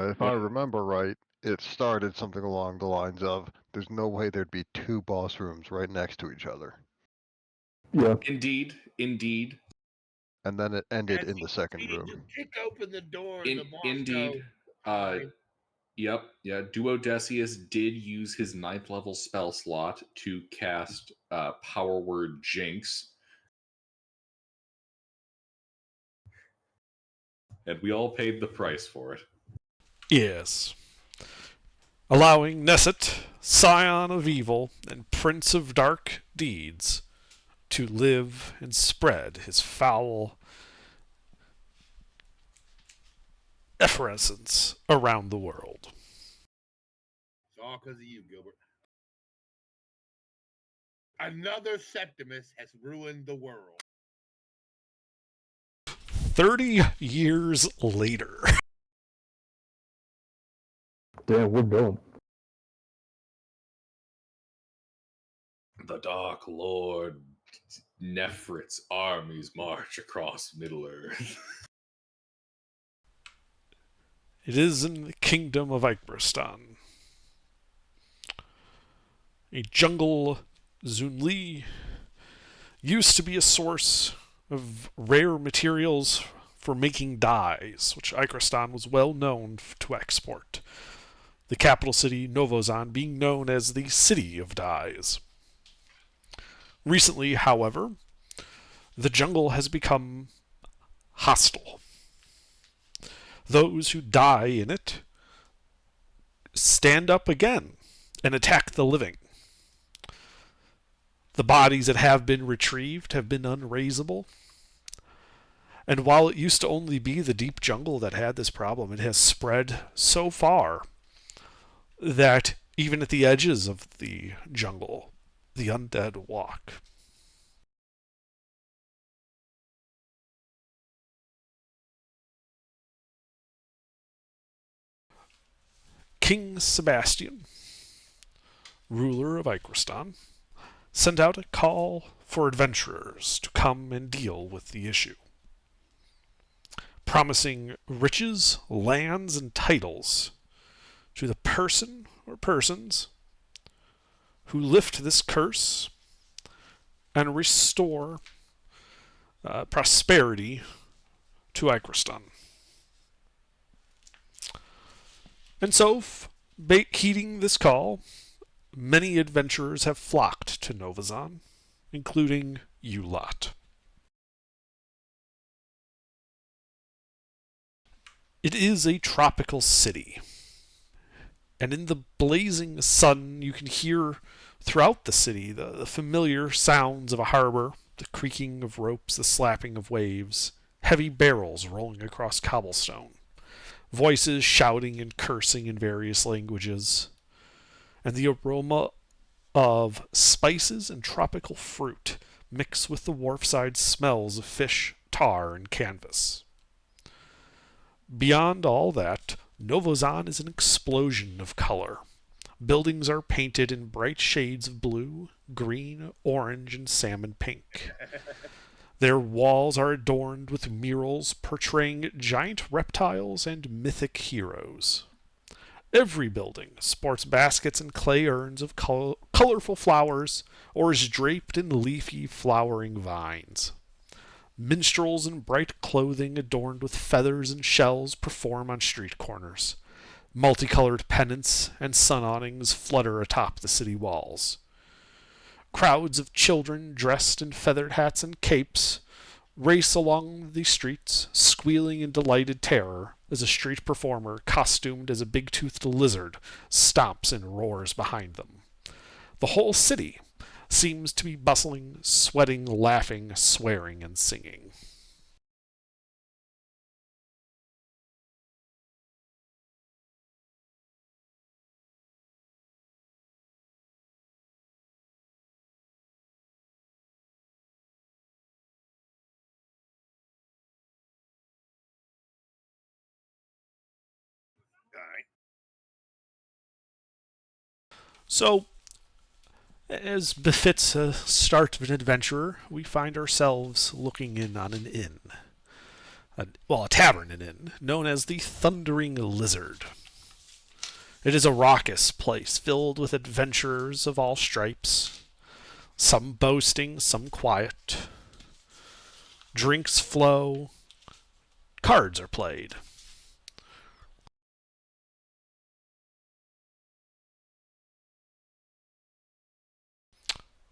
If I remember right, it started something along the lines of, "There's no way there'd be 2 boss rooms right next to each other." Yeah. Indeed, indeed, And then it ended As in he the second proceeded to room. kick open the door, the boss indeed. go, Uh, "Fine." yep, yeah. Duodecius did use his ninth level spell slot to cast Power Word Jinx, and we all paid the price for it. Yes. Allowing Nesset, scion of evil and prince of dark deeds, to live and spread his foul efflorescence around the world. It's all because of you, Gilbert. Another Septimus has ruined the world. 30 years later. Damn, we're done. The Dark Lord Nephrit's armies march across Middle Earth. It is in the kingdom of Ikbristan. A jungle Zunli used to be a source of rare materials for making dyes, which Ikristan was well known to export. The capital city, Novozan, being known as the City of Dyes. Recently, however, the jungle has become hostile. Those who die in it stand up again and attack the living. The bodies that have been retrieved have been unraisable. And while it used to only be the deep jungle that had this problem, it has spread so far that even at the edges of the jungle, the undead walk. King Sebastian, ruler of Ikristan, sent out a call for adventurers to come and deal with the issue, promising riches, lands, and titles to the person or persons who lift this curse and restore prosperity to Ikristan. And so, heeding this call, many adventurers have flocked to Novozan, including you lot. It is a tropical city, and in the blazing sun you can hear throughout the city the familiar sounds of a harbor, the creaking of ropes, the slapping of waves, heavy barrels rolling across cobblestone, voices shouting and cursing in various languages, and the aroma of spices and tropical fruit mix with the wharfside smells of fish, tar, and canvas. Beyond all that, Novozan is an explosion of color. Buildings are painted in bright shades of blue, green, orange, and salmon pink. Their walls are adorned with murals portraying giant reptiles and mythic heroes. Every building sports baskets and clay urns of colorful flowers or is draped in leafy, flowering vines. Minstrels in bright clothing adorned with feathers and shells perform on street corners. Multicolored pennants and sun awnings flutter atop the city walls. Crowds of children dressed in feathered hats and capes race along the streets, squealing in delighted terror as a street performer costumed as a big-toothed lizard stomps and roars behind them. The whole city seems to be bustling, sweating, laughing, swearing, and singing. All right. So, as befits a start of an adventurer, we find ourselves looking in on an inn. a tavern and inn, known as the Thundering Lizard. It is a raucous place filled with adventurers of all stripes, some boasting, some quiet. Drinks flow, cards are played.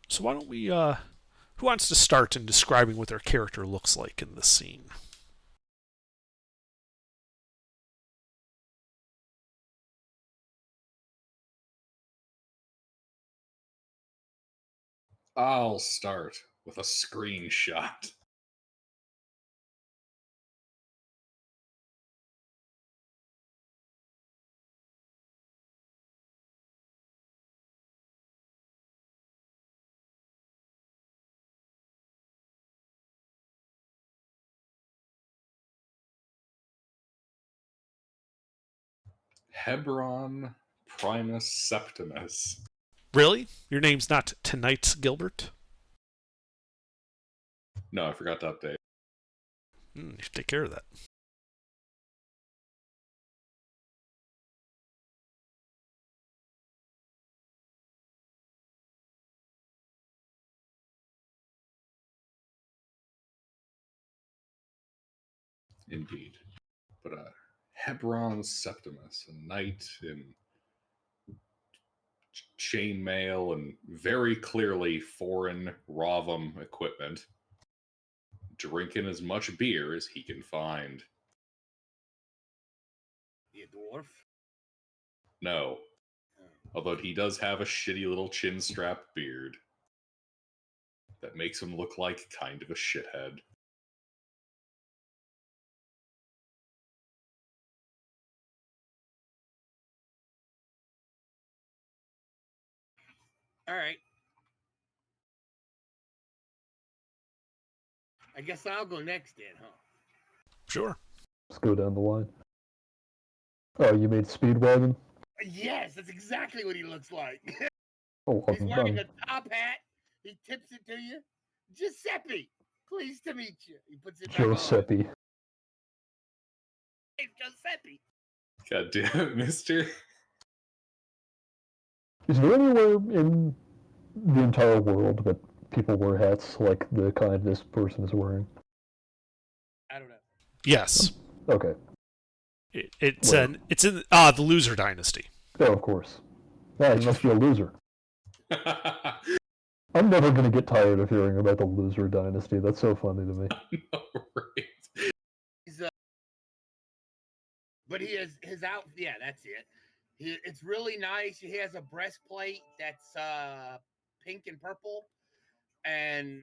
So why don't we, who wants to start in describing what their character looks like in this scene? I'll start with a screenshot. Hebron Primus Septimus. Really? Your name's not Tonight's Gilbert? No, I forgot to update. You should take care of that. Indeed. But Hebron Septimus, a knight in chainmail and very clearly foreign Ravam equipment, drinking as much beer as he can find. You dwarf? No. Although he does have a shitty little chin strap beard that makes him look like kind of a shithead. All right. I guess I'll go next then, huh? Sure. Let's go down the line. Oh, you made Speedwagon? Yes, that's exactly what he looks like. Oh, He's wearing a top hat. He tips it to you. Giuseppe, pleased to meet you. He puts it back on. Giuseppe. Hey, Giuseppe. God damn it, mister. Is there anywhere in the entire world that people wear hats like the kind this person is wearing? I don't know. Yes. Okay. It's Where? it's in the Loser Dynasty. Oh, of course. Yeah, he must be a loser. I'm never going to get tired of hearing about the loser dynasty. That's so funny to me. No, right. He's but he has his out. Yeah, that's it. It's really nice. He has a breastplate that's pink and purple, and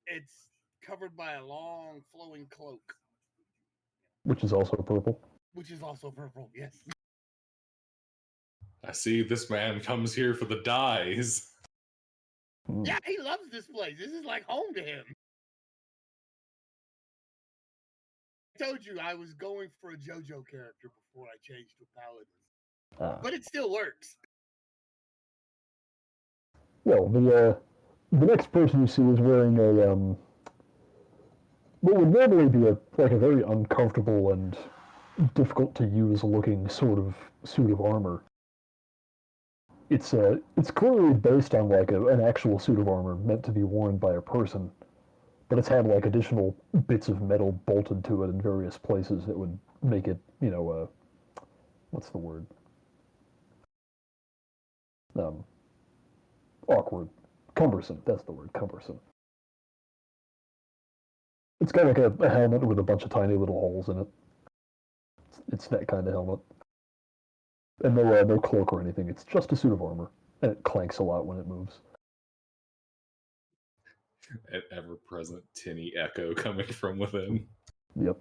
it's covered by a long flowing cloak, Which is also purple. which is also purple. Yes. I see this man comes here for the dyes. Yeah, he loves this place. This is like home to him. I told you I was going for a JoJo character before I changed to a paladin, but it still works. Well, the next person you see is wearing a what would normally be a very uncomfortable and difficult to use looking sort of suit of armor. It's clearly based on an actual suit of armor meant to be worn by a person, but it's had additional bits of metal bolted to it in various places that would make it, what's the word? Awkward. Cumbersome. That's the word, cumbersome. It's got a helmet with a bunch of tiny little holes in it. It's that kind of helmet. And no cloak or anything. It's just a suit of armor. And it clanks a lot when it moves. An ever-present tinny echo coming from within. Yep.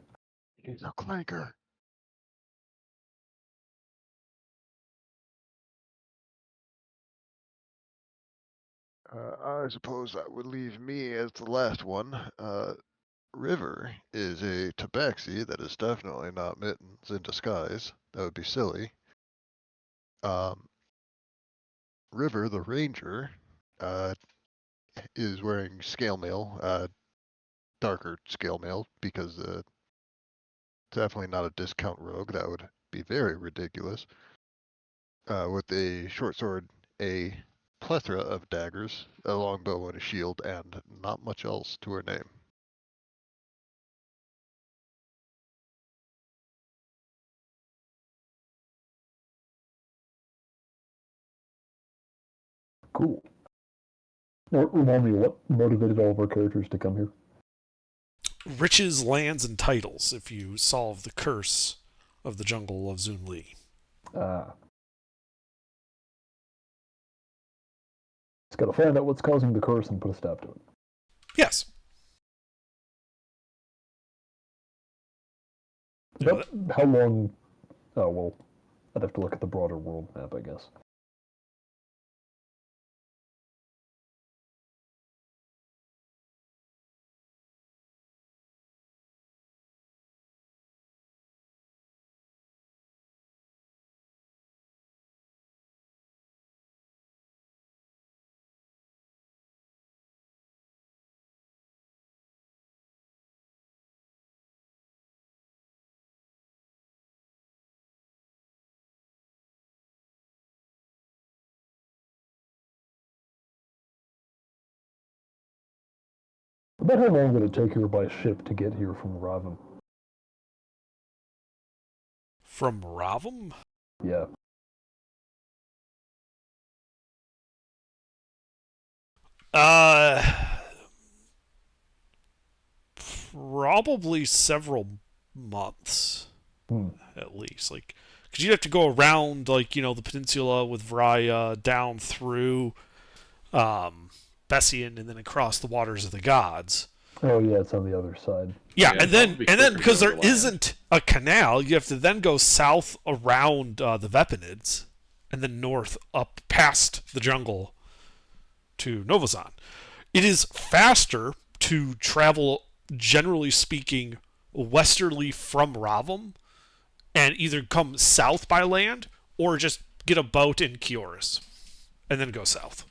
He's a clanker. I suppose that would leave me as the last one. River is a tabaxi that is definitely not Mittens in disguise. That would be silly. River, the ranger, is wearing scale mail, darker scale mail, because definitely not a discount rogue. That would be very ridiculous. With a short sword, a plethora of daggers, a longbow, and a shield, and not much else to her name. Cool. Now, remind me, what motivated all of our characters to come here? Riches, lands, and titles if you solve the curse of the jungle of Zunli. It's got to find out what's causing the curse and put a stop to it. Yes. How long? Oh, well, I'd have to look at the broader world map, I guess. About how long did it take her by ship to get here from Raven? From Ravam? Yeah. Probably several months, Hmm. at least. Like, because you'd have to go around, like, you know, the peninsula with Vrya, down through Bessian, and then across the waters of the gods. Oh, yeah, it's on the other side. Yeah, Yeah, and then it'd probably be because quicker there to go to land. isn't a canal, you have to then go south around the Vepinids, and then north up past the jungle to Novozan. It is faster to travel, generally speaking, westerly from Ravam, and either come south by land or just get a boat in Kioris, and then go south.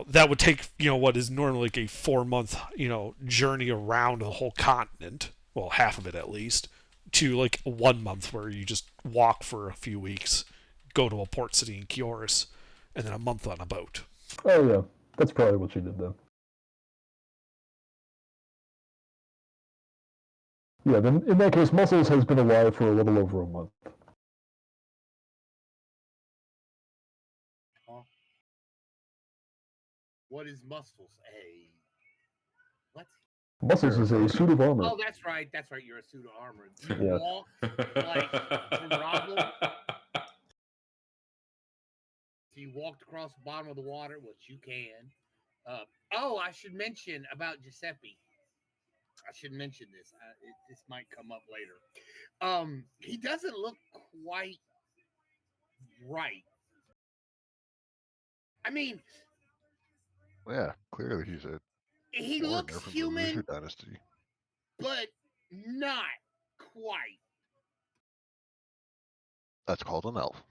That would take, you know, what is normally like a 4-month, you know, journey around the whole continent, well, half of it at least, to like 1 month where you just walk for a few weeks, go to a port city in Kioris, and then a month on a boat. Oh, yeah, that's probably what she did then. Yeah, then in that case, Muscles has been alive for a little over a month. What is muscles? What? Muscles is a suit of armor. Oh, that's right. That's right. You're a suit of armor. You Yeah. walk like from Roblin. So you walked across the bottom of the water, which you can. I should mention about Giuseppe. I should mention this. This might come up later. He doesn't look quite right. I mean, Yeah, clearly he's a he foreigner looks from the Luthor human, dynasty. but not quite. That's called an elf.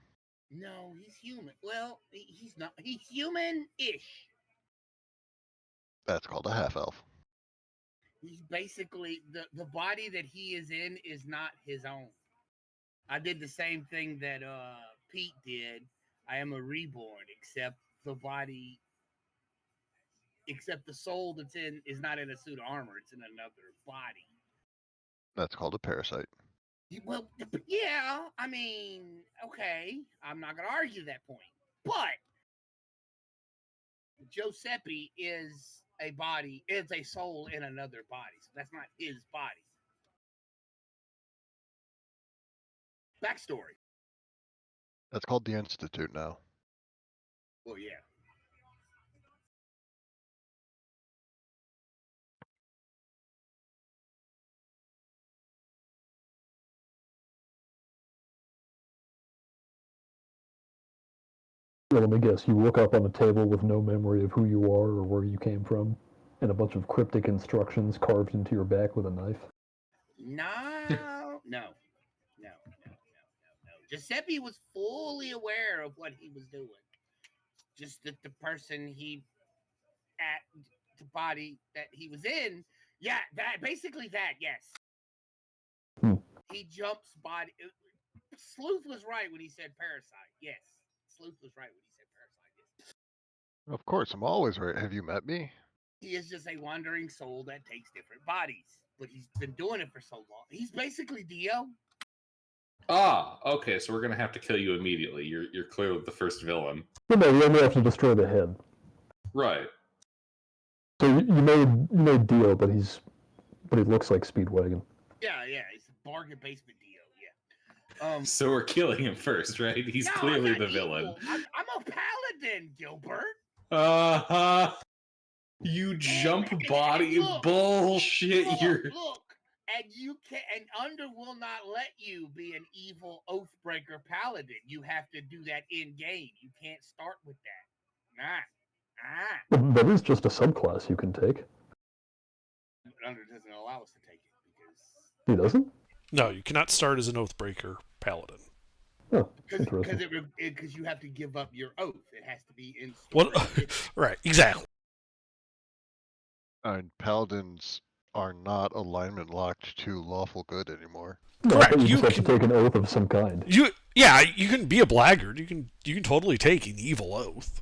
No, he's human. Well, he's not. He's human-ish. That's called a half elf. He's basically the body that he is in is not his own. I did the same thing that Pete did. I am a reborn, except the body, except the soul that's in is not in a suit of armor. It's in another body. That's called a parasite. Well, yeah. I mean, okay. I'm not going to argue that point, but Giuseppe is a body, is a soul in another body. So that's not his body. Backstory. That's called the Institute now. Well, yeah. Well, let me guess, you look up on a table with no memory of who you are or where you came from, and a bunch of cryptic instructions carved into your back with a knife? No. Giuseppe was fully aware of what he was doing. Just that the person the body that he was in, Yeah, that basically that. Yes. Hmm. He jumps body. Sleuth was right when he said parasite. Yes, Sleuth was right when he said parasite. Yes. Of course, I'm always right. Have you met me? He is just a wandering soul that takes different bodies, but he's been doing it for so long. He's basically Dio. Ah, okay, so we're gonna have to kill you immediately. You're clearly the first villain. But no, you only have to destroy the head. Right. So you made Dio, but he looks like Speedwagon. Yeah, he's a bargain basement Dio. Yeah. So we're killing him first, right? He's No, clearly I'm the not villain. evil. I'm a paladin, Gilbert. You jump body look, bullshit. Look, and you can, and Under will not let you be an evil Oathbreaker paladin. You have to do that in game. You can't start with that. That is just a subclass you can take. But Under doesn't allow us to take it because He doesn't? No, you cannot start as an Oathbreaker paladin. Oh, interesting. because you have to give up your oath. It has to be in Well, story. right, exactly. And paladins are not alignment locked to lawful good anymore. No, Correct, but you you just have to can- take an oath of some kind. You can be a blackguard. You can totally take an evil oath.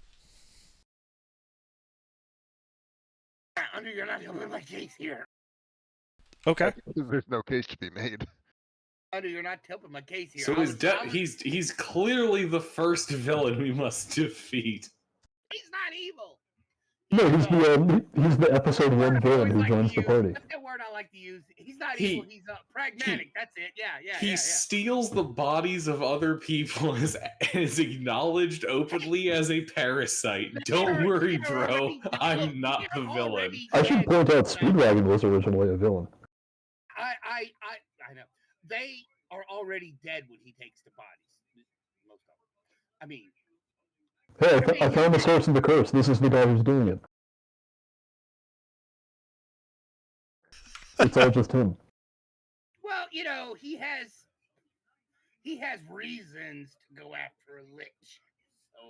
Under, you're not helping my case here. Okay. There's no case to be made. Under, you're not helping my case here. So he's clearly the first villain we must defeat. He's not evil. No, he's the episode 1 villain who joins the party. That's that word I like to use. He's not evil. He's pragmatic. That's it. Yeah. He steals the bodies of other people and is acknowledged openly as a parasite. Don't worry, bro. I'm not the villain. I should point out Speedwagon was originally a villain. I know. They are already dead when he takes the bodies. Most of them. I mean, Hey, I found the source of the curse. This is the guy who's doing it. It's all just him. well, he has reasons to go after a lich. So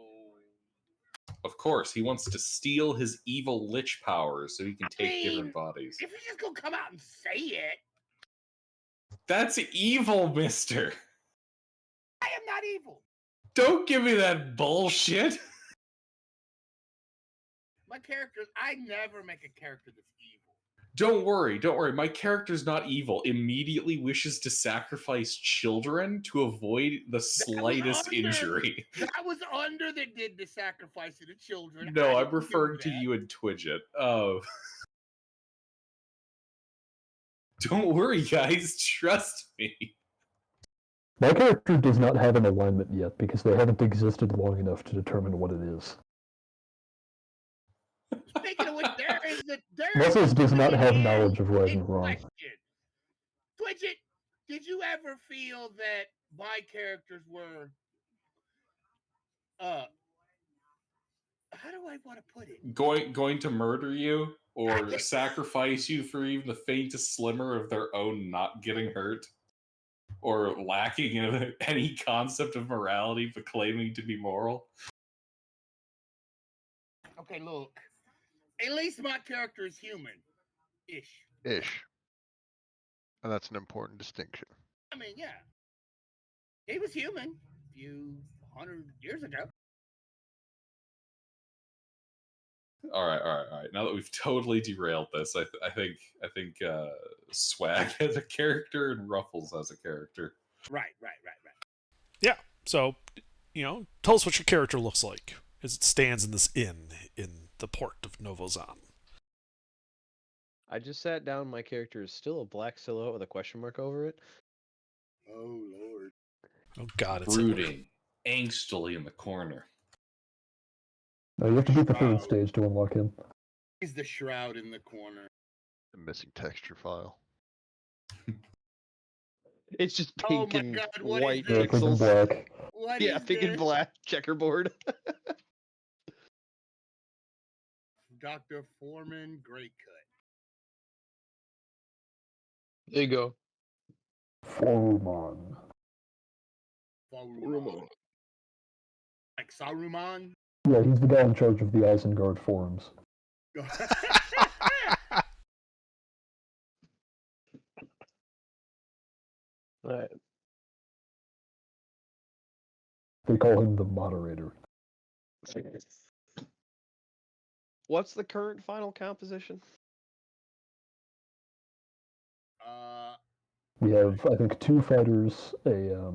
Of course, he wants to steal his evil lich powers so he can take different bodies. if he's just gonna come out and say it, That's evil, mister. I am not evil. Don't give me that bullshit. My characters, I never make a character that's evil. Don't worry. My character's not evil. Immediately wishes to sacrifice children to avoid the slightest injury. That was Under that did the sacrifice of the children. No, I I'm didn't referring do to that. you and Twidget. Oh. Don't worry, guys. Trust me. My character does not have an alignment yet because they haven't existed long enough to determine what it is. Speaking of which, Muscles does not have knowledge of right and wrong. Twidget, did you ever feel that my characters were how do I want to put it? Going to murder you or sacrifice you for even the faintest slimmer of their own not getting hurt? Or lacking in any concept of morality but claiming to be moral? Okay, look. At least my character is human-ish. Ish. And that's an important distinction. I mean, yeah. He was human a few 100 years ago. All right. Now that we've totally derailed this, I think Swag has a character and Ruffles has a character. Right. Yeah. So, tell us what your character looks like as it stands in this inn in the port of Novozan. I just sat down. My character is still a black silhouette with a question mark over it. Oh, Lord. Oh, God. It's in there. Brooding, angstily in the corner. No, you have to beat the third stage to unlock him. He's the shroud in the corner. The missing texture file. It's just Oh pink my and God, what is white this? Yeah, pink and pixels. black. What Yeah, is pink and this? black checkerboard. Dr. Foreman Grey Cut. There you go. Foruman. Saruman. Like Saruman? Yeah, he's the guy in charge of the Isengard forums. Alright. They call him the moderator. What's the current final composition? We have, I think, 2 fighters, a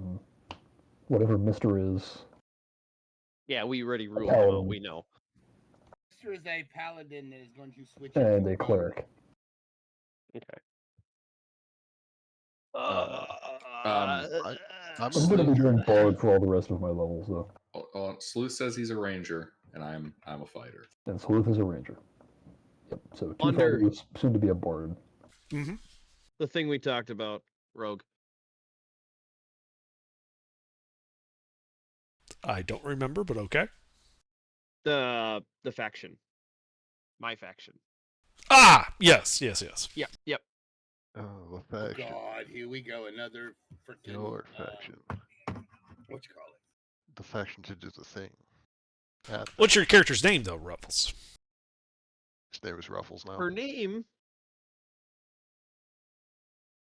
whatever Mister is, Yeah, we already ruled him out. We know. Mister is a paladin that is going to switch and into a cleric. Okay. I'm I'm going to be doing bard for all the rest of my levels, though. Sleuth says he's a ranger, and I'm a fighter. And Sleuth is a ranger. Yep. So 2 Under- fighters, soon to be a bard. Mm-hmm. The thing we talked about, Rogue. I don't remember, but okay. The faction. My faction. Ah, yes. Yep. Oh, the faction. God, here we go. Another freaking. Your faction. What you call it? The faction to do the thing. That What's your character's name, though, Ruffles? His name is Ruffles now. Her name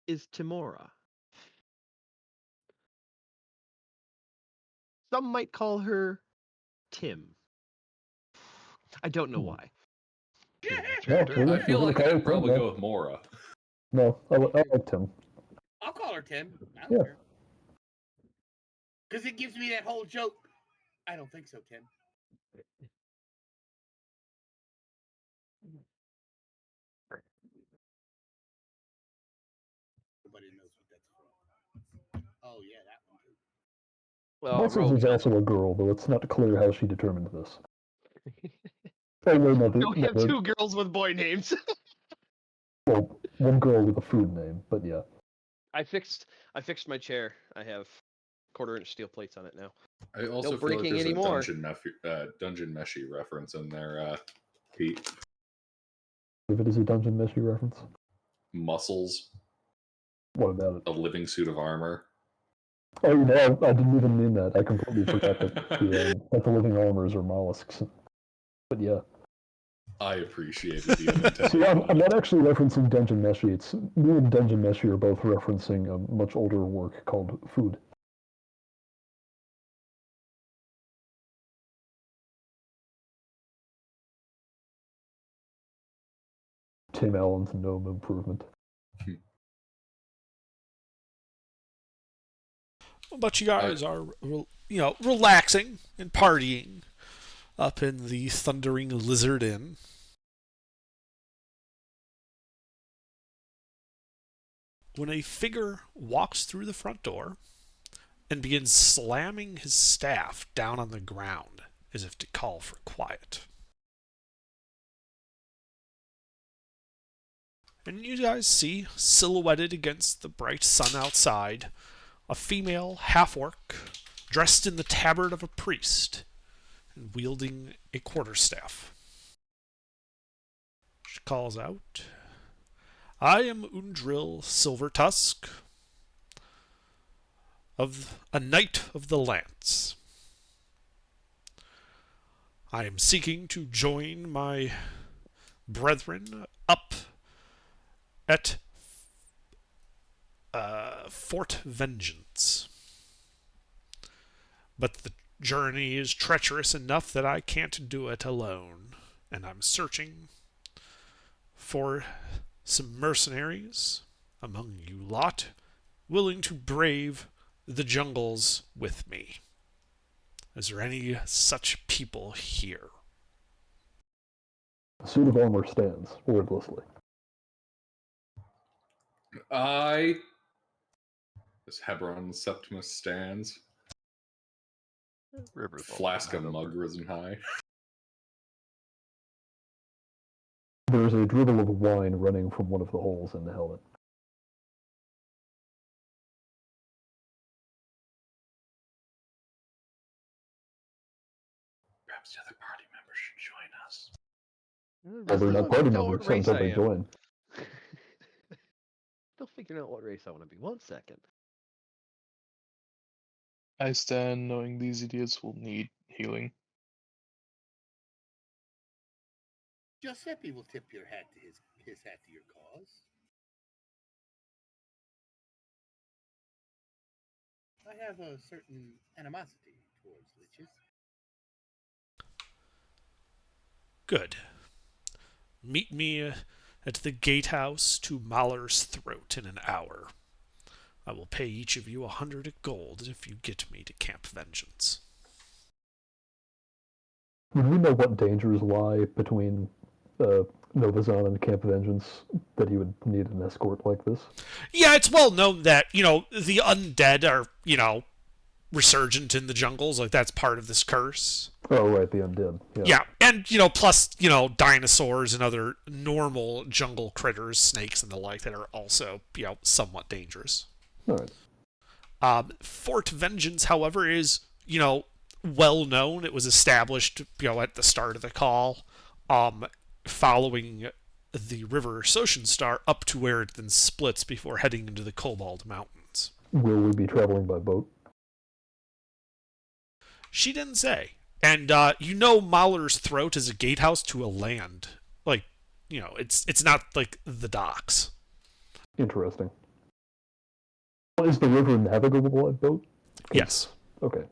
is Timora. Some might call her Tim. I don't know why. No, I feel like I'd probably Tim, go with Mora. No, I like Tim. I'll call her Tim. I Yeah. don't care. Because it gives me that whole joke. I don't think so, Tim. Nobody knows what that's from. Oh, yeah, that one too. Well, Message Rogue is knows. also a girl, though it's not clear how she determined this. Oh, no, No, we have 2 girls with boy names. Well, 1 girl with a food name, but yeah. I fixed my chair. I have 1/4-inch steel plates on it now. I also No feel like breaking there's anymore. a Dungeon Meshi reference in there, Pete. If it is a Dungeon Meshi reference, Muscles, what about it? a living suit of armor. Oh, you know, I didn't even mean that. I completely forgot that the living armors are mollusks. But yeah. I appreciated the unintended. See, I'm not actually referencing Dungeon Meshi. It's me and Dungeon Meshi are both referencing a much older work called Food. Tim Allen's Gnome Improvement. But you guys are, relaxing and partying up in the Thundering Lizard Inn. When a figure walks through the front door and begins slamming his staff down on the ground as if to call for quiet. And you guys see, silhouetted against the bright sun outside, a female half-orc dressed in the tabard of a priest and wielding a quarterstaff. She calls out, "I am Undril Silvertusk, of a Knight of the Lance. I am seeking to join my brethren up at Fort Vengeance. But the journey is treacherous enough that I can't do it alone, and I'm searching for some mercenaries among you lot willing to brave the jungles with me. Is there any such people here?" The suit of armor stands, wordlessly. As Hebron Septimus stands, River's flask of mug risen high. There's a dribble of wine running from one of the holes in the helmet. Perhaps the other party members should join us. Well, they're not party members, so until they join. Still figuring out what race I want to be. 1 second. I stand knowing these idiots will need healing. Giuseppe will tip your hat to his hat to your cause. I have a certain animosity towards liches. Good. Meet me at the gatehouse to Mahler's Throat in an hour. I will pay each of you 100 gold if you get me to Camp Vengeance. Would we know what dangers lie between Novazan and Camp Vengeance that he would need an escort like this? Yeah, it's well known that, the undead are, resurgent in the jungles. Like, that's part of this curse. Oh, right, the undead. Yeah, and, plus, dinosaurs and other normal jungle critters, snakes and the like, that are also, somewhat dangerous. All right. Fort Vengeance, however, is, well known. It was established, at the start of the call, following the River Soshinstar up to where it then splits before heading into the Cobalt Mountains. Will we be traveling by boat? She didn't say. And, Mahler's Throat is a gatehouse to a land. Like, it's not like the docks. Interesting. Is the river navigable by boat? Yes. Okay.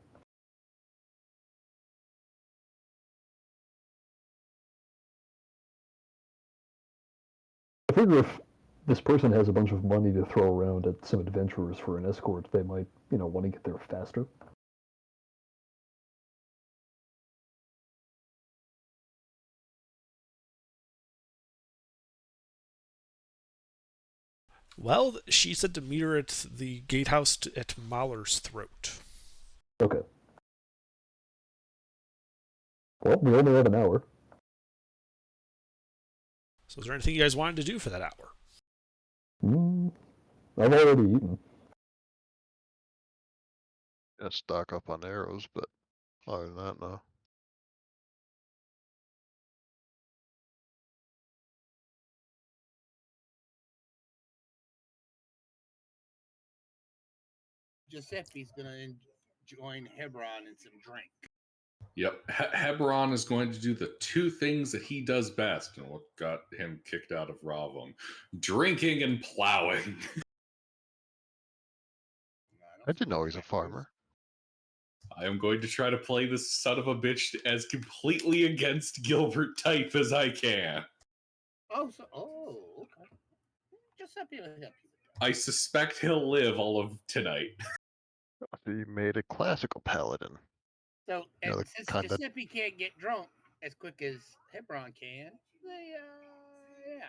I figure if this person has a bunch of money to throw around at some adventurers for an escort, they might, want to get there faster. Well, she said to meet her at the gatehouse at Mahler's Throat. Okay. Well, we only have an hour. So is there anything you guys wanted to do for that hour? I've already eaten. Yeah, stock up on arrows, but other than that, no. Giuseppe's gonna join Hebron in some drink. Yep. Hebron is going to do the two things that he does best and what got him kicked out of Ravam: drinking and plowing. I didn't know he's a farmer. I am going to try to play this son of a bitch as completely against Gilbert type as I can. Okay. Giuseppe will help you. I suspect he'll live all of tonight. So you made a classical paladin. So, You know, the since kind that- Giuseppe can't get drunk as quick as Hebron can, yeah.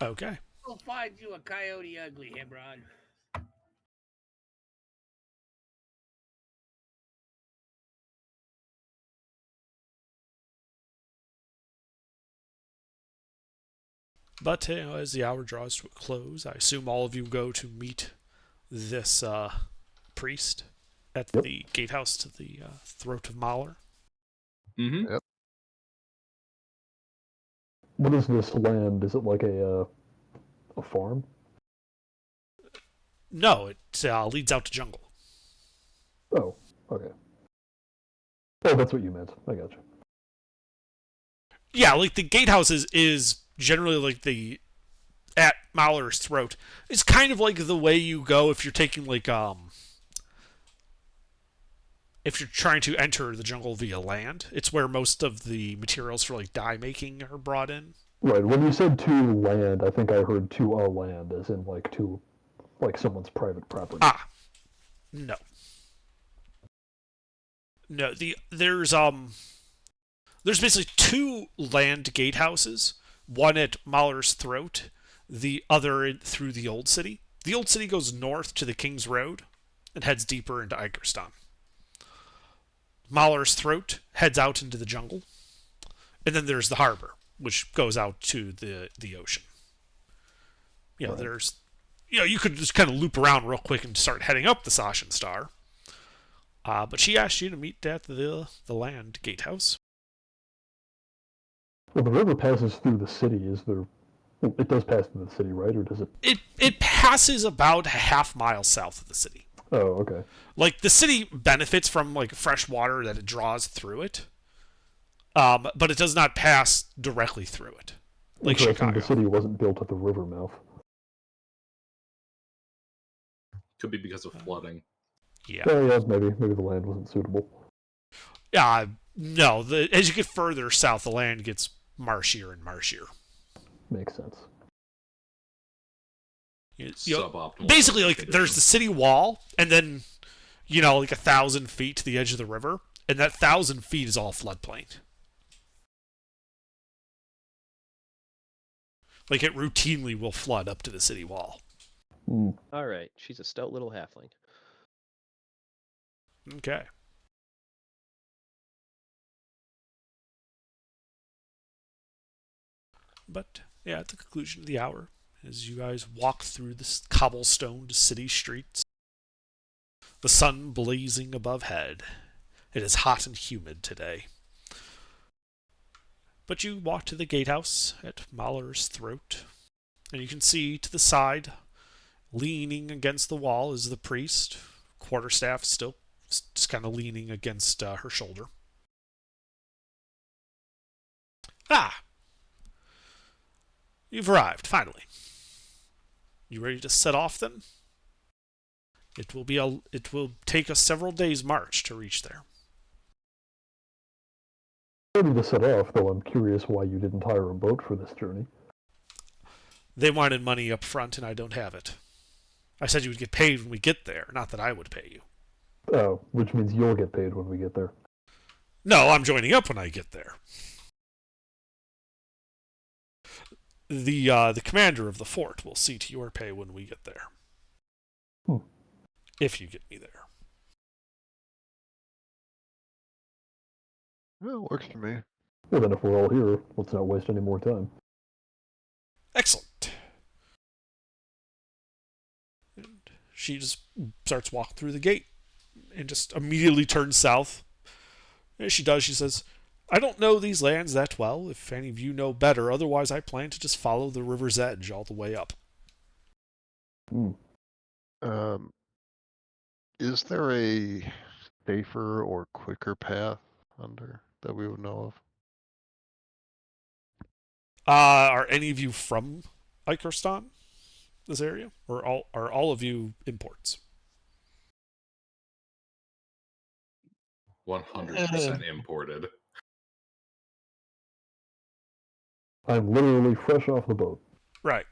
Okay. We'll find you a coyote ugly, Hebron. But, as the hour draws to a close, I assume all of you go to meet this priest at the gatehouse to the Throat of Mahler. Mm-hmm. Yep. What is this land? Is it like a farm? No, it leads out to jungle. Oh, okay. Oh, that's what you meant. I got you. Yeah, like the gatehouse is generally like at Mahler's Throat. It's kind of like the way you go if you're taking like if you're trying to enter the jungle via land. It's where most of the materials for like dye making are brought in. Right. When you said to land, I think I heard to a land, as in like to someone's private property. Ah, no. No, there's basically two land gatehouses. One at Mahler's Throat, the other through the Old City. The Old City goes north to the King's Road and heads deeper into Ikerstan. Mahler's Throat heads out into the jungle. And then there's the harbor, which goes out to the ocean. Right. There's... you could just kind of loop around real quick and start heading up the Soshinstar. But she asked you to meet at the land gatehouse. Well, the river passes through the city. Is there? It does pass through the city, right? Or does it? It passes about a half mile south of the city. Oh, okay. Like, the city benefits from, like, fresh water that it draws through it. but it does not pass directly through it, like Interesting, Chicago. the city wasn't built at the river mouth. Could be because of flooding. Yeah. Oh yeah, maybe the land wasn't suitable. No. As you get further south, the land gets marshier and marshier. Makes sense. Suboptimal. Basically, like there's the city wall, and then like 1,000 feet to the edge of the river, and that 1,000 feet is all floodplain. Like it routinely will flood up to the city wall. All right, she's a stout little halfling. Okay. But yeah, at the conclusion of the hour, as you guys walk through the cobblestoned city streets, the sun blazing above head, it is hot and humid today. But you walk to the gatehouse at Mahler's Throat, and you can see to the side, leaning against the wall, is the priest, quarterstaff still just kind of leaning against her shoulder. Ah! You've arrived, finally. You ready to set off then? It will take us several days' march to reach there. Ready to set off, though I'm curious why you didn't hire a boat for this journey. They wanted money up front, and I don't have it. I said you would get paid when we get there, not that I would pay you. Oh, which means you'll get paid when we get there. No, I'm joining up when I get there. The commander of the fort will see to your pay when we get there. If you get me there. Well, works for me. Well, then if we're all here, let's not waste any more time. Excellent. And she just starts walking through the gate and just immediately turns south. As she does, she says, I don't know these lands that well. If any of you know better, otherwise I plan to just follow the river's edge all the way up. Is there a safer or quicker path under that we would know of? Are any of you from Ikerstan, this area? Or are all of you imports? 100% imported. I'm literally fresh off the boat. Right.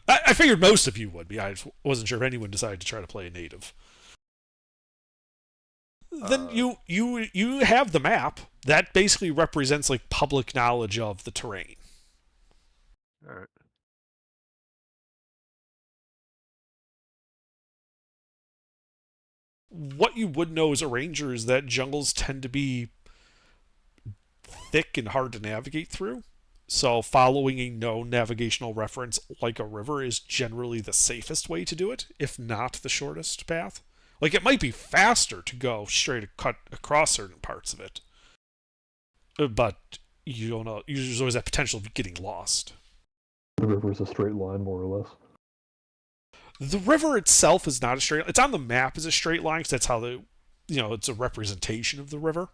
I figured most of you would be. I just wasn't sure if anyone decided to try to play a native. Then you have the map. That basically represents like public knowledge of the terrain. All right. What you would know as a ranger is that jungles tend to be thick and hard to navigate through. So following a known navigational reference like a river is generally the safest way to do it, if not the shortest path. Like, it might be faster to go straight cut across certain parts of it, but you don't know. There's always that potential of getting lost. The river is a straight line, more or less. The river itself is not a straight line. It's on the map as a straight line, because that's how it's a representation of the river.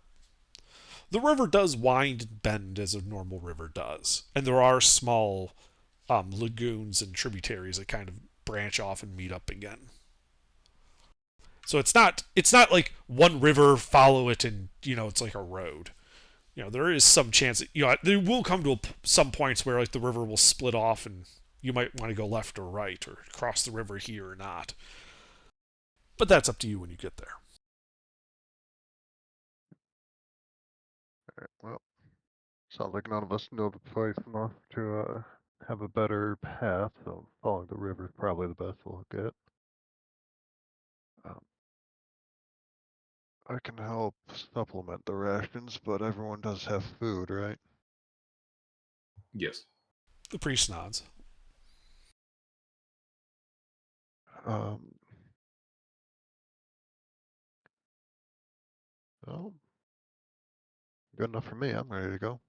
The river does wind and bend as a normal river does, and there are small lagoons and tributaries that kind of branch off and meet up again. So it's not like one river, follow it, and it's like a road. There is some chance that there will come to some points where like the river will split off, and you might want to go left or right or cross the river here or not. But that's up to you when you get there. All right. Well, sounds like none of us know the place enough to have a better path. So following the river is probably the best we'll get. I can help supplement the rations, but everyone does have food, right? Yes. The priest nods. Well, good enough for me. I'm ready to go.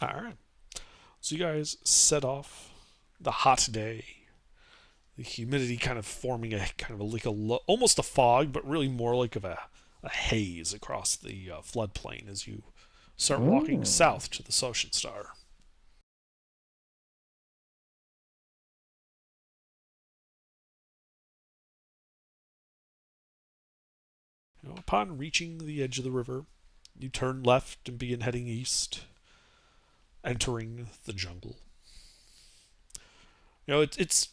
All right. So you guys set off. The hot day. The humidity kind of forming a kind of like almost a fog, but really more like of a a haze across the floodplain as you start walking south to the Social Star. Upon reaching the edge of the river, you turn left and begin heading east, entering the jungle. It's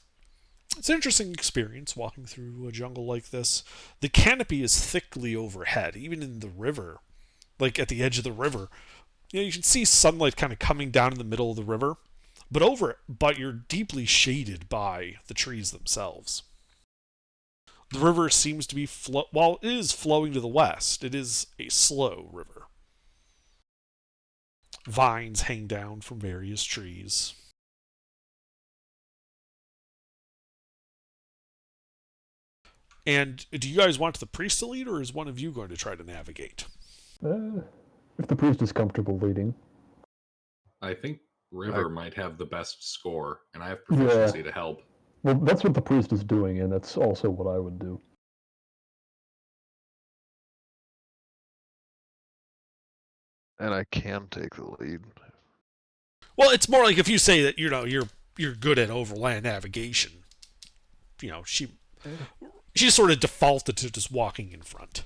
an interesting experience walking through a jungle like this. The canopy is thickly overhead, even in the river, like at the edge of the river. You can see sunlight kind of coming down in the middle of the river, but you're deeply shaded by the trees themselves. The river seems to be while it is flowing to the west, it is a slow river. Vines hang down from various trees. And do you guys want the priest to lead, or is one of you going to try to navigate? If the priest is comfortable leading. I think River might have the best score, and I have proficiency to help. Well, that's what the priest is doing, and that's also what I would do. And I can take the lead. Well, it's more like if you say that you're good at overland navigation. She sort of defaulted to just walking in front.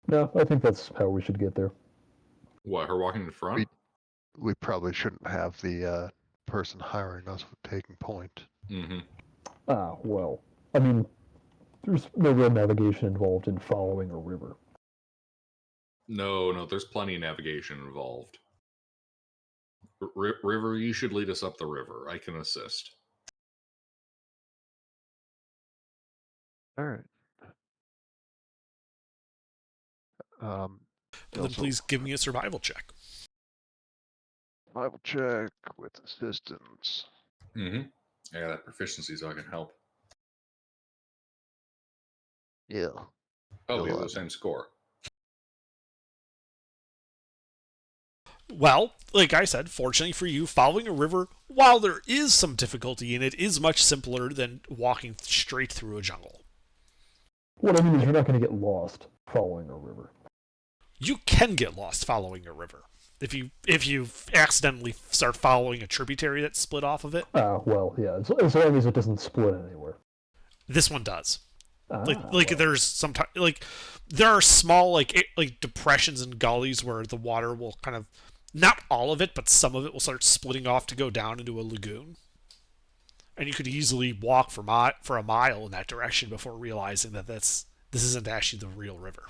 No, I think that's how we should get there. What, her walking in front? We probably shouldn't have the person hiring us taking point. Mm-hmm. Well, I mean, there's no real navigation involved in following a river. No, there's plenty of navigation involved. River, you should lead us up the river. I can assist. All right. Then please give me a survival check. Survival check with assistance. Mm-hmm. Yeah, that proficiency so I can help. Yeah. Oh, we have the same score. Well, like I said, fortunately for you, following a river, while there is some difficulty in it, is much simpler than walking straight through a jungle. What I mean is you're not going to get lost following a river. You can get lost following a river. If you accidentally start following a tributary that's split off of it. Well, yeah, as long as it doesn't split anywhere. This one does. There's sometimes there are small like depressions and gullies where the water will kind of, not all of it, but some of it will start splitting off to go down into a lagoon. And you could easily walk for a mile in that direction before realizing that this isn't actually the real river.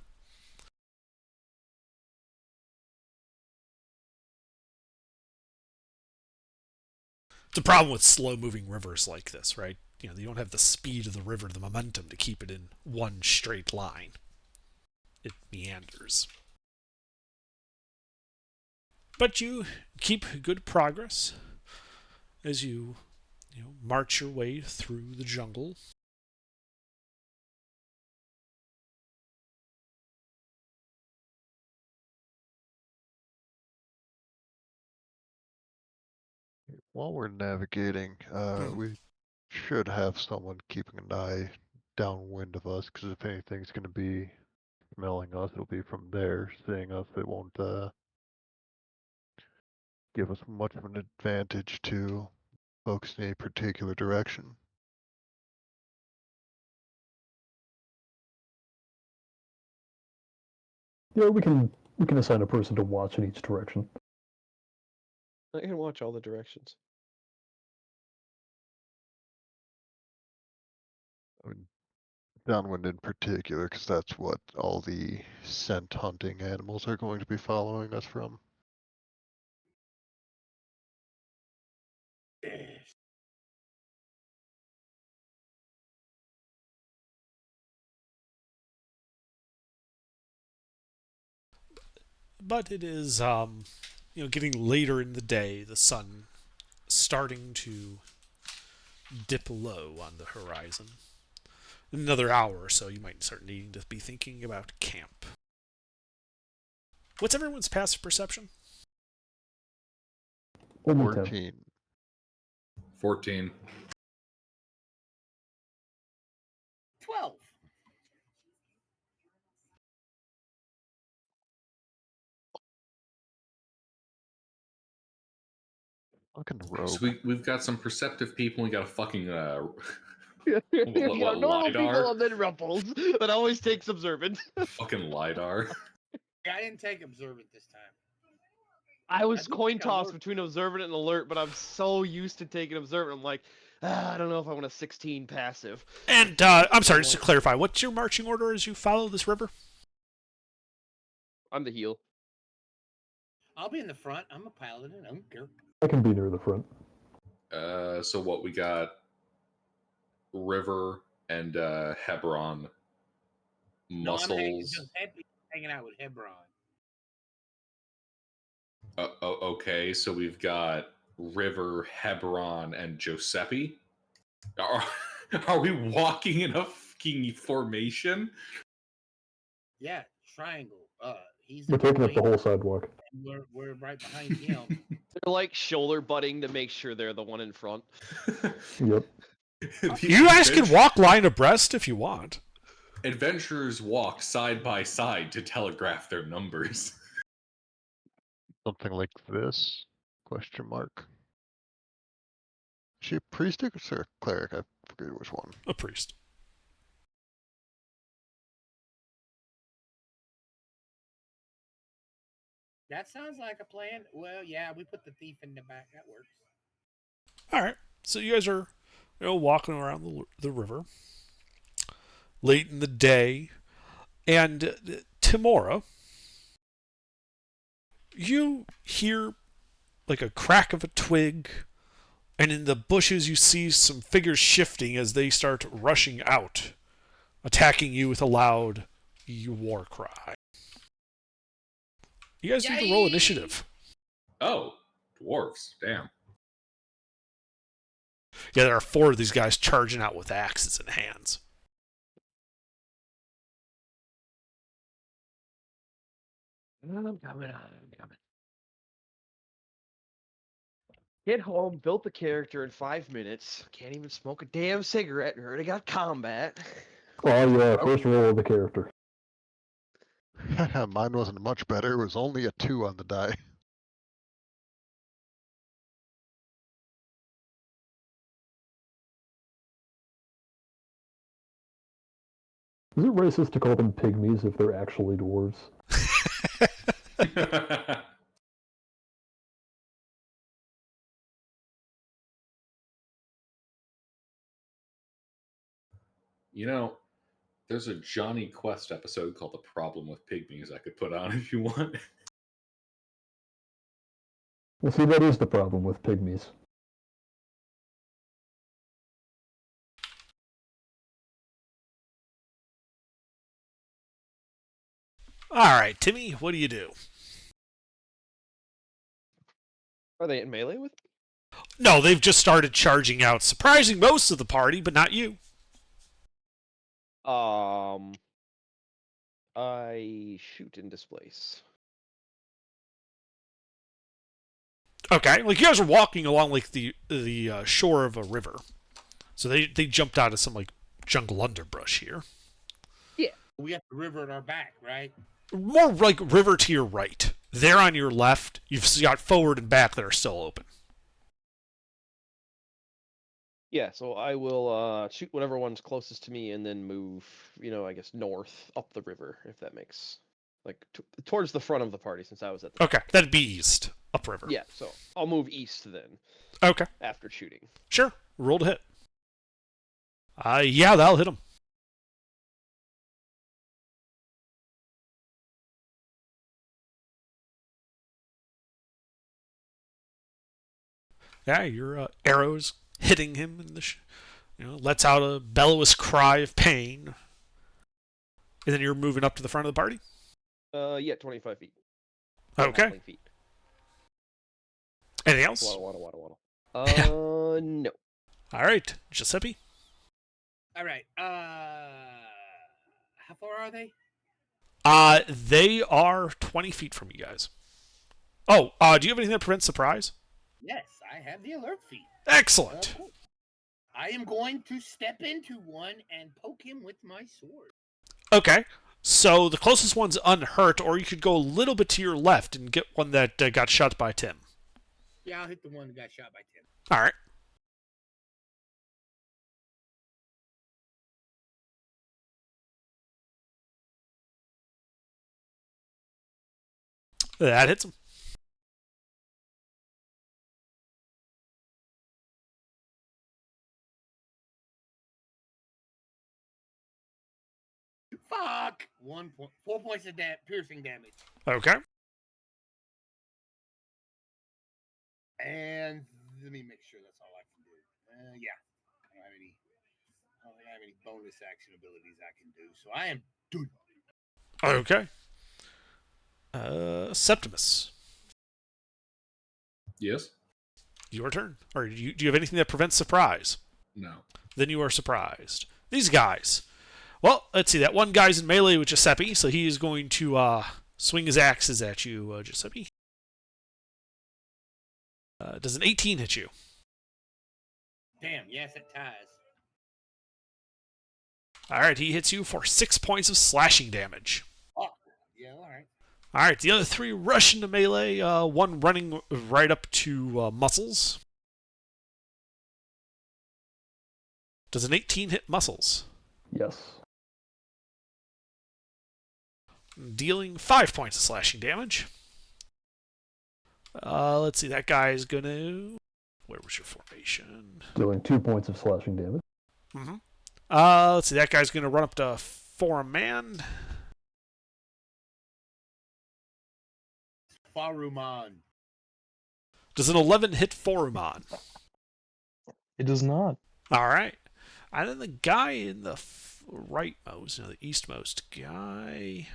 It's a problem with slow-moving rivers like this, right? You don't have the speed of the river, the momentum to keep it in one straight line. It meanders. But you keep good progress as you march your way through the jungle. While we're navigating, we should have someone keeping an eye downwind of us, because if anything's going to be smelling us, it'll be from there. Seeing us, it won't give us much of an advantage to focus in a particular direction. Yeah, we can assign a person to watch in each direction. I can watch all the directions. I mean, downwind in particular, because that's what all the scent hunting animals are going to be following us from. But it is, getting later in the day, the sun starting to dip low on the horizon. In another hour or so, you might start needing to be thinking about camp. What's everyone's passive perception? 14. 14. 12. Fucking rogue. So we've got some perceptive people. We got a fucking You got normal LiDAR? people and then ruffles, but always takes observant. fucking lidar. Yeah, I didn't take observant this time. I was think coin that tossed worked. between observant and alert, but I'm so used to taking observant. I'm like, I don't know if I want a 16 passive. And I'm sorry, just to clarify, what's your marching order as you follow this river? I'm the heel. I'll be in the front. I'm a paladin. I don't care. I can be near the front. So what we got? River and Hebron. No, I'm Muscles. hanging out with Hebron. Okay, so we've got River, Hebron, and Giuseppe. Are we walking in a fucking formation? Yeah, triangle. He's We're the taking up the point, whole sidewalk. and we're right behind him. They're like shoulder butting to make sure they're the one in front. Yep. You guys can walk line abreast if you want. Adventurers walk side by side to telegraph their numbers. Something like this? Question mark. Is she a priest or a cleric? I forget which one. A priest. That sounds like a plan. Well, yeah, we put the thief in the back. That works. All right. So you guys are, walking around the river late in the day, and Timora, you hear like a crack of a twig, and in the bushes you see some figures shifting as they start rushing out, attacking you with a loud war cry. You guys need to roll initiative. Oh, dwarves. Damn. Yeah, there are 4 of these guys charging out with axes in hands. I'm coming. Get home, built the character in 5 minutes. Can't even smoke a damn cigarette. Already got combat. Oh yeah, first roll of the character. Mine wasn't much better. It was only a 2 on the die. Is it racist to call them pygmies if they're actually dwarves? You know, there's a Johnny Quest episode called The Problem with Pygmies I could put on if you want. Well, see, that is the problem with pygmies. All right, Timmy, what do you do? Are they in melee with? No, they've just started charging out, surprising most of the party, but not you. I shoot and displace. Okay, like you guys are walking along like the shore of a river, so they jumped out of some like jungle underbrush here. We got the river at our back, right? More like river to your right. They're on your left. You've got forward and back that are still open. Yeah, so I will shoot whatever one's closest to me and then move, I guess north up the river, if that makes like towards the front of the party since I was at the Okay, that'd be east, upriver. Yeah, so I'll move east then Okay, after shooting. sure. Roll to hit. Yeah, that'll hit him. Yeah, your arrows hitting him in the, lets out a bellowous cry of pain. And then you're moving up to the front of the party. Yeah, 25 feet. Okay. Halfling feet. Anything else? Waddle. No. All right, Giuseppe. All right. How far are they? They are 20 feet from you guys. Oh, do you have anything that prevents surprise? Yes, I have the alert feat. Excellent. I am going to step into one and poke him with my sword. Okay, so the closest one's unhurt, or you could go a little bit to your left and get one that got shot by Tim. Yeah, I'll hit the one that got shot by Tim. All right. That hits him. Fuck! 4 points of piercing damage. Okay. And let me make sure that's all I can do. Yeah. I don't think I have any bonus action abilities I can do. So I am done. Okay. Septimus, Yes? your turn. Or do you have anything that prevents surprise? No. Then you are surprised. These guys. Well, let's see. That one guy's in melee with Giuseppe, so he is going to swing his axes at you, Giuseppe. Does an 18 hit you? Damn, yes, it ties. All right, he hits you for 6 points of slashing damage. Oh, yeah, all right. All right, the other three rush into melee, one running right up to Muscles. Does an 18 hit Muscles? Yes. Dealing 5 points of slashing damage. Let's see, that guy's gonna... Where was your formation? Dealing 2 points of slashing damage. Mm-hmm. Let's see, that guy's gonna run up to Foraman. Faruman. Does an 11 hit Foraman? It does not. All right. And then the guy in the rightmost, the eastmost guy...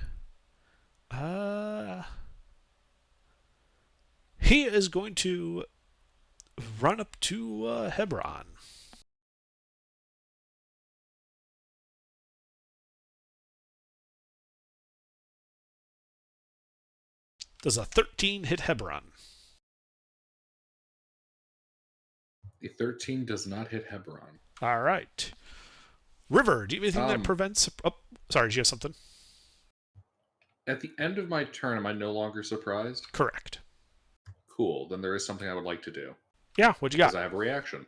he is going to run up to Hebron. Does a 13 hit Hebron? The 13 does not hit Hebron. All right. River, do you have anything that prevents... Oh, sorry, do you have something? At the end of my turn, am I no longer surprised? Correct. Cool. Then there is something I would like to do. Yeah, what you got? Because I have a reaction.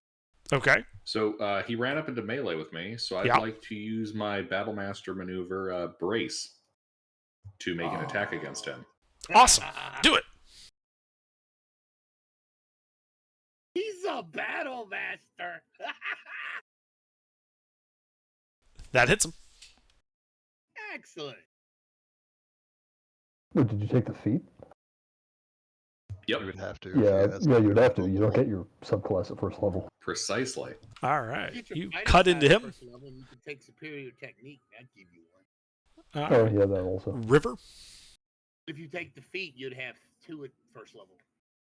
Okay. So he ran up into melee with me, so I'd like to use my Battlemaster maneuver Brace to make an attack against him. Awesome. Do it. He's a battle master. That hits him. Excellent. Wait, did you take the feat? Yep, You would have to. Yeah, that's yeah, you'd have to. You don't get your subclass at first level. precisely. All right. Get your You fighting cut into style him. first level, and you can take superior technique. That'd give you one. All Oh, right. yeah, that also. River. If you take the feat, you'd have 2 at first level.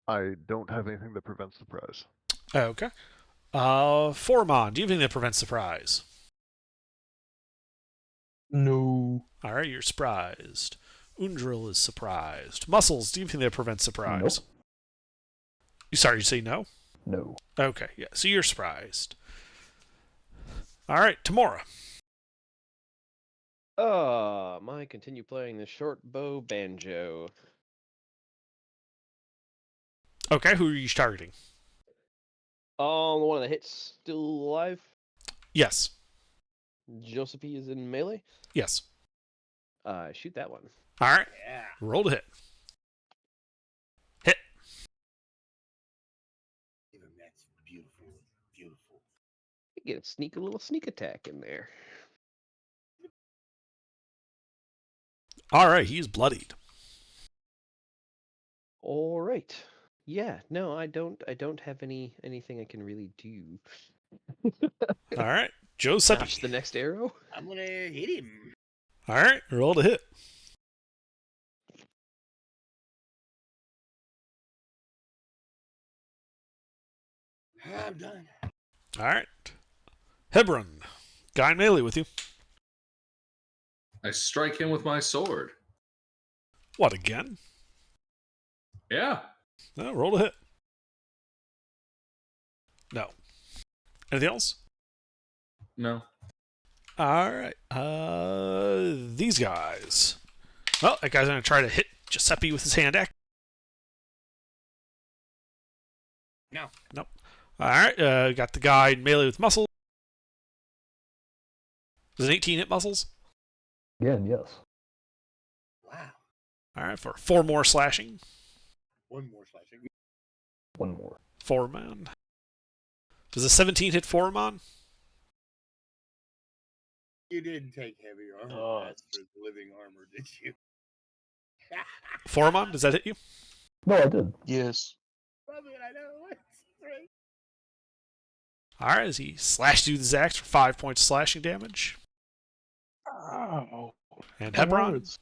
I don't have anything that prevents surprise. Okay. Foramon, do you have anything that prevents surprise? No. All right, you're surprised. Undril is surprised. Muscles, do you have anything that prevents surprise? Nope. You sorry, you say no? No. Okay, yeah, so you're surprised. All right, Tamora. I continue playing the short bow banjo. Okay, who are you targeting? The one that hits still alive. Yes. Giuseppe is in melee. Yes. Shoot that one. All right, Yeah. roll to hit. Hit. Even that's beautiful. Beautiful. Get a little sneak attack in there. All right, he's bloodied. All right. Yeah. No, I don't have anything I can really do. All right, Giuseppe. Notch the next arrow. I'm gonna hit him. All right, roll to hit. I'm done. All right. Hebron, guy in melee with you. I strike him with my sword. What, again? Yeah. No, roll to hit. No. Anything else? No. All right. These guys. Well, that guy's going to try to hit Giuseppe with his hand axe. No. Nope. All right. Got the guy in melee with muscle. Does an 18 hit muscles? Again, yes. Wow. All right, for 4 more slashing. One more slashing. One more. Foreman. Does a 17 hit Foreman? You didn't take heavy armor Oh. class for the living armor, did you? Foreman, does that hit you? No, I did. Yes. Probably I know. Right. All right, as he slashed you with his axe for 5 points of slashing damage. Ow. And My Hebron. words.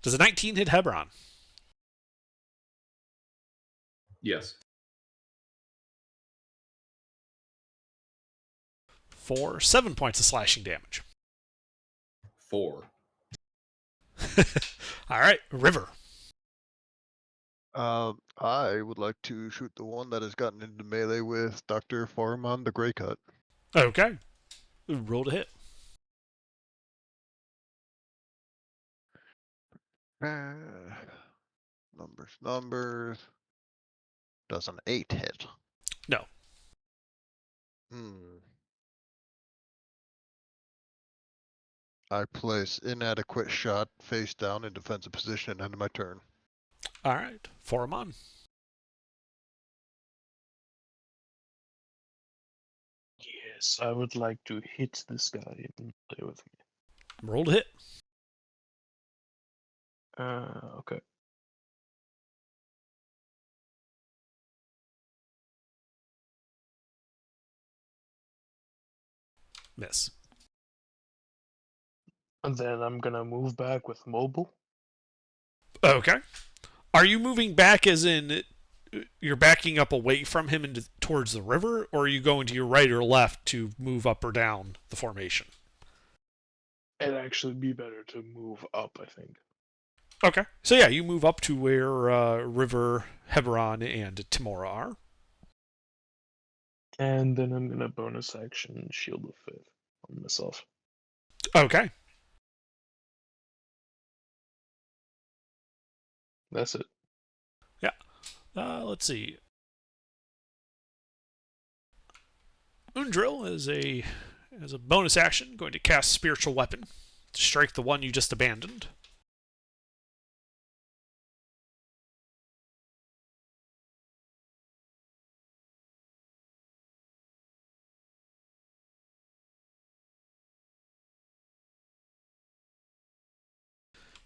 Does a 19 hit Hebron? Yes. For 7 points of slashing damage. 4. All right, River. I would like to shoot the one that has gotten into melee with Dr. Foreman the Grey Cut. Okay. Roll to hit. Numbers. Does an 8 hit? No. I place inadequate shot face down in defensive position and end my turn. All right, Foreman. Yes, I would like to hit this guy and play with me. Roll to hit. Okay. Miss. And then I'm gonna move back with mobile. Okay. Are you moving back as in you're backing up away from him into towards the river, or are you going to your right or left to move up or down the formation? It'd actually be better to move up, I think. Okay. So yeah, you move up to where River, Hebron, and Timora are. And then I'm gonna bonus action Shield of Faith on myself. Okay. That's it. Yeah. Let's see. Undril is a bonus action going to cast Spiritual Weapon to strike the one you just abandoned.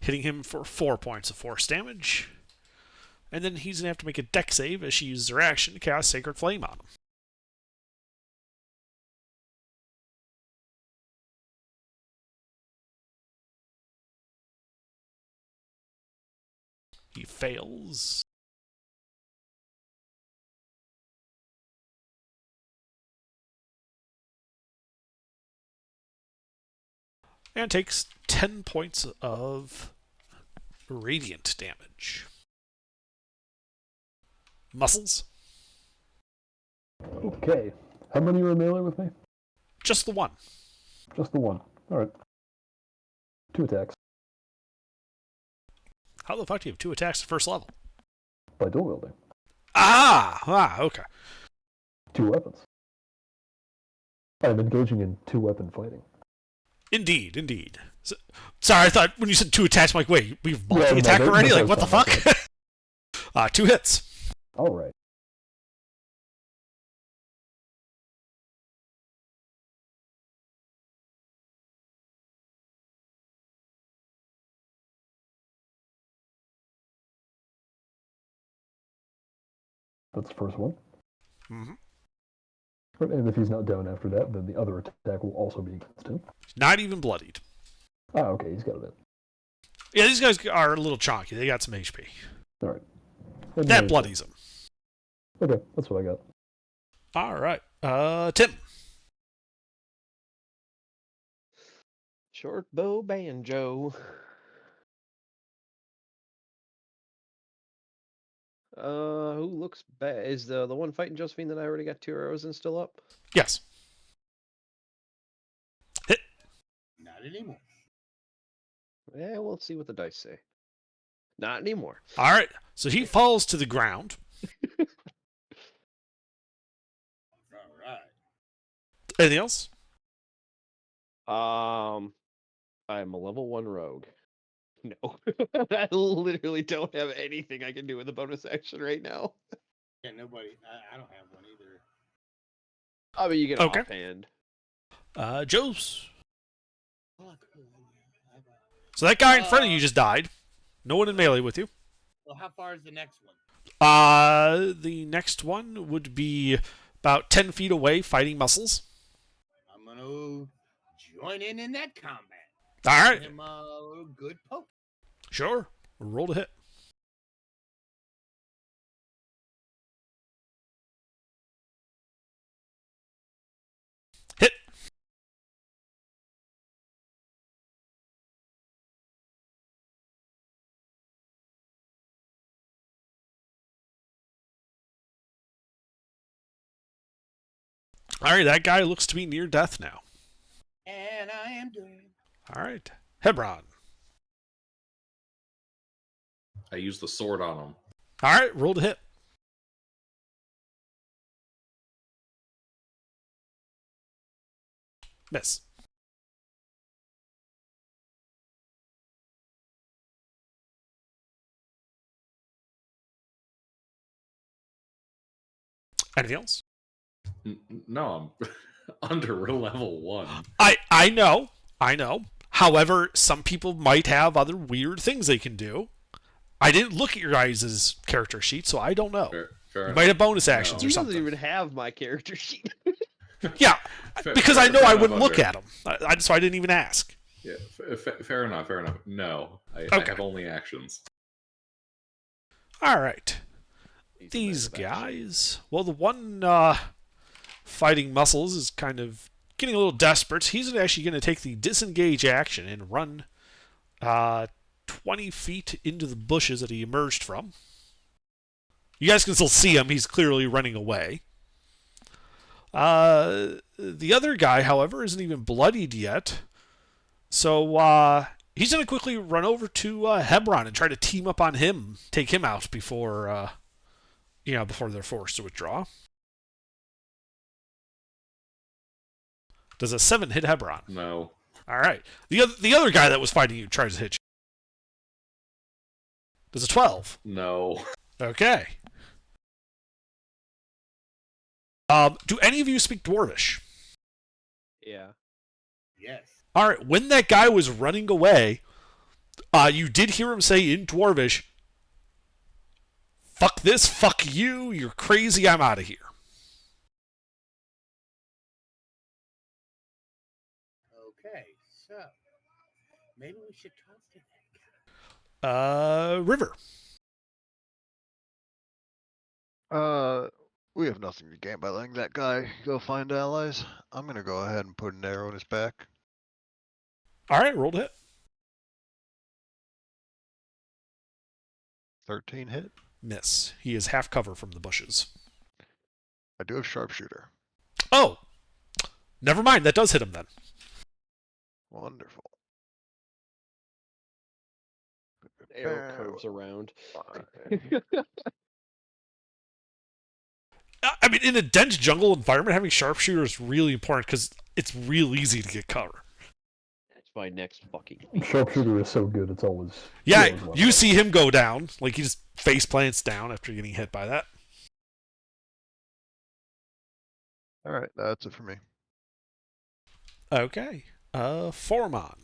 Hitting him for 4 points of force damage. And then he's going to have to make a dex save as she uses her action to cast Sacred Flame on him. He fails. And takes 10 points of radiant damage. Muscles. Okay. How many are in melee with me? Just the one. Just the one. Alright. 2 attacks. How the fuck do you have 2 attacks at first level? By dual wielding. Okay. 2 weapons. I'm engaging in 2-weapon fighting. Indeed. So, sorry, I thought when you said 2 attacks, I'm like, wait, we've multi-attack no, already? that's Like, what the fine, fuck? 2 hits. Alright. That's the first one. Mm-hmm. And if he's not down after that, then the other attack will also be against him. Not even bloodied. Ah, okay, he's got a bit. Yeah, these guys are a little chonky. They got some HP. Alright. That bloodies them. Okay, that's what I got. All right. Tim. Short bow banjo. Who looks bad? Is the one fighting Josephine that I already got 2 arrows in still up? Yes. Hit. Not anymore. Yeah, we'll see what the dice say. Not anymore. All right. So he falls to the ground. Anything else? I'm a level 1 rogue. No. I literally don't have anything I can do with a bonus action right now. Yeah, nobody. I don't have one either. I mean, you get Okay. offhand. Joe's. Oh, cool. So that guy in front of you just died. No one in melee with you. Well, how far is the next one? The next one would be about 10 feet away, fighting muscles. I'm gonna join in that combat. All right. Give him a good poke. Sure. Roll to hit. Hit. All right, that guy looks to be near death now. And I am doing. All right. Hebron. I use the sword on him. All right, roll to hit. Miss. Anything else? No, I'm under level 1. I know. However, some people might have other weird things they can do. I didn't look at your guys' character sheet, so I don't know. Fair You might have bonus actions No. or He something. doesn't even have my character sheet. Yeah, Fair- because fair- I know fair I enough, wouldn't look Andre. at them, so I didn't even ask. Yeah, fair enough. No, I Okay. have only actions. All right. He's a These man of action. guys. Well, the one fighting muscles is kind of getting a little desperate. He's actually going to take the disengage action and run 20 feet into the bushes that he emerged from. You guys can still see him. He's clearly running away. The other guy, however, isn't even bloodied yet. So he's going to quickly run over to Hebron and try to team up on him, take him out before before they're forced to withdraw. Does a 7 hit Hebron? No. All right. The other guy that was fighting you tries to hit you. Does a 12? No. Okay. Do any of you speak Dwarvish? Yeah. Yes. All right. When that guy was running away, you did hear him say in Dwarvish, "Fuck this, fuck you, you're crazy, I'm out of here." Okay, so maybe we should talk to that guy. River. We have nothing to gain by letting that guy go find allies. I'm gonna go ahead and put an arrow in his back. All right, roll to hit. 13 hit. Miss. He is half cover from the bushes. I do have sharpshooter. Oh, never mind. That does hit him then. Wonderful. Arrow curves around. I mean, in a dense jungle environment, having sharpshooter is really important because it's real easy to get cover. That's my next fucking. Sharpshooter is so good, it's always. Yeah, always one you up. see him go down. Like, he just face plants down after getting hit by that. Alright, that's it for me. Okay. Formon.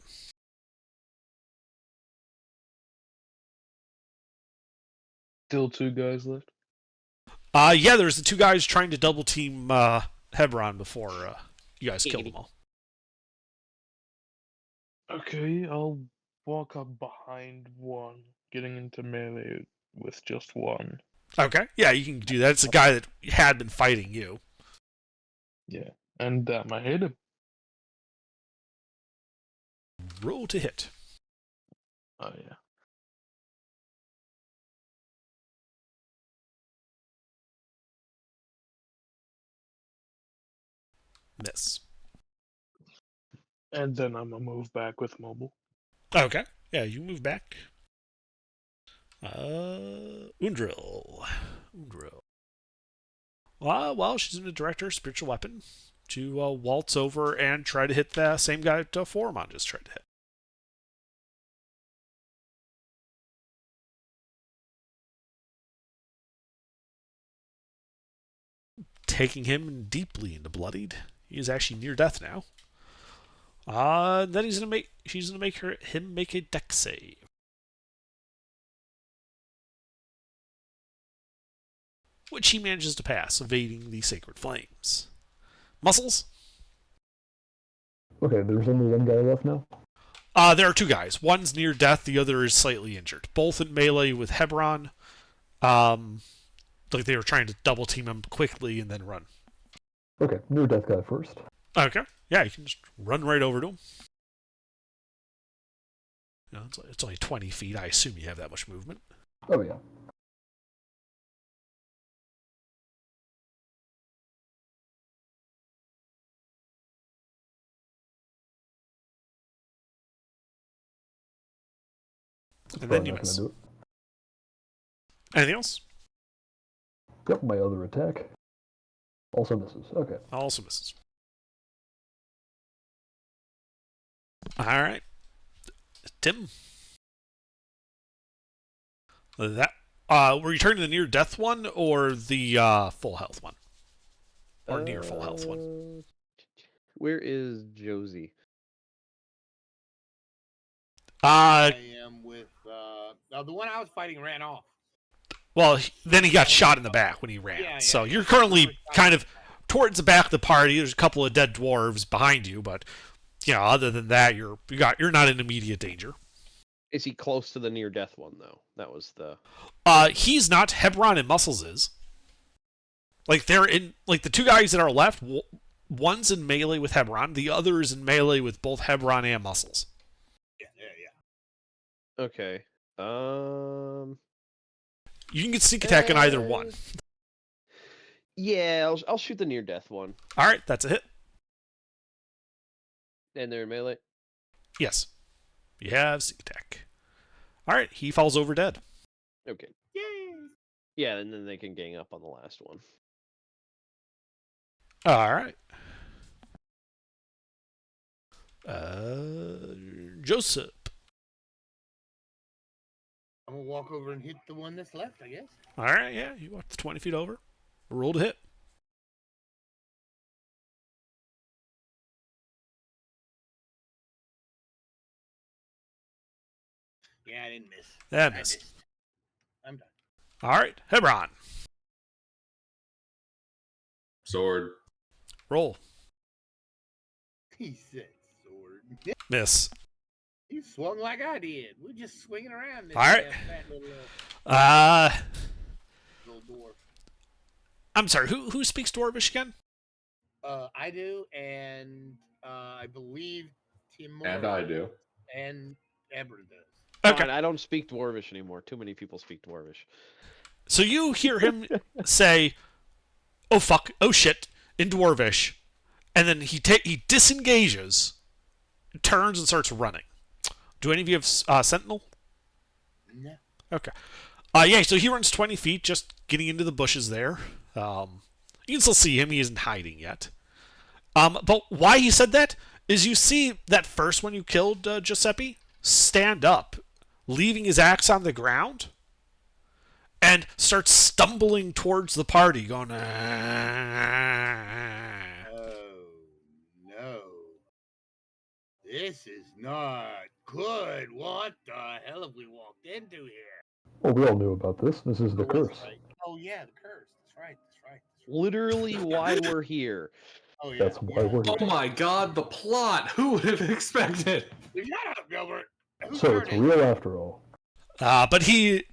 Still 2 guys left. Yeah, there's the 2 guys trying to double team Hebron before you guys killed them all. Okay, I'll walk up behind one, getting into melee with just one. Okay. Yeah, you can do that. It's a guy that had been fighting you. Yeah, and that might hit him. Roll to hit. Oh yeah. Miss. And then I'm gonna move back with mobile. Okay. Yeah, you move back. Undril. Well, she's in the director, spiritual weapon. to waltz over and try to hit the same guy that Foramon just tried to hit. Taking him deeply into bloodied. He is actually near death now. Then she's gonna make him make a dex save. Which he manages to pass, evading the sacred flames. Muscles? Okay, there's only one guy left now. There are two guys. One's near death, the other is slightly injured. Both in melee with Hebron. Like they were trying to double team him quickly and then run. Okay, near death guy first. Okay. Yeah, you can just run right over to him. You know, it's only 20 feet. I assume you have that much movement. Oh yeah. And then Probably you not gonna miss. do it. Anything else? Yep, my other attack also misses. Okay. Also misses. Alright. Tim? That were you turning the near death one or the full health one? Or near full health one? Where is Josie? I am with the one I was fighting ran off. Well, then he got shot in the back when he ran. Yeah, so yeah. you're currently kind of towards the back of the party. There's a couple of dead dwarves behind you, but you know, other than that, you're not in immediate danger. Is he close to the near death one though? That was the. He's not. Hebron and Muscles is. Like they're in. Like the two guys that are left. One's in melee with Hebron. The other is in melee with both Hebron and Muscles. Yeah. Okay. You can get sneak attack in either one. Yeah, I'll shoot the near death one. All right, that's a hit. And they're in melee. Yes, you have sneak attack. All right, he falls over dead. Okay. Yay! Yeah, and then they can gang up on the last one. All right. Joseph. I'm gonna walk over and hit the one that's left, I guess. All right, yeah, you walk 20 feet over. Roll to hit. Yeah, I didn't miss. That I missed. missed. I'm done. All right, Hebron. Sword. Roll. He said sword. Miss. He swung like I did. We're just swinging around. This All right. fat little dwarf. I'm sorry. Who speaks Dwarvish again? I do, and I believe Timur And I do. and Eber does. Okay. Fine, I don't speak Dwarvish anymore. Too many people speak Dwarvish. So you hear him say, "Oh fuck! Oh shit!" in Dwarvish, and then he disengages, turns, and starts running. Do any of you have Sentinel? No. Okay. Yeah, so he runs 20 feet, just getting into the bushes there. You can still see him. He isn't hiding yet. But why he said that is you see that first one you killed, Giuseppe, stand up, leaving his axe on the ground, and starts stumbling towards the party, going, Oh, no. This is not good. What the hell have we walked into here? Well, we all knew about this. This is the curse. Oh, yeah, the curse. That's right. Literally why we're here. Oh, yeah. That's why we're Oh my god, the plot! Who would have expected? Shut up, Gilbert. Who So it's turned it? real after all. but the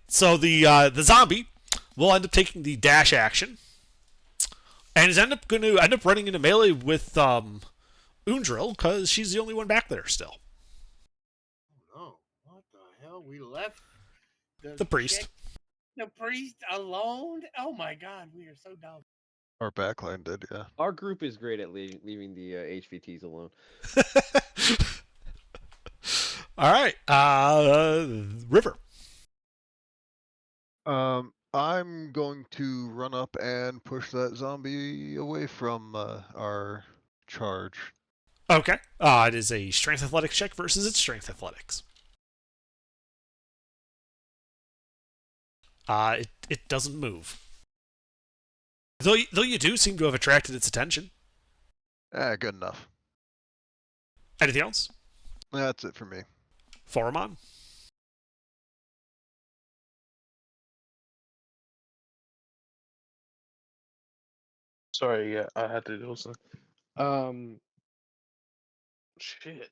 zombie will end up taking the dash action, and is going to end up running into melee with Undril because she's the only one back there still. Oh, what the hell? We left The priest. chick- The priest alone? Oh my god, we are so dumb. Our backline did, yeah. Our group is great at leaving the HVTs alone. All right, River. I'm going to run up and push that zombie away from our charge. Okay. It is a strength athletics check versus its strength athletics. It doesn't move. Though you do seem to have attracted its attention. Good enough. Anything else? That's it for me. Foramon? Sorry, yeah, I had to do something. Shit.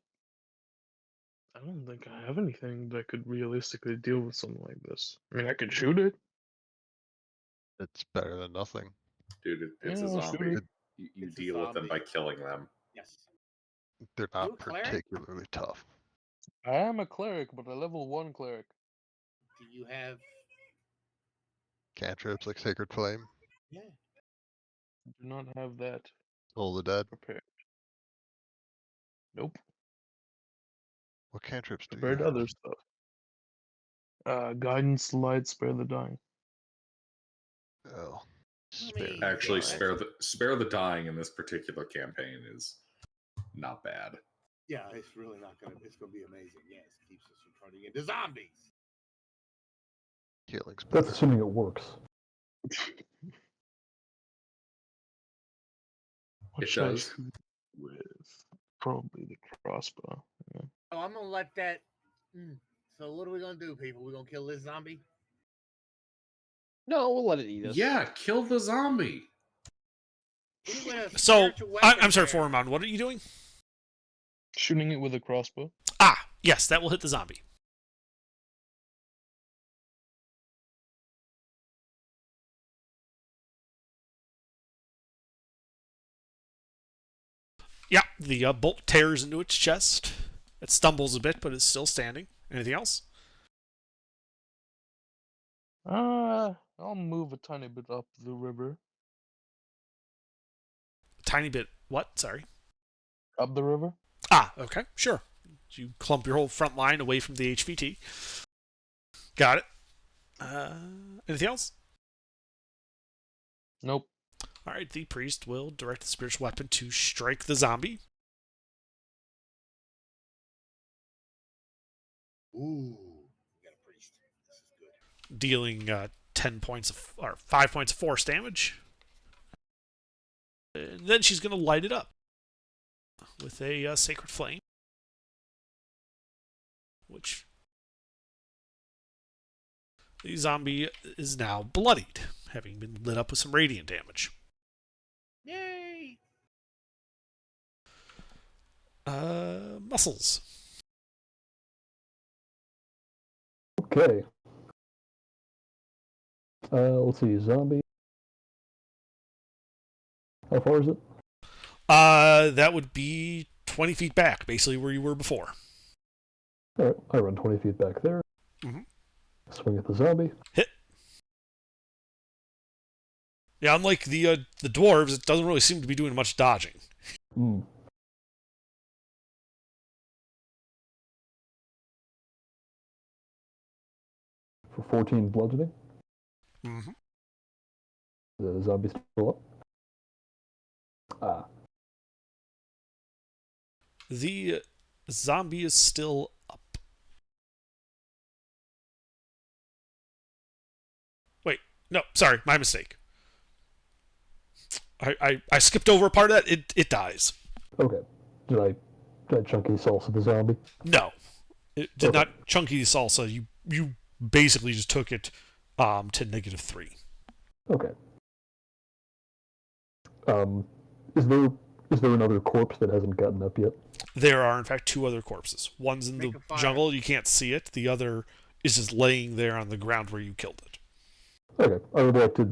I don't think I have anything that could realistically deal with something like this. I mean, I could shoot it. It's better than nothing. Dude, it's Yeah, a I'll shoot zombie. it. You It's a deal with them by zombie. killing them. Yes. They're You not a cleric? particularly tough. I am a cleric, but a level 1 cleric. Do you have? Cantrips like Sacred Flame, Yeah. I do not have that Soul of the Dead. prepared. Nope. What cantrips do you Prepared have? other stuff. Guidance, light, spare the dying. Oh, I spare. mean, Actually, yeah, spare the dying in this particular campaign is not bad. Yeah, it's really not gonna. It's gonna be amazing. Yes, it keeps us from turning into zombies. Healing's That's better. assuming it works. What It should I does. shoot with? Probably the crossbow. Yeah. Oh, I'm gonna let that. So what are we gonna do, people? We're gonna kill this zombie. No, we'll let it eat us. Yeah, kill the zombie. Anyway, a So, spiritual I'm sorry, weapon there. Foramon, what are you doing? Shooting it with a crossbow. Yes, that will hit the zombie. Yeah, the bolt tears into its chest. It stumbles a bit, but is still standing. Anything else? I'll move a tiny bit up the river. Tiny bit. What? Sorry. Up the river? Okay, sure. You clump your whole front line away from the HVT. Got it. Anything else? Nope. All right, the priest will direct the spiritual weapon to strike the zombie. Ooh, we got a priest. This is good. Dealing 10 points of, or 5 points of force damage. And then she's going to light it up with a sacred flame, which the zombie is now bloodied, having been lit up with some radiant damage. Yay! Muscles. Okay. Let's see, zombie. How far is it? That would be 20 feet back, basically where you were before. Alright, I run 20 feet back there. Mhm. Swing at the zombie. Hit. Yeah, unlike the dwarves, it doesn't really seem to be doing much dodging. For 14 bludgeoning. Mm-hmm. The zombie still up. The zombie is still up. Wait, no, sorry, my mistake. I skipped over a part of that. It dies. Okay. Did I chunky salsa the zombie? No, it did Okay. not chunky salsa. You basically just took it to -3. Okay. Is there another corpse that hasn't gotten up yet? There are in fact 2 other corpses. One's in Make the a fire. jungle. You can't see it. The other is just laying there on the ground where you killed it. Okay. I would like to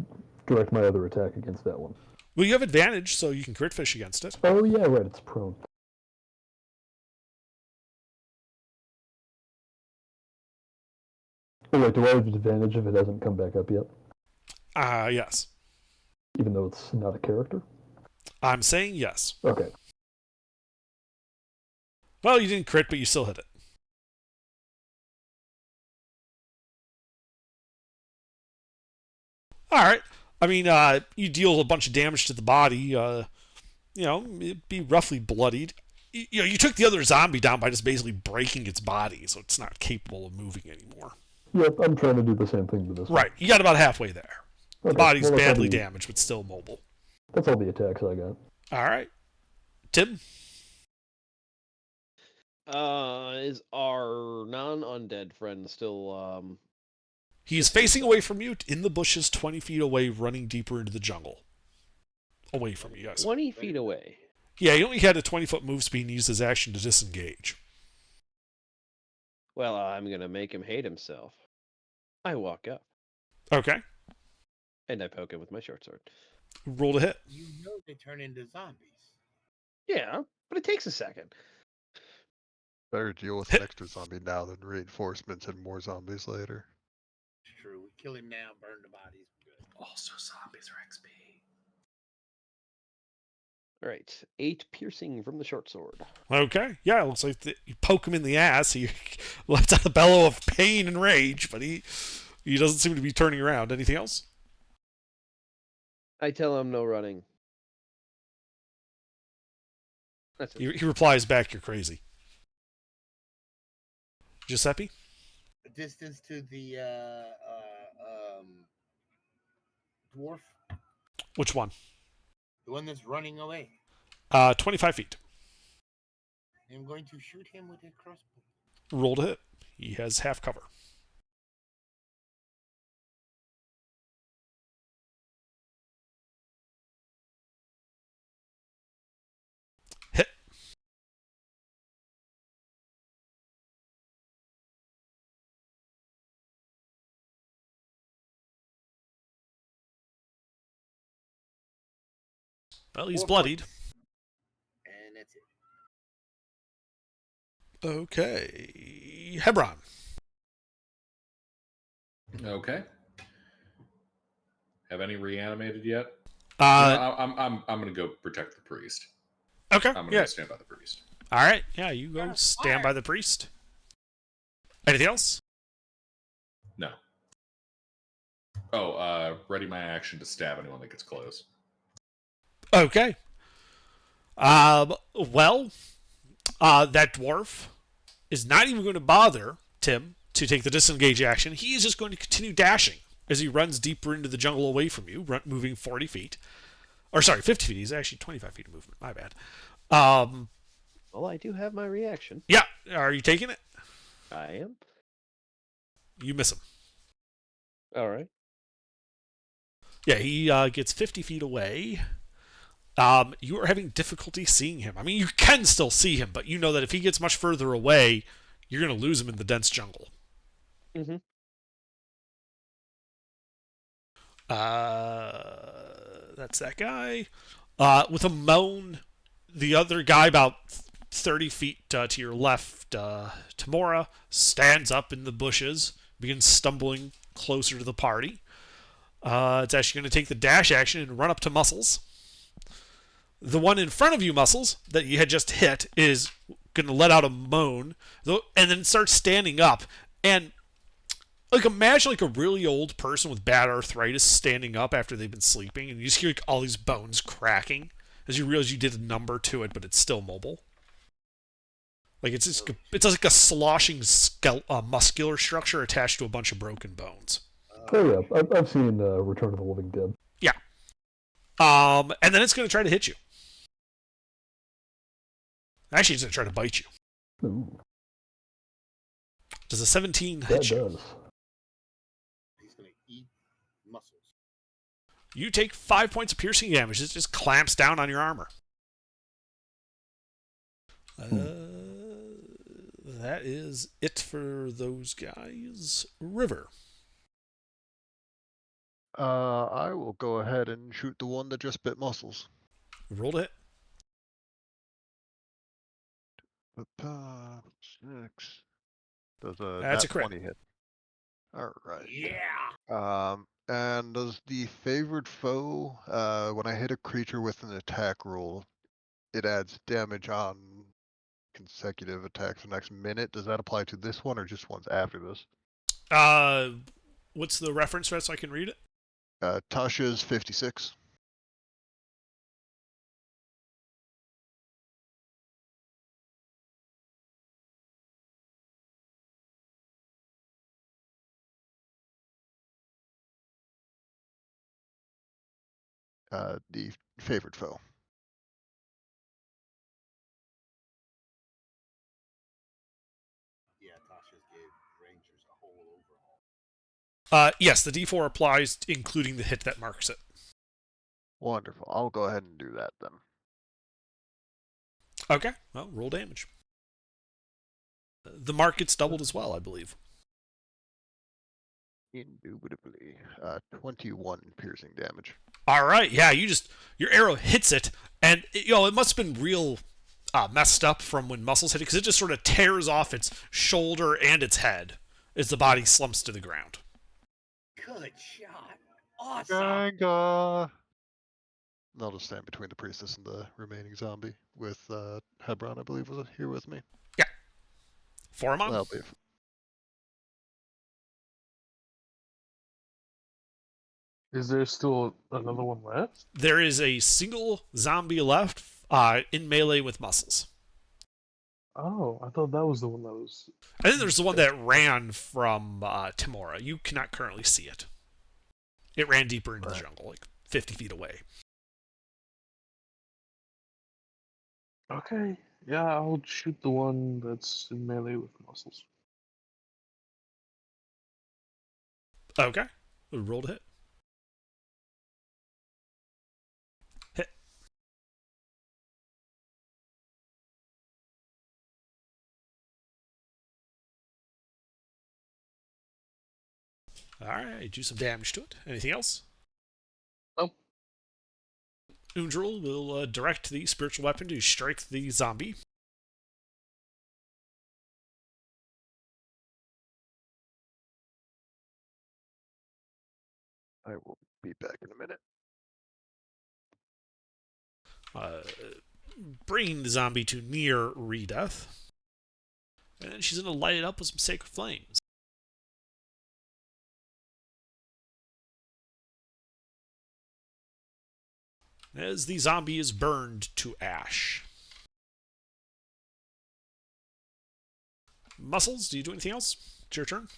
direct my other attack against that one. Well, you have advantage, so you can crit fish against it. Oh yeah, right, it's prone. Oh wait, do I have advantage if it hasn't come back up yet? Yes. Even though it's not a character? I'm saying yes. Okay. Well, you didn't crit, but you still hit it. All right. I mean, you deal a bunch of damage to the body. it'd be roughly bloodied. You took the other zombie down by just basically breaking its body, so it's not capable of moving anymore. Yep, I'm trying to do the same thing to this one. Right, you got about halfway there. The Okay, body's well, that's all badly the- damaged, but still mobile. That's all the attacks I got. All right, Tim. Is our non-undead friend still He's facing away from you in the bushes, 20 feet away, running deeper into the jungle. Away from you guys. 20 feet away? Yeah, he only had a 20-foot move speed and used his action to disengage. Well, I'm gonna make him hate himself. I walk up Okay, and I poke him with my short sword. roll to hit. You know they turn into zombies. Yeah, but it takes a second. Better deal with an extra zombie now than reinforcements and more zombies later. It's true. We kill him now, burn the bodies. Good. Also, zombies are XP. All right, 8 piercing from the short sword. Okay, yeah, it looks like you poke him in the ass. He lets out a bellow of pain and rage, but he doesn't seem to be turning around. Anything else? I tell him no running. That's it. He replies back, "You're crazy." Giuseppe? The distance to the dwarf, Which one? the one that's running away. 25 feet. I'm going to shoot him with a crossbow. Roll to hit. He has half cover. Hit. Well, he's 4 bloodied. points. And that's it. Okay. Hebron. Okay. Have any reanimated yet? Uh, I'm gonna go protect the priest. okay. I'm gonna Yeah. go stand by the priest. All right. Yeah, you go Yeah, stand fire. by the priest. Anything else? No. Oh, ready my action to stab anyone that gets close. Okay. Well, that dwarf is not even going to bother Tim to take the disengage action. He is just going to continue dashing as he runs deeper into the jungle away from you, moving 40 feet. Or sorry, 50 feet. He's actually 25 feet of movement. My bad. Well, I do have my reaction. Yeah. Are you taking it? I am. You miss him. All right. Yeah, he gets 50 feet away. You are having difficulty seeing him. I mean, you can still see him, but you know that if he gets much further away, you're going to lose him in the dense jungle. Mm-hmm. That's that guy. With a moan, the other guy about 30 feet to your left, Tamora, stands up in the bushes, begins stumbling closer to the party. It's actually going to take the dash action and run up to Muscles. The one in front of you, Muscles, that you had just hit, is going to let out a moan, and then start standing up. And like, imagine like a really old person with bad arthritis standing up after they've been sleeping, and you just hear like all these bones cracking as you realize you did a number to it, but it's still mobile. Like it's like a sloshing muscular structure attached to a bunch of broken bones. Oh yeah, I've seen Return of the Living Dead. Yeah. And then it's going to try to hit you. Actually, it's going to try to bite you. Ooh, Does a 17 that hit you? does. He's going to eat muscles. You take 5 points of piercing damage. It just clamps down on your armor. That is it for those guys. River. I will go ahead and shoot the one that just bit Muscles. Rolled it. Six. Does a That's nat a crit. 20 hit? All right. Yeah. And does the favored foe, when I hit a creature with an attack roll, it adds damage on consecutive attacks the next minute? Does that apply to this one or just ones after this? What's the reference for that so I can read it? Tasha's 56. the favored foe. Yeah, Tasha's gave Rangers a whole overhaul. Yes, the D4 applies, including the hit that marks it. Wonderful. I'll go ahead and do that then. Okay, well, roll damage. The mark gets doubled as well, I believe. Indubitably. 21 piercing damage. All right, yeah, your arrow hits it, and it must have been real messed up from when muscles hit it, because it just sort of tears off its shoulder and its head as the body slumps to the ground. Good shot. Awesome. Ganga! And I'll just stand between the priestess and the remaining zombie with Hebron, I believe, was here with me. Yeah. Foramon? That'll be Is there still another one left? There is a single zombie left in melee with muscles. Oh, I thought that was the one that was. And then there's the one that ran from Timora. You cannot currently see it. It ran deeper into the jungle, like 50 feet away. Okay, yeah, I'll shoot the one that's in melee with muscles. Okay. Roll to hit. Hit. Alright, do some damage to it. Anything else? Nope. Undril will direct the spiritual weapon to strike the zombie. I will be back in a minute. Bringing the zombie to near re-death. And then she's going to light it up with some sacred flames. As the zombie is burned to ash. Muscles, do you do anything else? It's your turn.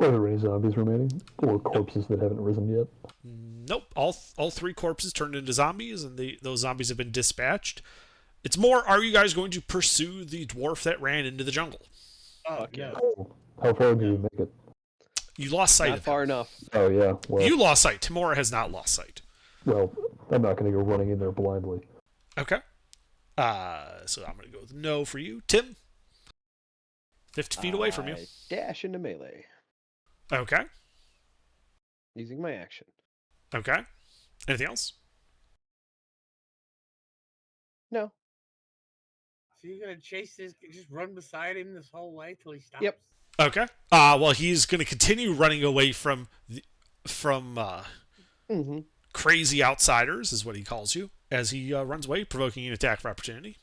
Are there any zombies remaining? Or corpses that haven't risen yet? Nope. All three corpses turned into zombies, and those zombies have been dispatched. It's more, are you guys going to pursue the dwarf that ran into the jungle? Oh, yeah. no. Oh, how far do you make it? You lost sight Not of far him. enough. Oh, yeah. Well, You lost sight. Timora has not lost sight. well, I'm not going to go running in there blindly. Okay. So I'm going to go with no for you. Tim? 50 feet away from you. I dash into melee Okay. using my action. Okay. Anything else? No. So you're gonna chase this, just run beside him this whole way till he stops? Yep. Okay. Well, he's going to continue running away from Mm-hmm. crazy outsiders, is what he calls you, as he runs away, provoking an attack of opportunity.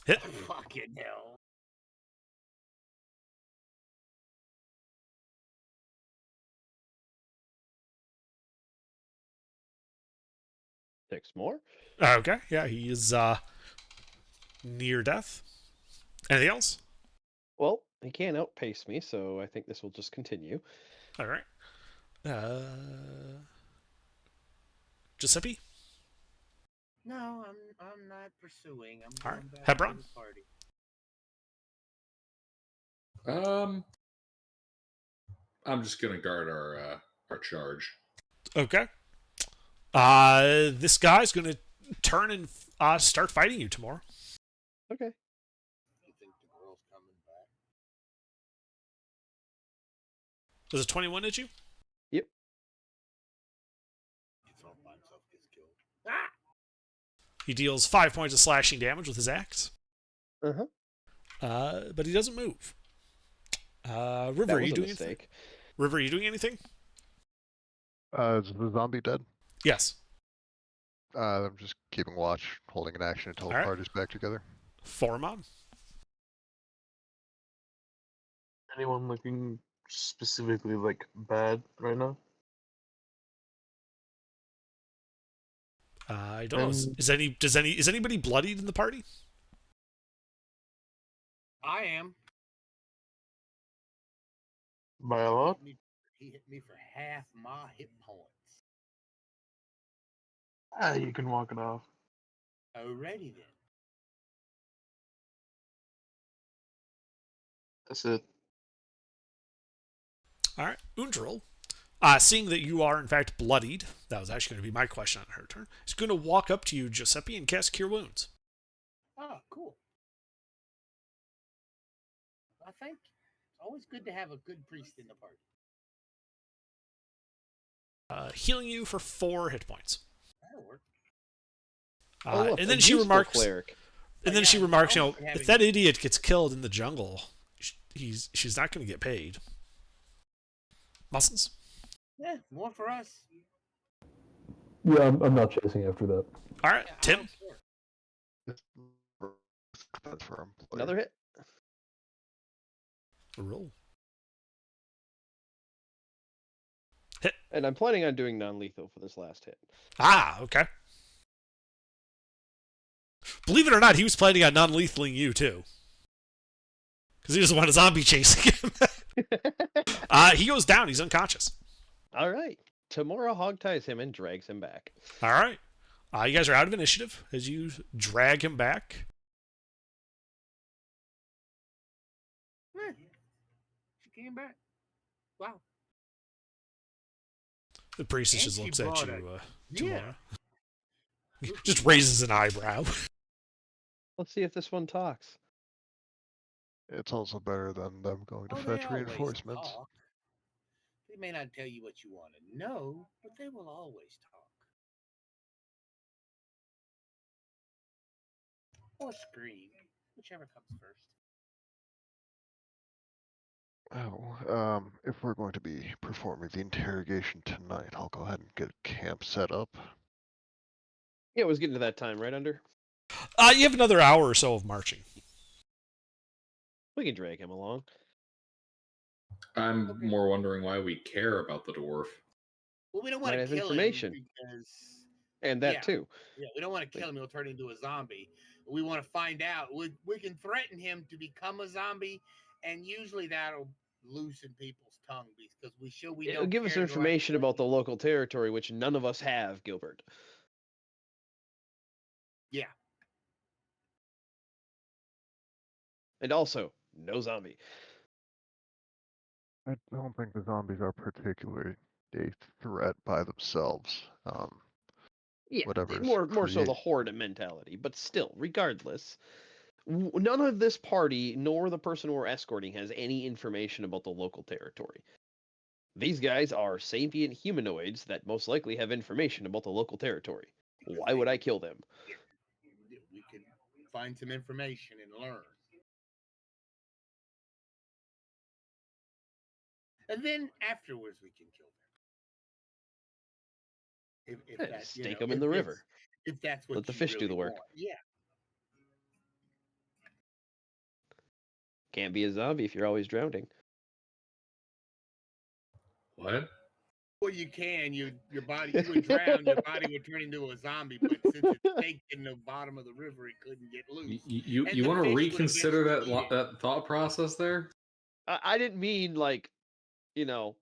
Hit. Fucking hell. Six more. Okay. Yeah, he is near death. Anything else? Well, he can't outpace me, so I think this will just continue. All right. Giuseppe? No, I'm not pursuing. I'm All going right. back Hebron? to the party. I'm just gonna guard our charge. Okay. This guy's going to turn and start fighting you tomorrow. Okay. You think the girl's coming back? Does a 21 hit you? Yep. Gets off by himself, gets killed. Ah! He deals 5 points of slashing damage with his axe. Uh-huh. But he doesn't move. River, That are was you a doing anything? mistake. River, are you doing anything? Is the zombie dead? Yes. I'm just keeping watch, holding an action until the Alright. party's back together. Foramon? Anyone looking specifically like bad right now? I don't know. Is anybody bloodied in the party? I am. By a lot? He hit me for half my hit points. You can walk it off. Alrighty then. That's it. All right, Undril, seeing that you are in fact bloodied, that was actually going to be my question on her turn, is going to walk up to you, Giuseppe, and cast Cure Wounds. Oh, cool. I think it's always good to have a good priest in the party. Healing you for 4 hit points. That'll work. Look, And a then she useful remarks, cleric. and then Yeah, she remarks, I was if having- that idiot gets killed in the jungle, she's not going to get paid. Muscles? Yeah, more for us. Yeah, I'm not chasing after that. All right, Yeah, I Tim. don't care. That's for employer. Another hit. Roll. And I'm planning on doing non-lethal for this last hit. Okay. Believe it or not, he was planning on non-lethaling you too, because he doesn't want a zombie chasing him. He goes down. He's unconscious. All right. Tamora hogties him and drags him back. All right. You guys are out of initiative as you drag him back. She came back. Wow. The priestess And just she looks at brought you, Yeah. Tamora. Just raises an eyebrow. Let's see if this one talks. It's also better than them going to Oh, they fetch always reinforcements. talk. They may not tell you what you want to know, but they will always talk. Or scream, whichever comes first. Oh, if we're going to be performing the interrogation tonight, I'll go ahead and get camp set up. Yeah, it was getting to that time, right, Under? You have another hour or so of marching. We can drag him along. I'm Okay. more wondering why we care about the dwarf. Well, we don't Might want to have kill information. him because And that Yeah. too. yeah, we don't want to kill him. He'll turn into a zombie. We want to find out. We can threaten him to become a zombie, and usually that'll loosen people's tongue because we show we It'll don't give us care to go information after about the him. local territory, which none of us have, Gilbert. Yeah. And also, no zombie. I don't think the zombies are particularly a threat by themselves. Yeah, Whatever's more so the create- horde mentality. But still, regardless, none of this party nor the person we're escorting has any information about the local territory. These guys are sapient humanoids that most likely have information about the local territory. Why would I kill them? We can find some information and learn. And then afterwards we can kill them. If Yeah, that's, stake them in the if river. it's- If that's what Let the you fish do the really work. want. Yeah. Can't be a zombie if you're always drowning. What? Well, you can. Your body, you would drown. Your body would turn into a zombie. But since it's staked in the bottom of the river, it couldn't get loose. You And the want to fish would reconsider that eventually eat it. that thought process there? I didn't mean like, a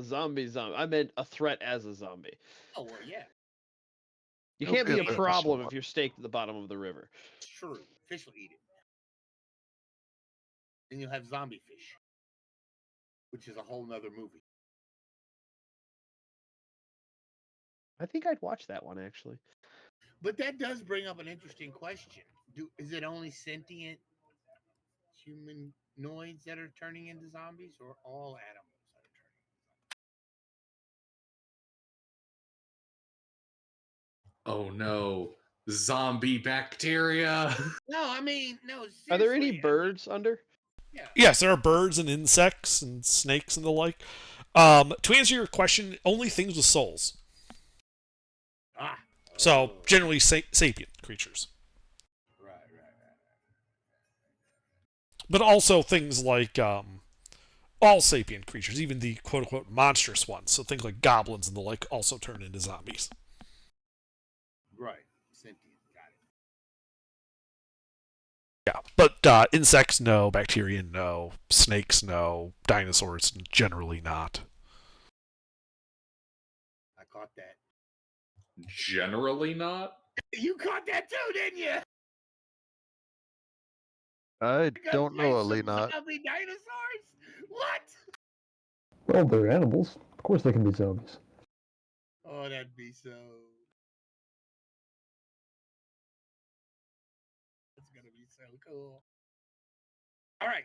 zombie. I meant a threat as a zombie. Oh well, yeah, You It'll can't be get a rid of problem someone. if you're staked at the bottom of the river. it's true. Fish will eat it. Then you'll have zombie fish, which is a whole nother movie. I think I'd watch that one actually. But that does bring up an interesting question. Is it only sentient humanoids that are turning into zombies, or all animals that are turning Oh no, zombie bacteria. No, I mean, no. Are there any seriously, I mean, birds under? yeah. Yes, there are birds and insects and snakes and the like. To answer your question, only things with souls. Ah. So oh, generally sapient creatures, right. but also things like all sapient creatures, even the quote-unquote monstrous ones. So things like goblins and the like also turn into zombies. Right. Sentient. Got it. Yeah, but insects, no. Bacteria, no. Snakes, no. Dinosaurs, generally not. I caught that. Generally not. You caught that too, didn't you? I Gonna don't know, fight some Alina. zombie dinosaurs? What? Well, they're animals. Of course they can be zombies. Oh, that'd be so. That's gonna be so cool. All right.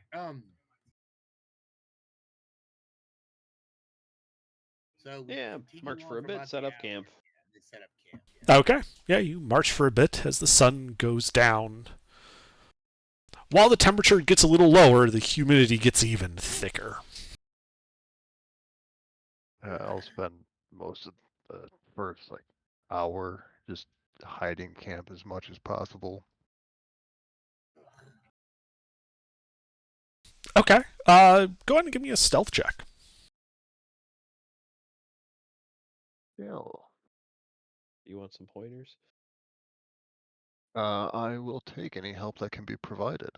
So we Yeah, continue march on for a bit, about set the up hour. camp. Yeah, they set up camp. Yeah. Okay. Yeah, you march for a bit as the sun goes down. While the temperature gets a little lower, the humidity gets even thicker. I'll spend most of the first hour just hiding camp as much as possible. Okay. Go ahead and give me a stealth check. Yeah. You want some pointers? I will take any help that can be provided.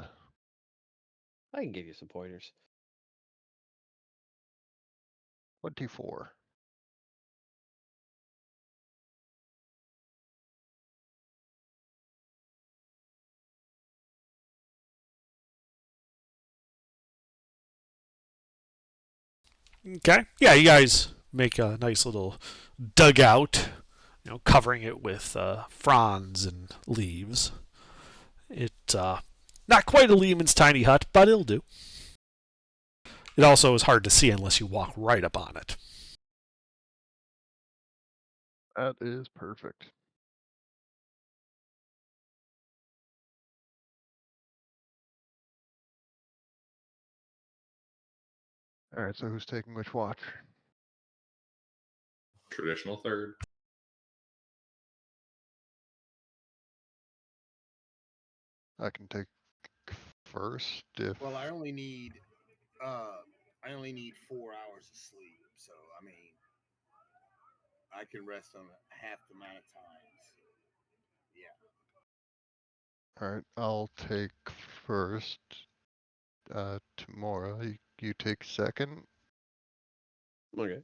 I can give you some pointers. 24. Okay. Yeah, you guys make a nice little dugout, covering it with fronds and leaves. Not quite a Lehman's tiny hut, but it'll do. It also is hard to see unless you walk right up on it. That is perfect. Alright, so who's taking which watch? Traditional third. I can take first if... Well, I only need 4 hours of sleep, so I mean, I can rest on half the amount of times. Yeah. Alright, I'll take first. Tamora, you take second. Okay.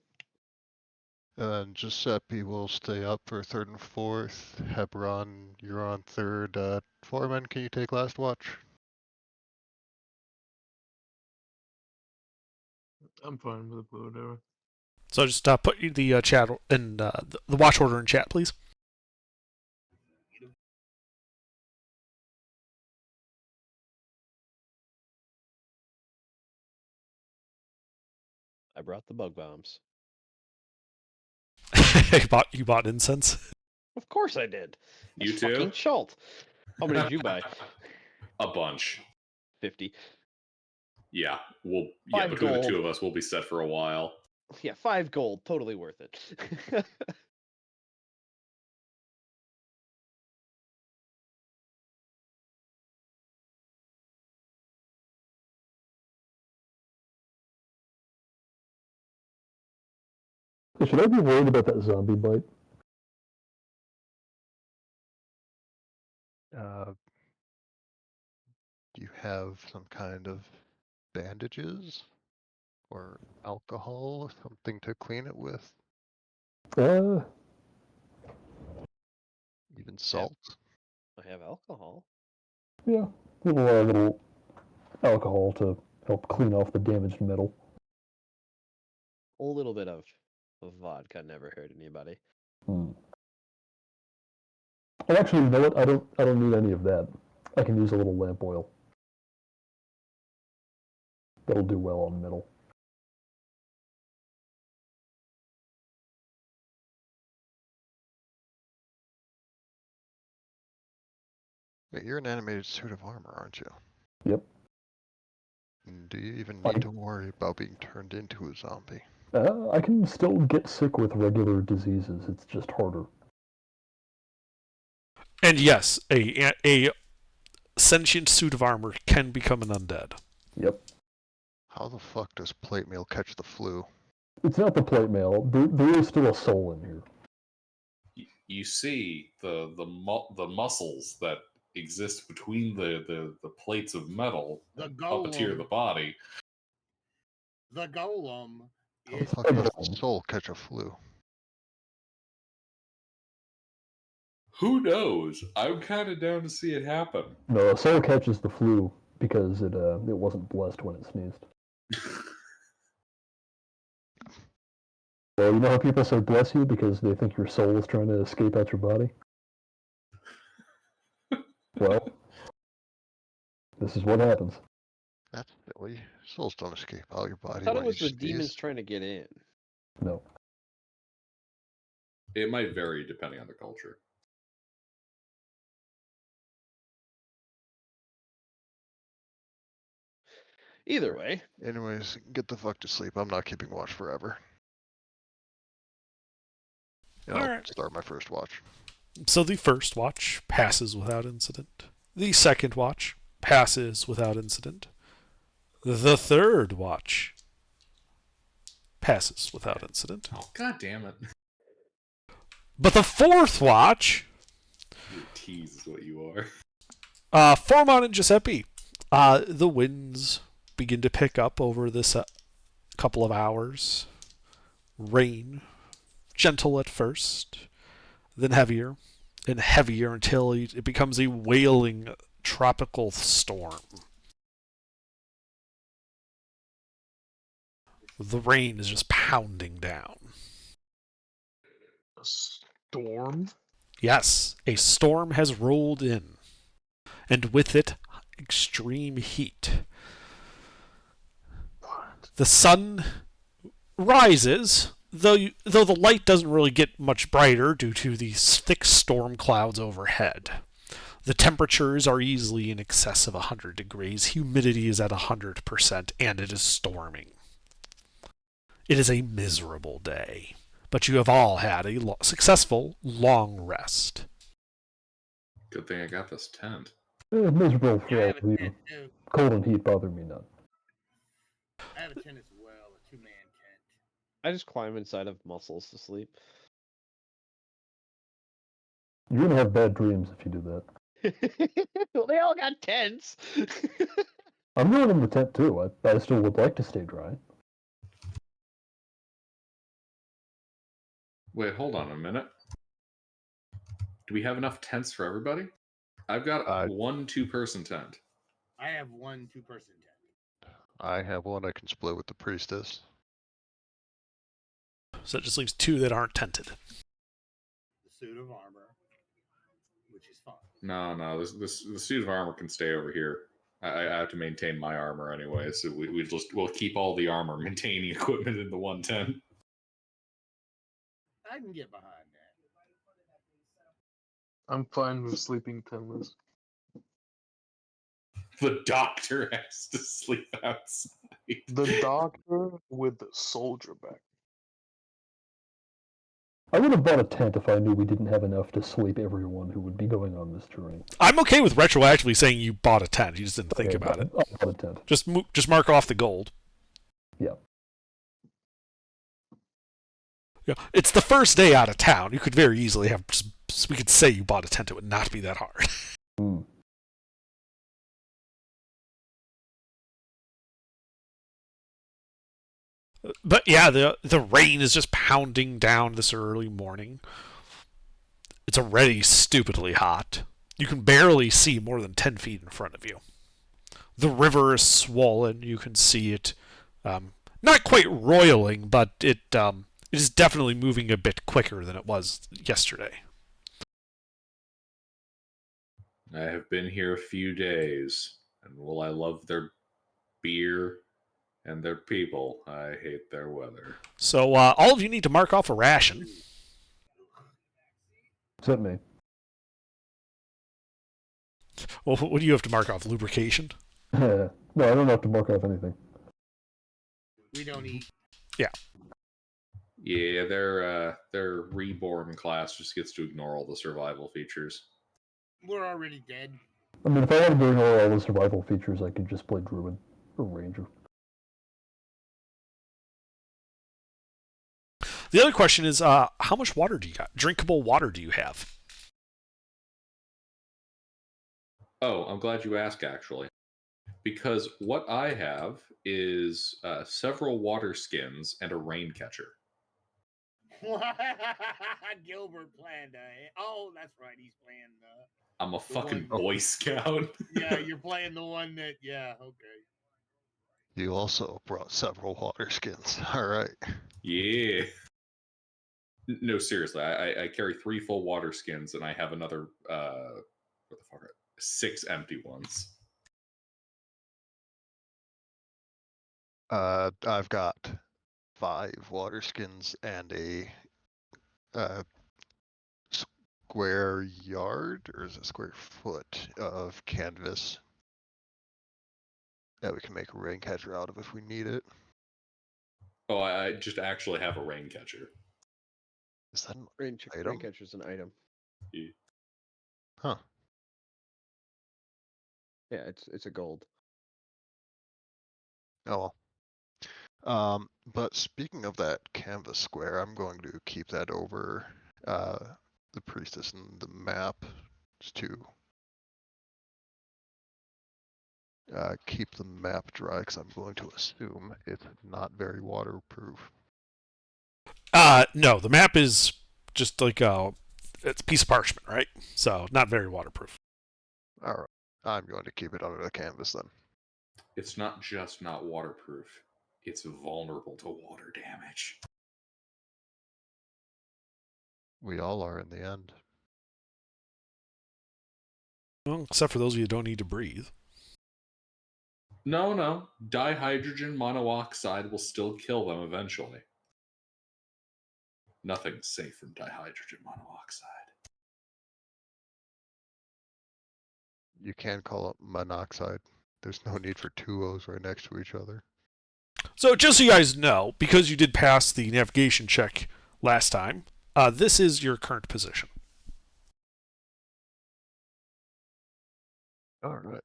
And then Giuseppe will stay up for third and fourth. Hebron, you're on third. Foreman, can you take last watch? I'm fine with whatever. So just put the chat and the watch order in chat, please. I brought the bug bombs. you bought incense? Of course I did. You That's too? fucking Schult. How many did you buy? A bunch. 50. Yeah, between Gold. the two of us, we'll be set for a while. Yeah, 5 gold. Totally worth it. Should I be worried about that zombie bite? Do you have some kind of bandages? Or alcohol? Something to clean it with? Even salt? I have alcohol. Yeah, little alcohol to help clean off the damaged metal. A little bit of vodka never hurt anybody. Oh, actually, you know what? I don't need any of that. I can use a little lamp oil. That'll do well on metal. Wait, you're an animated suit of armor, aren't you? Yep. Do you even need to worry about being turned into a zombie? I can still get sick with regular diseases. It's just harder. And yes, a sentient suit of armor can become an undead. Yep. How the fuck does plate mail catch the flu? It's not the plate mail. There is still a soul in here. You see the muscles that exist between the plates of metal The puppeteer the golem. body. The golem How the is fuck does the soul catch a flu? Who knows? I'm kind of down to see it happen. No, a soul catches the flu because it wasn't blessed when it sneezed. Well, you know how people say bless you because they think your soul is trying to escape out your body? Well, this is what happens. That's silly. Souls don't escape out of your I body thought it when was you the demons sneeze. trying to get in. No. It might vary depending on the culture. Either way, Anyways, get the fuck to sleep. I'm not keeping watch forever. And I'll Alright. start my first watch. So the first watch passes without incident. The second watch passes without incident. The third watch passes without incident. Oh, god damn it. But the fourth watch, You tease is what you are. Formon and Giuseppe, the winds begin to pick up over this couple of hours. Rain, gentle at first, then heavier and heavier until it becomes a wailing tropical storm. The rain is just pounding down. A storm? Yes, a storm has rolled in, and with it, extreme heat. What? The sun rises, though the light doesn't really get much brighter due to these thick storm clouds overhead. The temperatures are easily in excess of 100 degrees, humidity is at 100%, and it is storming. It is a miserable day, but you have all had a successful long rest. Good thing I got this tent. Miserable for Yeah, I all have of a you. tent too. Cold and heat bother me none. I have a tent as well, a 2-man tent. I just climb inside of muscles to sleep. You're gonna have bad dreams if you do that. Well, they all got tents. I'm going in the tent too. I still would like to stay dry. Wait, hold on a minute. Do we have enough tents for everybody? I've got one 2-person tent. I have one 2-person tent. I have one I can split with the priestess. So that just leaves 2 that aren't tented. The suit of armor, which is fine. No, the suit of armor can stay over here. I have to maintain my armor anyway, so we'll keep all the armor maintaining equipment in the one tent. I can get behind that. I'm fine with sleeping tentless. The doctor has to sleep outside. The doctor with the soldier back. I would have bought a tent if I knew we didn't have enough to sleep everyone who would be going on this journey. I'm okay with retroactively saying you bought a tent. You just didn't think Okay, about it. I bought a tent. Just mark off the gold. Yeah. Yeah, it's the first day out of town. You could very easily have. We could say you bought a tent. It would not be that hard. Mm. But yeah, the rain is just pounding down this early morning. It's already stupidly hot. You can barely see more than 10 feet in front of you. The river is swollen. You can see it, not quite roiling, but it is definitely moving a bit quicker than it was yesterday. I have been here a few days, and while I love their beer and their people, I hate their weather. So all of you need to mark off a ration. Except me. Well, what do you have to mark off? Lubrication? No, I don't have to mark off anything. We don't eat. Yeah, their reborn class just gets to ignore all the survival features. We're already dead. I mean, if I wanted to ignore all the survival features, I could just play Druid or Ranger. The other question is, how much water do you got? Drinkable water do you have? Oh, I'm glad you asked, actually. Because what I have is several water skins and a rain catcher. Gilbert planned. Oh, that's right. He's playing. I'm a fucking one- Boy Scout. Yeah, you're playing the one that. Yeah, okay. You also brought several water skins. All right. Yeah. No, seriously, I carry 3 full water skins, and I have another what the fuck? 6 empty ones. I've got 5 water skins and a square yard, or is it square foot of canvas that we can make a rain catcher out of if we need it. Oh, I just actually have a rain catcher. Is that an Rain item? catcher's an item. Yeah. Huh? Yeah, it's a gold. Oh well. But speaking of that canvas square, I'm going to keep that over the priestess and the map just to keep the map dry, because I'm going to assume it's not very waterproof. No, the map is just like it's a piece of parchment, right? So not very waterproof. All right, I'm going to keep it under the canvas then. It's not just not waterproof, it's vulnerable to water damage. We all are in the end. Well, except for those of you who don't need to breathe. No. Dihydrogen monoxide will still kill them eventually. Nothing's safe from dihydrogen monoxide. You can call it monoxide. There's no need for 2 O's right next to each other. So just so you guys know, because you did pass the navigation check last time, this is your current position. All right.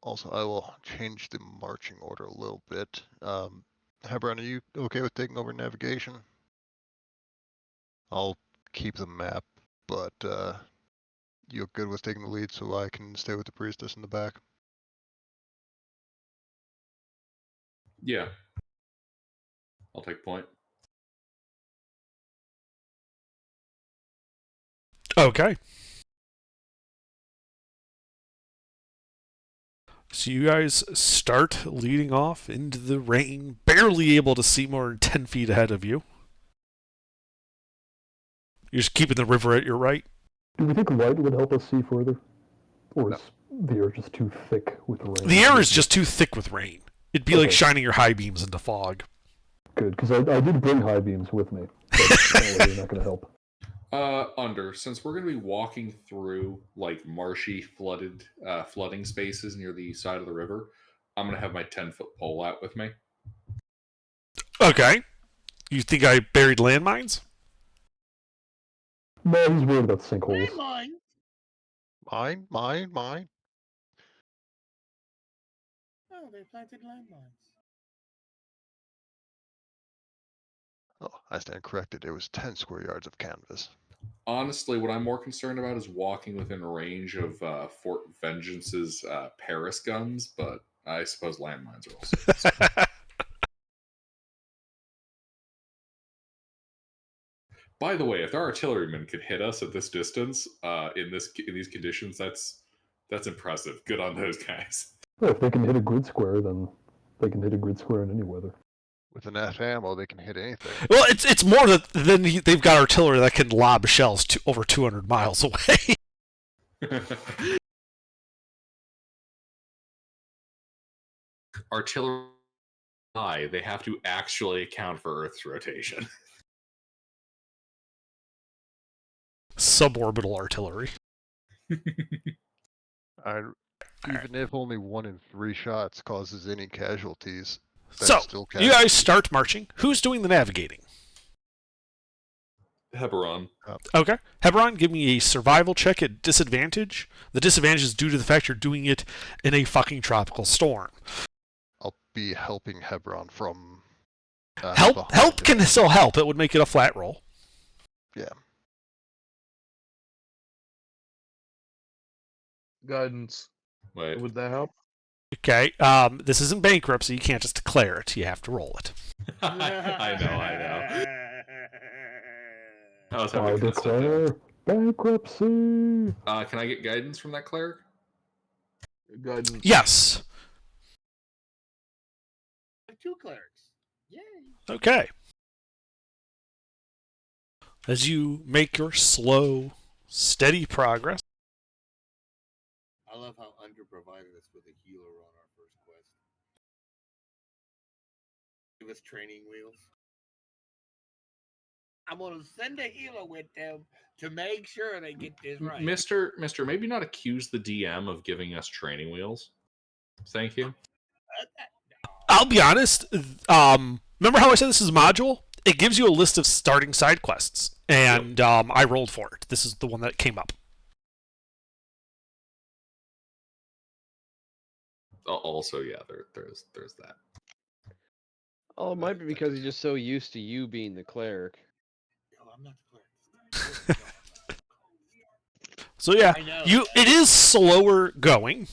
Also, I will change the marching order a little bit. Hebron, are you okay with taking over navigation? I'll keep the map, but you're good with taking the lead, so I can stay with the priestess in the back. Yeah. I'll take point. Okay. So you guys start leading off into the rain, barely able to see more than 10 feet ahead of you. You're just keeping the river at your right. Do we think light would help us see further? Or No. is the air just too thick with rain? The air is just too thick with rain. It'd be like Okay. shining your high beams into fog. Good, because I did bring high beams with me. But apparently they're not going to help. Since we're gonna be walking through like marshy flooding spaces near the side of the river, I'm gonna have my 10-foot pole out with me. Okay. You think I buried landmines? No, he's worried about sinkholes. Landmines. Mine. Oh, they planted landmines. Oh, I stand corrected. It was 10 square yards of canvas. Honestly, what I'm more concerned about is walking within range of Fort Vengeance's Paris guns, but I suppose landmines are also. By the way, if our artillerymen could hit us at this distance, in these conditions, that's impressive. Good on those guys. Well, if they can hit a grid square, then they can hit a grid square in any weather. With enough ammo, they can hit anything. Well, it's more than they've got artillery that can lob shells over 200 miles away. Artillery, they have to actually account for Earth's rotation. Suborbital artillery. Even if only 1 in 3 shots causes any casualties, that's So, still you guys start marching. Who's doing the navigating? Heberon. Okay. Hebron, give me a survival check at disadvantage. The disadvantage is due to the fact you're doing it in a fucking tropical storm. I'll be helping Hebron from Help behind him. can still help. It would make it a flat roll. Yeah. Guidance. Wait. Would that help? Okay. This isn't bankruptcy. You can't just declare it. You have to roll it. I know. I was I having to cut stuff down. declare bankruptcy. Can I get guidance from that cleric? Guidance. Yes. I have 2 clerics. Yay! Okay. As you make your slow, steady progress. I love how underprovided us with a healer on our first quest. Give us training wheels. I'm gonna send a healer with them to make sure they get this right. Mister, maybe not accuse the DM of giving us training wheels. Thank you. I'll be honest. Remember how I said this is a module? It gives you a list of starting side quests, and I rolled for it. This is the one that came up. Also, yeah, there's that. Oh, it might be because he's just so used to you being the cleric. No, I'm not the cleric. So yeah, I know. it is slower going.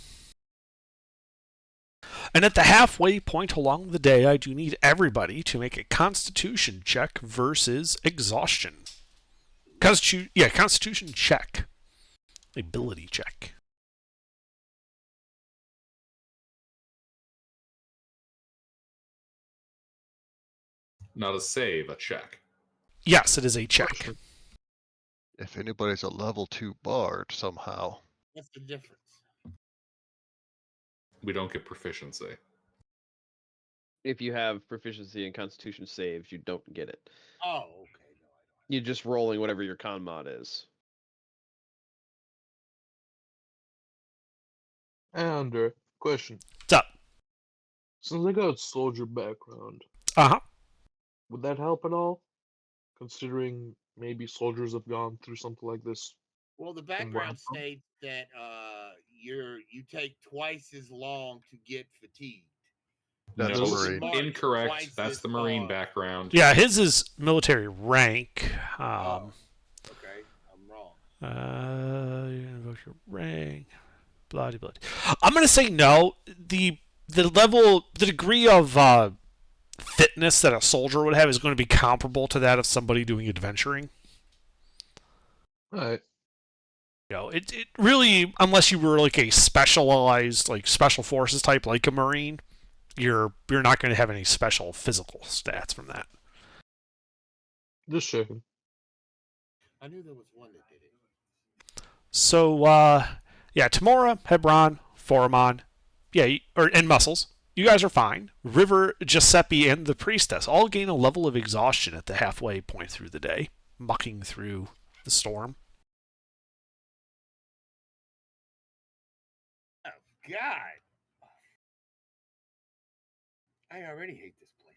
And at the halfway point along the day, I do need everybody to make a Constitution check versus exhaustion. Constitution check. Ability check. Not a save, a check. Yes, it is a check. If anybody's a level 2 bard somehow. What's the difference? We don't get proficiency. If you have proficiency in Constitution saves, you don't get it. Oh, okay. No, I don't. You're just rolling whatever your con mod is. And question. What's up? Since I got a soldier background, Uh-huh. would that help at all? Considering maybe soldiers have gone through something like this. Well, the background Wow. states that you take twice as long to get fatigued. That's no, Marine. incorrect. Twice That's as the Marine far. background. Yeah, his is military rank. Oh, okay, I'm wrong. You invoke your rank. Bloody. I'm gonna say no. The degree of fitness that a soldier would have is going to be comparable to that of somebody doing adventuring. Alright. You know, it really, unless you were like a specialized, like special forces type, like a Marine, you're not going to have any special physical stats from that. Just checking. I knew there was one that did it. So, yeah, Tamora, Hebron, Foramon, and Muscles. You guys are fine. River, Giuseppe, and the Priestess all gain a level of exhaustion at the halfway point through the day, mucking through the storm. Oh, God. I already hate this place.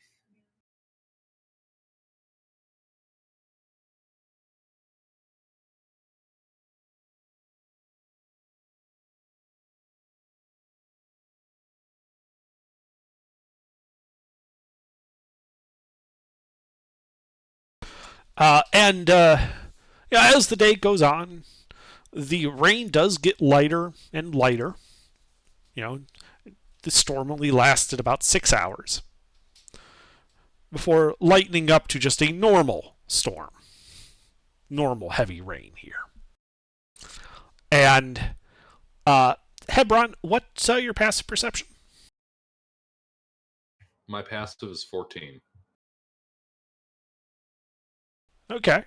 As the day goes on, the rain does get lighter and lighter. You know, the storm only lasted about 6 hours before lightening up to just a normal storm. Normal heavy rain here. And, Hebron, what's your passive perception? My passive is 14. Okay.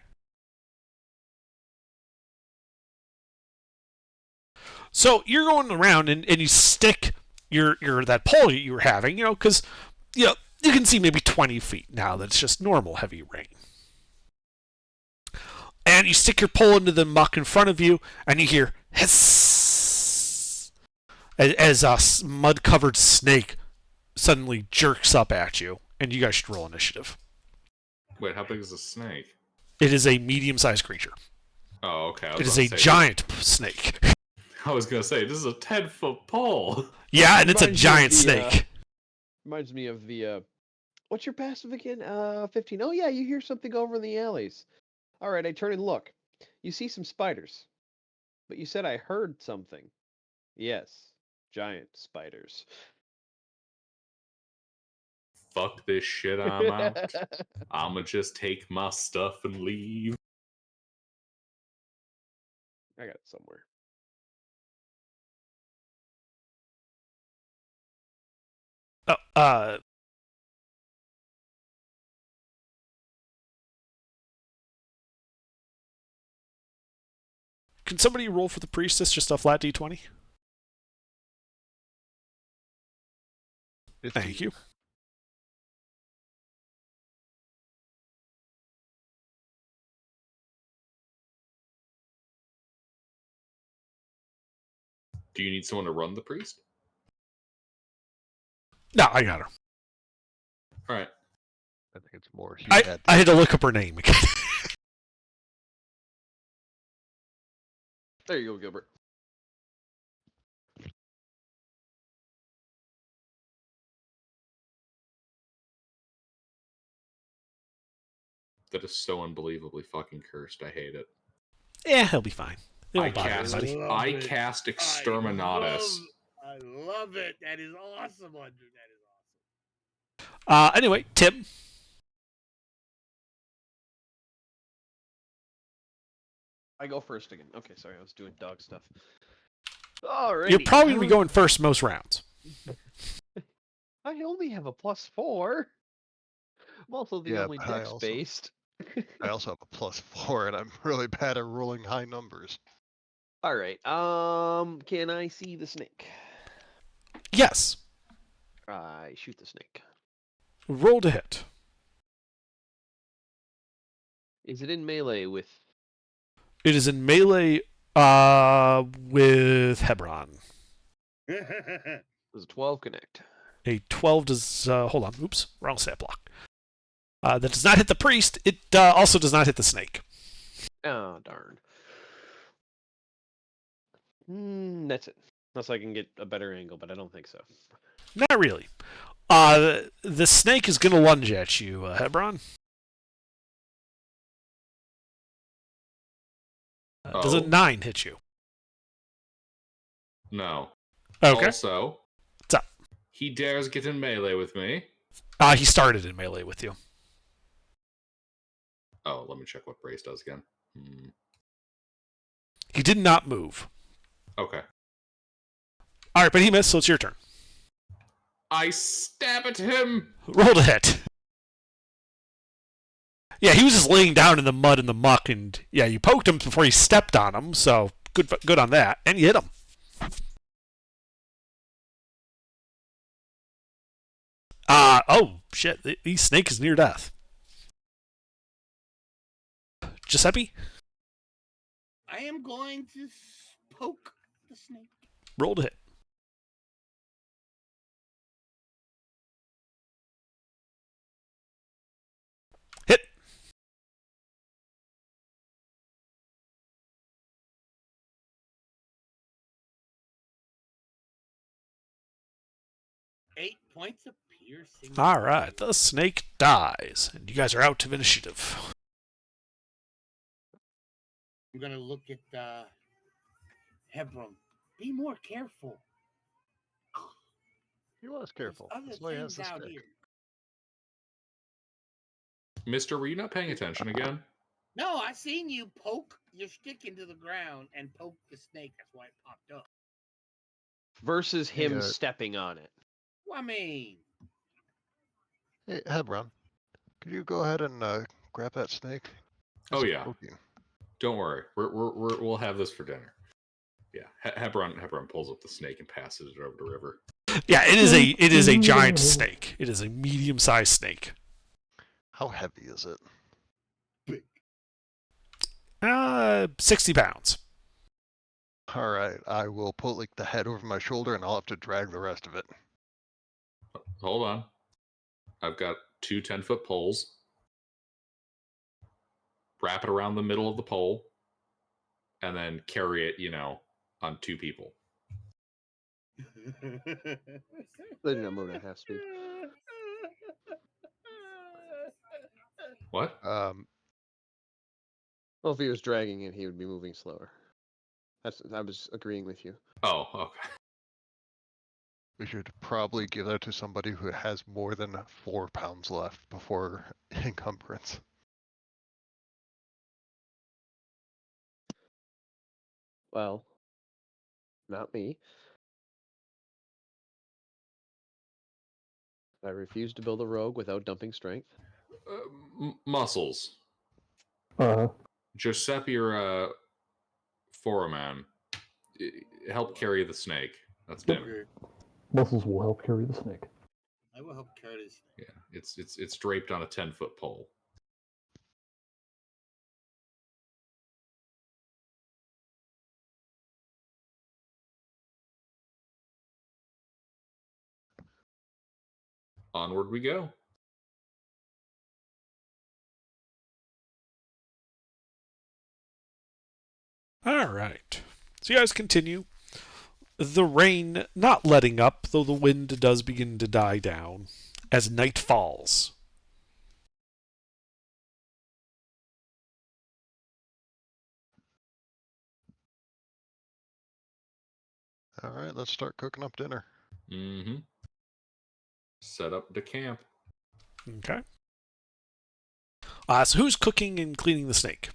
So you're going around and you stick your that pole you were having, because you can see maybe 20 feet now that it's just normal heavy rain. And you stick your pole into the muck in front of you, and you hear hiss as a mud-covered snake suddenly jerks up at you, and you guys should roll initiative. Wait, how big is a snake? It is a medium-sized creature. Oh, okay. It is a giant snake. I was gonna say this is a 10-foot pole. Yeah, and it's a Reminds me of giant the, snake. Reminds me of the what's your passive again? 15. Oh yeah, you hear something over in the alleys. Alright, I turn and look. You see some spiders. But you said I heard something. Yes. Giant spiders. Fuck this shit, I'm out. I'ma just take my stuff and leave. I got it somewhere. Oh, can somebody roll for the priestess just a flat d20? 15. Thank you. Do you need someone to run the priest? No, I got her. All right. I think it's more. He I had had to look up her name again. There you go, Gilbert. That is so unbelievably fucking cursed. I hate it. Yeah, he'll be fine. It I won't bother cast, anybody. Love I it. cast Exterminatus. I love it. That is awesome, Andrew. That is awesome. Anyway, Tim. I go first again. Okay, sorry, I was doing dog stuff. Alright. You're probably going to be going first most rounds. I only have a +4. I'm also the Yeah, only but I dex also- based. I also have a +4, and I'm really bad at rolling high numbers. Alright, can I see the snake? Yes. I shoot the snake. Roll to hit. Is it in melee with... It is in melee with Hebron. Does a 12 connect? A 12 does... hold on. Oops. Wrong stat block. That does not hit the priest. It also does not hit the snake. Oh, darn. That's it. Unless I can get a better angle, but I don't think so. Not really. The snake is going to lunge at you, Hebron. Does a Oh. 9 hit you? No. Okay. Also, What's up? he dares get in melee with me. He started in melee with you. Oh, let me check what Brace does again. He did not move. Okay. All right, but he missed, so it's your turn. I stab at him. Roll to hit. Yeah, he was just laying down in the mud and the muck, and yeah, you poked him before you stepped on him, so good on that, and you hit him. Oh shit! The snake is near death. Giuseppe, I am going to poke the snake. roll to hit. Hit. Eight points of piercing. All right, the snake dies, and you guys are out of initiative. I'm gonna look at Hebron. Be more careful. He was There's careful. other That's why he has things the out stick. here. Mister, were you not paying attention again? No, I seen you poke your stick into the ground and poke the snake. That's why it popped up. Versus him Yeah. stepping on it. Well, I mean, Hey, Hebron, could you go ahead and grab that snake? Oh, It's yeah. poking. Don't worry. We'll have this for dinner. Yeah. Hebron pulls up the snake and passes it over to River. Yeah, it is a giant snake. It is a medium-sized snake. How heavy is it? 60 pounds. All right, I will put like the head over my shoulder, and I'll have to drag the rest of it. Hold on. I've got two 10-foot poles. Wrap it around the middle of the pole, and then carry it, on two people. They do not move at half speed. What? Well, if he was dragging it, he would be moving slower. I was agreeing with you. Oh, okay. We should probably give that to somebody who has more than 4 pounds left before encumbrance. Well, not me. I refuse to build a rogue without dumping strength. Muscles. Uh, Giuseppe or Foraman, help carry the snake. That's dinner. Okay. Muscles will help carry the snake. I will help carry this. Yeah, it's draped on a 10-foot pole. Onward we go. All right. So you guys continue. The rain not letting up, though the wind does begin to die down as night falls. All right, let's start cooking up dinner. Mm-hmm. Set up the camp. Okay. So who's cooking and cleaning the snake?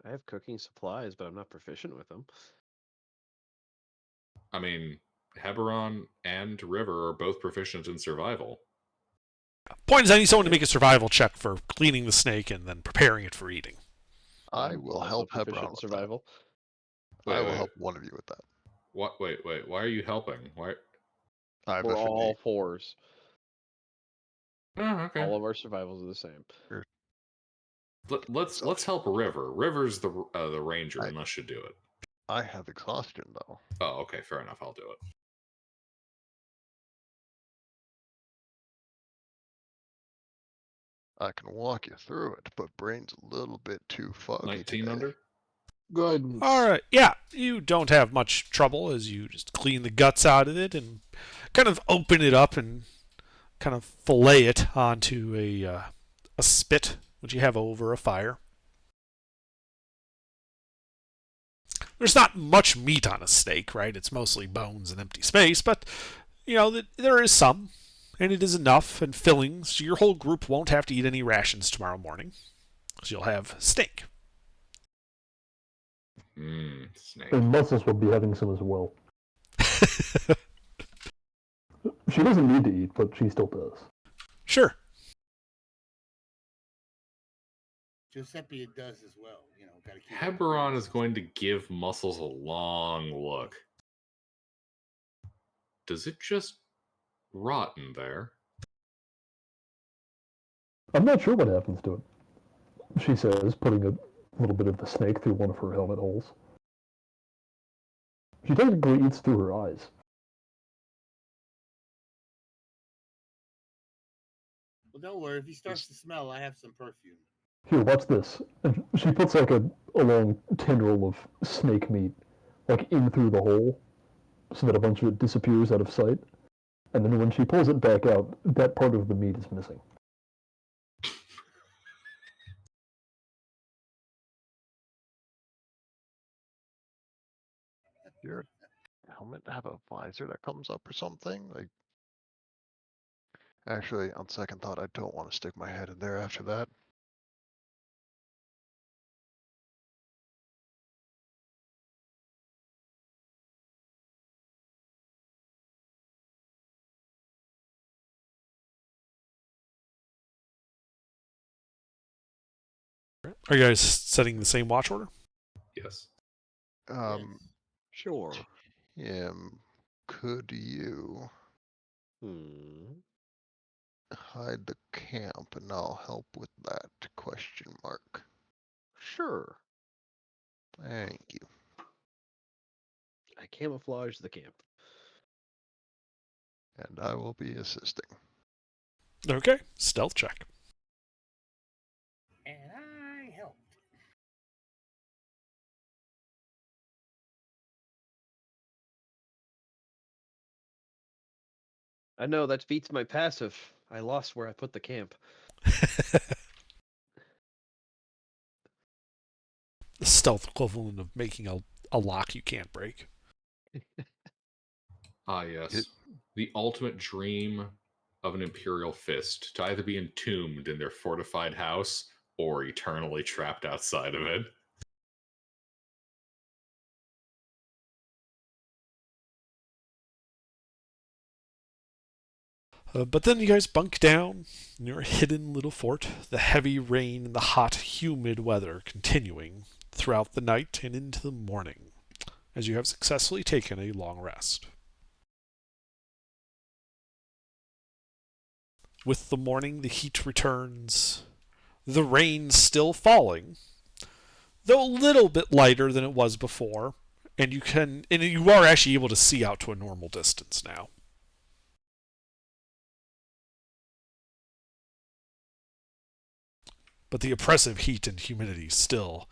I have cooking supplies, but I'm not proficient with them. I mean, Heberon and River are both proficient in survival. Point is, I need someone to make a survival check for cleaning the snake and then preparing it for eating. I I'm will also help proficient Hebron in with survival. that. I will Wait. help one of you with that. What? Wait. Why are you helping? Why? I have We're F&D. all fours. Oh, okay. All of our survivals are the same. Let's help River. River's the ranger, and us should do it. I have exhaustion though. Oh, okay, fair enough. I'll do it. I can walk you through it, but brain's a little bit too foggy 19 today. under. Guidance. All right. Yeah, you don't have much trouble as you just clean the guts out of it and kind of open it up and kind of fillet it onto a spit, which you have over a fire. There's not much meat on a steak, right? It's mostly bones and empty space, but there is some, and it is enough and filling, so your whole group won't have to eat any rations tomorrow morning, because you'll have steak. Snake. And Muscles will be having some as well. She doesn't need to eat, but she still does. Sure. Giuseppe does as well. Gotta keep. Heberon is going to give Muscles a long look. Does it just rot in there? I'm not sure what happens to it, she says, putting a little bit of the snake through one of her helmet holes. She technically eats through her eyes. Well, don't worry. If he starts to smell, I have some perfume. Here, watch this. And she puts like a long tendril of snake meat, like in through the hole, so that a bunch of it disappears out of sight. And then when she pulls it back out, that part of the meat is missing. Your helmet have a visor that comes up or something? Like, actually, on second thought, I don't want to stick my head in there after that. Are you guys setting the same watch order? Yes. Sure. Could you hide the camp and I'll help with that? Question mark. Sure. Thank you. I camouflage the camp. And I will be assisting. Okay. Stealth check. And I helped. I know that beats my passive. I lost where I put the camp. The stealth equivalent of making a lock you can't break. Ah, yes. The ultimate dream of an Imperial Fist, to either be entombed in their fortified house or eternally trapped outside of it. But then you guys bunk down in your hidden little fort, the heavy rain and the hot, humid weather continuing throughout the night and into the morning, as you have successfully taken a long rest. With the morning, the heat returns, the rain still falling, though a little bit lighter than it was before, and you are actually able to see out to a normal distance now. But the oppressive heat and humidity is still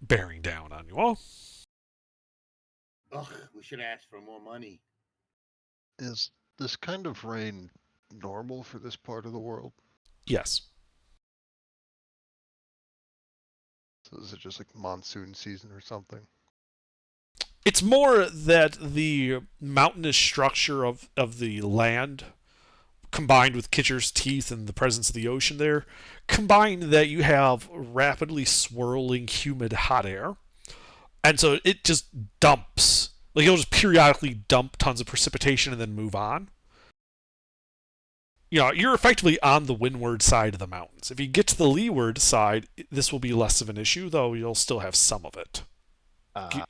bearing down on you all. Ugh, we should ask for more money. Is this kind of rain normal for this part of the world? Yes. So is it just like monsoon season or something? It's more that the mountainous structure of the land, combined with Kitcher's Teeth and the presence of the ocean there, combined that you have rapidly swirling, humid, hot air. And so it just dumps. Like, it'll just periodically dump tons of precipitation and then move on. You know, you're effectively on the windward side of the mountains. If you get to the leeward side, this will be less of an issue, though you'll still have some of it. Okay.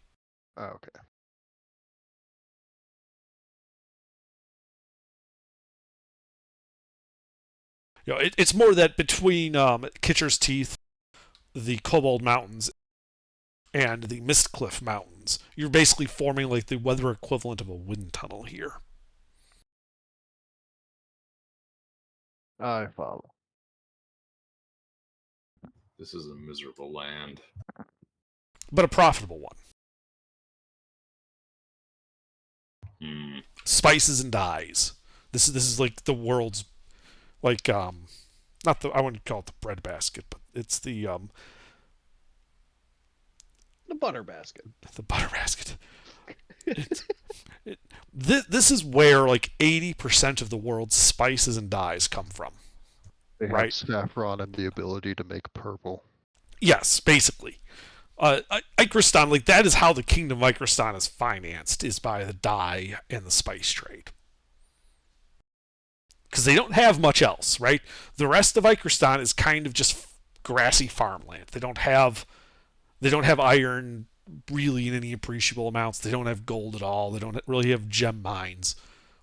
You know, it's more that between Kitcher's Teeth, the Cobalt Mountains, and the Mistcliff Mountains, you're basically forming like the weather equivalent of a wind tunnel here. I follow. This is a miserable land. But a profitable one. Spices and dyes. This is like the world's, like, not the, I wouldn't call it the breadbasket, but it's the butter basket. The butter basket. This is where like 80% of the world's spices and dyes come from. They have Right. saffron and the ability to make purple. Yes, basically. Icristan, like, that is how the kingdom of Icristan is financed, is by the dye and the spice trade. Because they don't have much else, right? The rest of Icristan is kind of just grassy farmland. They don't have iron really in any appreciable amounts. They don't have gold at all. They don't really have gem mines.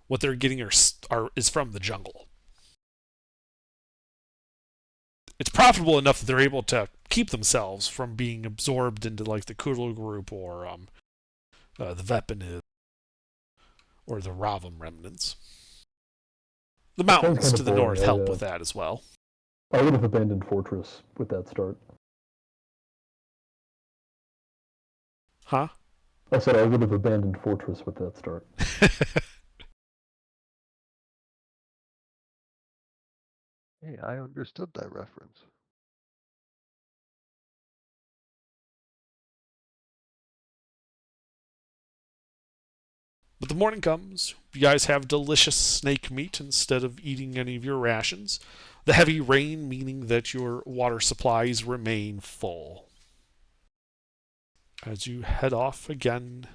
What they're getting is from the jungle. It's profitable enough that they're able to keep themselves from being absorbed into like the Kudlu group or the Vepanid or the Ravam remnants. The mountains kind of to the boring, north help with that as well. I would have abandoned Fortress with that start. Huh? I said I would have abandoned Fortress with that start. Hey, I understood that reference. But the morning comes. You guys have delicious snake meat instead of eating any of your rations. The heavy rain meaning that your water supplies remain full. As you head off again,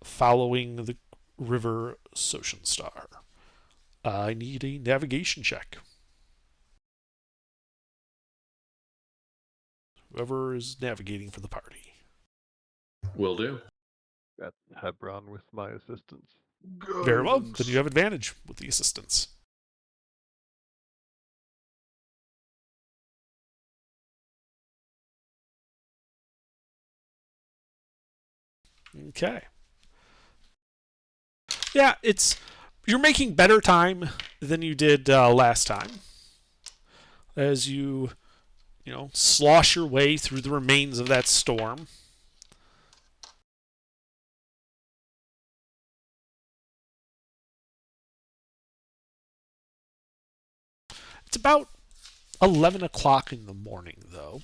following the river Sosionstar. I need a navigation check. Whoever is navigating for the party. Will do. Got Hebron with my assistance. Very well. Then you have advantage with the assistance. Okay. Yeah, you're making better time than you did last time. As you slosh your way through the remains of that storm. It's about 11 o'clock in the morning, though.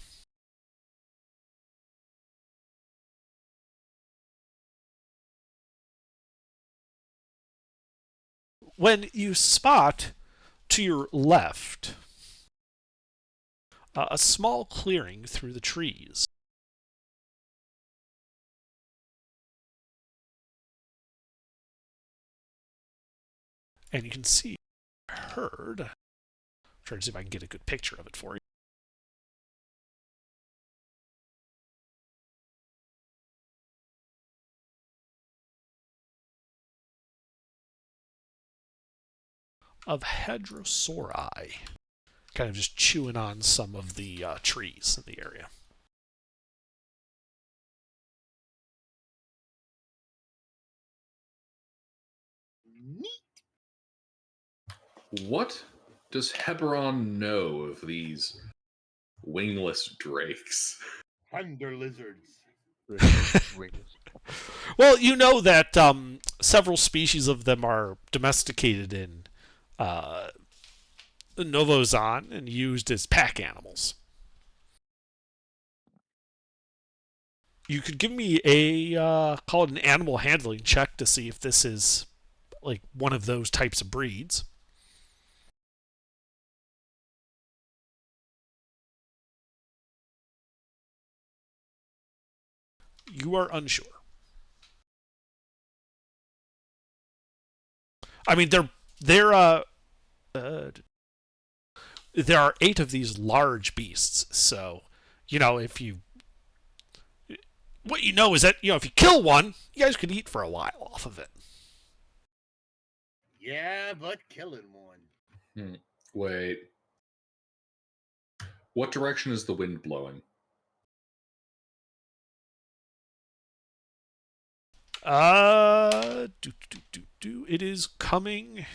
When you spot to your left a small clearing through the trees. And you can see a herd. I'm trying to see if I can get a good picture of it for you. Of Hadrosauri. Kind of just chewing on some of the trees in the area. Neat. What does Heberon know of these wingless drakes? Thunder lizards. Wings. Well, you know that several species of them are domesticated in Novozon and used as pack animals. You could give me a call it an animal handling check to see if this is like one of those types of breeds. You are unsure. I mean, there are 8 of these large beasts. So, if you what you know is that if you kill one, you guys could eat for a while off of it. Yeah, but killing one. Wait. What direction is the wind blowing? It is coming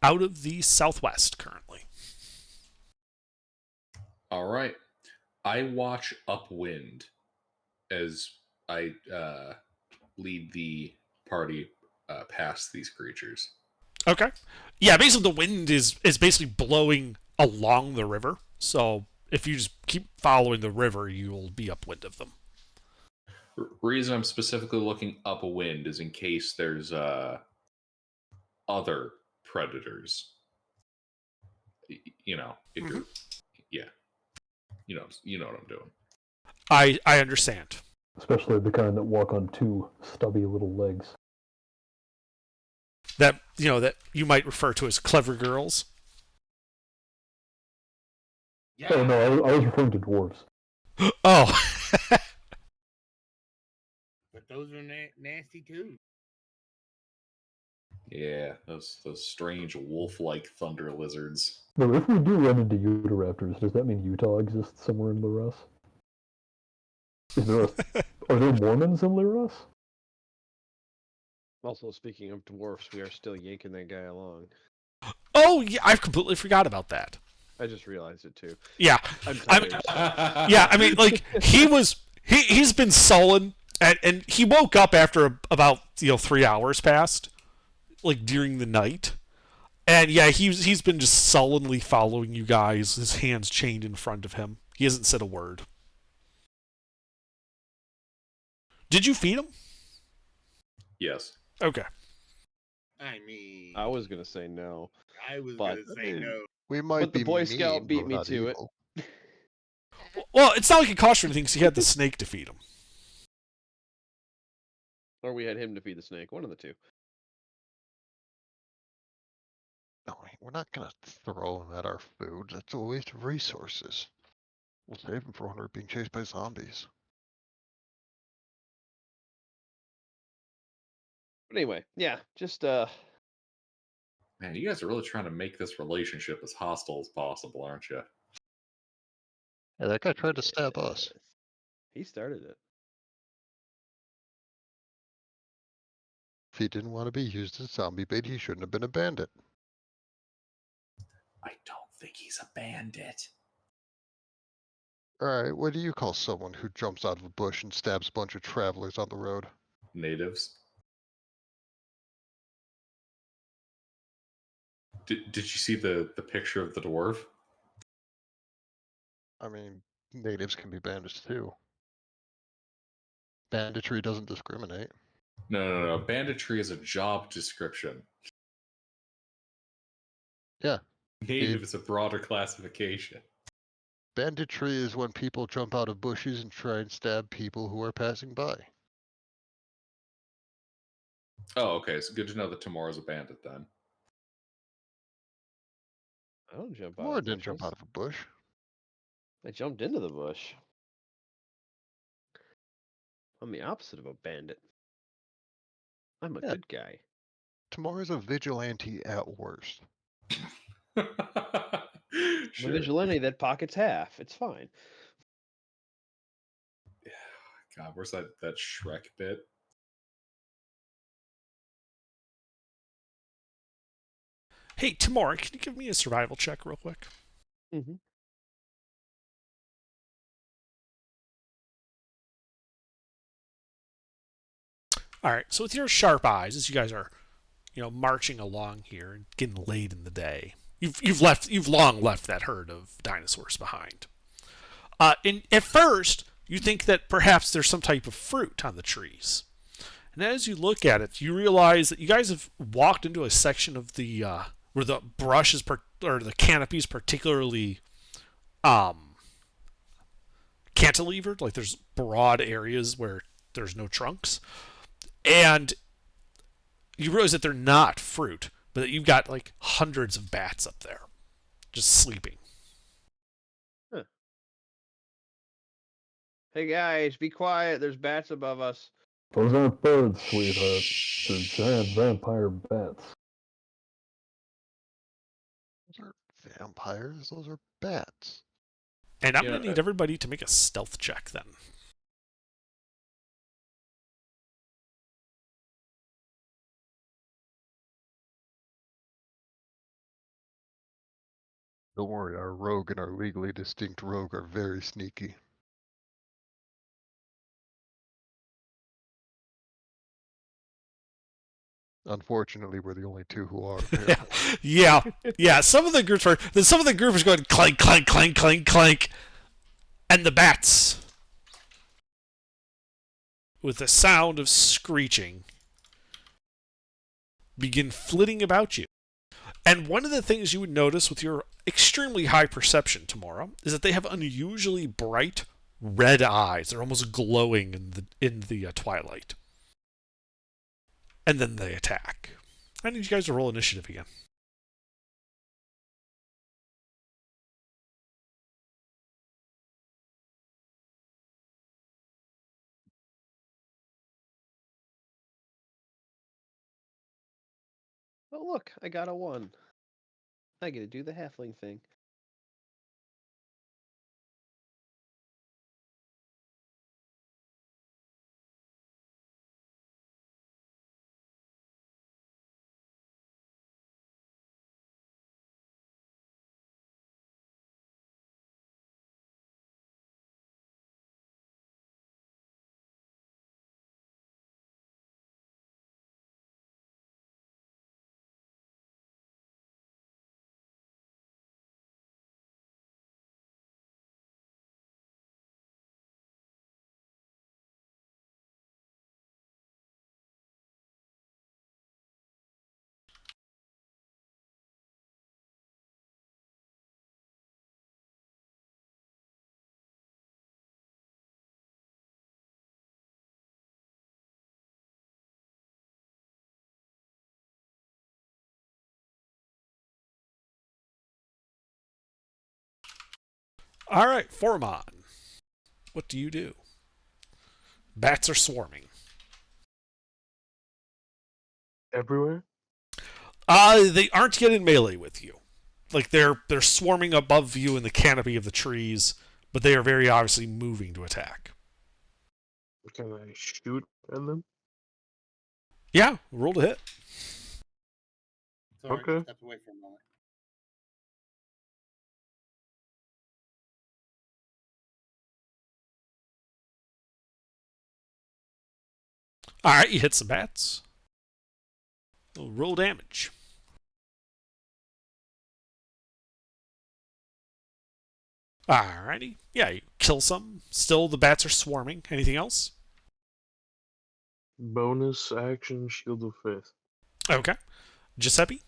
out of the southwest currently. All right. I watch upwind as I lead the party past these creatures. Okay. Yeah, basically the wind is basically blowing along the river. So if you just keep following the river, you'll be upwind of them. Reason I'm specifically looking upwind is in case there's other predators. If you're, yeah, you know what I'm doing. I understand. Especially the kind that walk on 2 stubby little legs. That that you might refer to as clever girls. Yeah. Oh no, I was referring to dwarves. Oh. But those are nasty too. Yeah, those strange wolf-like thunder lizards. No, if we do run into Utahraptors, does that mean Utah exists somewhere in Lyras? Are there Mormons in Lyras? Also, speaking of dwarfs, we are still yanking that guy along. Oh yeah, I completely forgot about that. I just realized it too. Yeah. I'm I tired. mean, yeah, I mean, like he's been sullen, and he woke up after about 3 hours passed, like during the night, and yeah, he's been just sullenly following you guys, his hands chained in front of him. He hasn't said a word. Did you feed him? Yes. Okay. I mean, I was gonna say no. I was but- gonna say no. We might But the be Boy mean, Scout beat but me not to it. evil. Well, it's not like it cost you anything because he had the snake to feed him. Or we had him to feed the snake. One of the two. No, we're not gonna throw him at our food. That's a waste of resources. We'll save him for when we're being chased by zombies. But anyway, yeah, just Man, you guys are really trying to make this relationship as hostile as possible, aren't you? Yeah, that guy tried to stab us. yes. He started it. If he didn't want to be used as zombie bait, he shouldn't have been a bandit. I don't think he's a bandit. Alright, what do you call someone who jumps out of a bush and stabs a bunch of travelers on the road? Natives. Did you see the picture of the dwarf? I mean, natives can be bandits too. Banditry doesn't discriminate. No. Banditry is a job description. Yeah. Native is a broader classification. Banditry is when people jump out of bushes and try and stab people who are passing by. Oh, okay. So good to know that Tomorrow's a bandit then. I don't jump out Laura of didn't jump bushes. out of a bush. I jumped into the bush. I'm the opposite of a bandit. I'm a Yeah. good guy. Tomorrow's a vigilante at worst. I'm a vigilante that pockets half. It's fine. God, where's that Shrek bit? Hey, Tamora, can you give me a survival check real quick? Mm-hmm. All right. So with your sharp eyes, as you guys are, marching along here and getting late in the day, you've long left that herd of dinosaurs behind. And at first, you think that perhaps there's some type of fruit on the trees. And as you look at it, you realize that you guys have walked into a section of the where the brush is or the canopy is particularly cantilevered. Like there's broad areas where there's no trunks, and you realize that they're not fruit, but that you've got like hundreds of bats up there, just sleeping. Huh. Hey guys, be quiet. There's bats above us. Those aren't birds, sweetheart. They're giant vampire bats. Those aren't vampires. Those are bats. And I'm Yeah, going to need everybody to make a stealth check then. Don't worry, our rogue and our legally distinct rogue are very sneaky. Unfortunately, we're the only two who are. Yeah. Some of the groups are going clank, clank, clank, clank, clank, and the bats, with the sound of screeching, begin flitting about you. And one of the things you would notice with your extremely high perception tomorrow is that they have unusually bright red eyes. They're almost glowing in the twilight. And then they attack. I need you guys to roll initiative again. Oh look, I got a 1. I get to do the halfling thing. All right, Formon. What do you do? Bats are swarming. Everywhere? They aren't yet in melee with you. Like they're swarming above you in the canopy of the trees, but they are very obviously moving to attack. Can I shoot at them? Yeah, roll to hit. Sorry, Okay. stepped away for a moment. All right, you hit some bats. Roll damage. Alrighty. Yeah, you kill some. Still, the bats are swarming. Anything else? Bonus action, Shield of Faith. Okay. Giuseppe?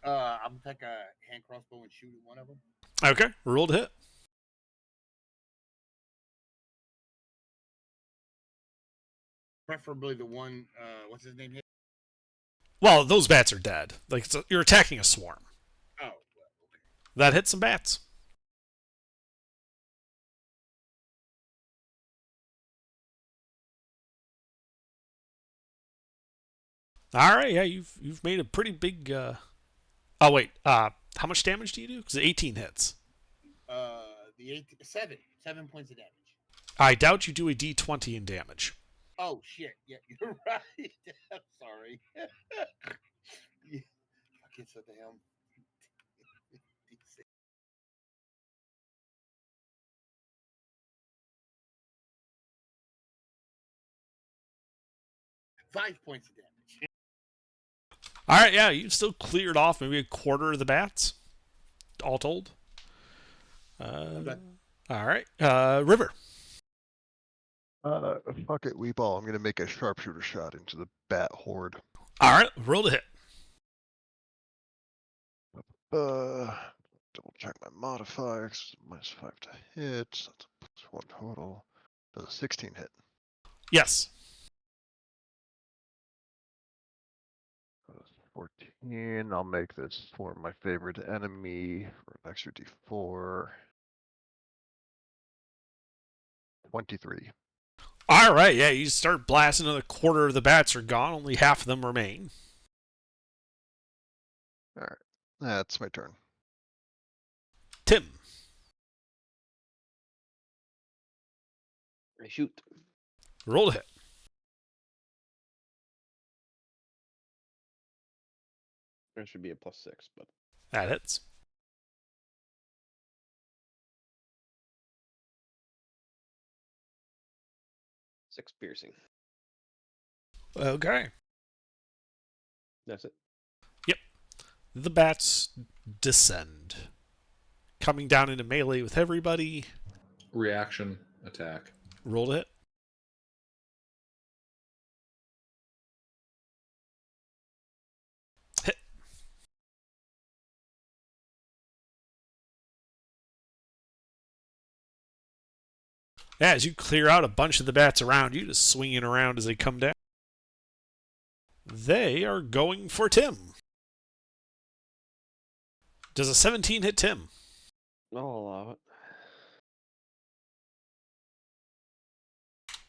I'm gonna take a hand crossbow and shoot at one of them. Okay. Roll to hit. Preferably the one. What's his name? Well, those bats are dead. Like you're attacking a swarm. Oh, well, okay. That hits some bats. All right, yeah, you've made a pretty big. Oh wait, how much damage do you do? Because 18 hits. The 7 points of damage. I doubt you do a D20 in damage. Oh shit! Yeah, you're right. I'm sorry. Yeah. Fucking what the hell? 5 points of damage. All right, yeah, you still cleared off maybe a quarter of the bats, all told. Okay. All right, River. Fuck it, Weeball. I'm gonna make a sharpshooter shot into the bat horde. All right, roll to hit. Double check my modifiers. -5 to hit. So that's a +1 total. Does a 16 hit? Yes. 14. I'll make this for my favorite enemy for an extra D4. 23. All right, yeah, you start blasting, another quarter of the bats are gone. Only half of them remain. All right, that's my turn. Tim. I shoot. Roll to hit. There should be a +6, but That hits. six piercing. Okay. That's it. The bats descend, coming down into melee with everybody. Reaction attack. Roll to hit. Hit. Yeah, as you clear out a bunch of the bats around you, just swinging around as they come down. They are going for Tim. Does a 17 hit Tim? I'll allow it.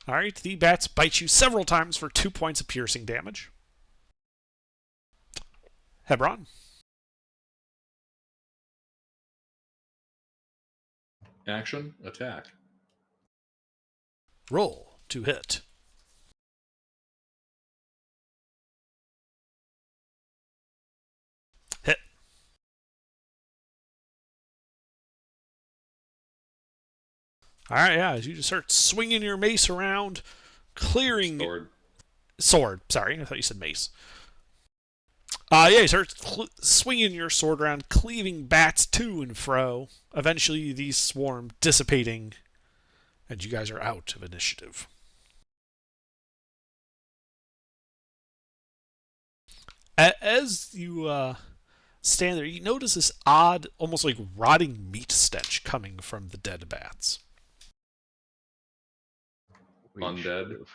All right, the bats bite you several times for 2 points of piercing damage. Hebron. Action attack. Roll to hit. Hit. All right, yeah, as you just start swinging your mace around, clearing... Sword, sorry, I thought you said mace. Yeah, you start swinging your sword around, cleaving bats to and fro. Eventually, these swarm dissipating, and you guys are out of initiative. As you stand there, you notice this odd, almost like rotting meat stench coming from the dead bats. Undead.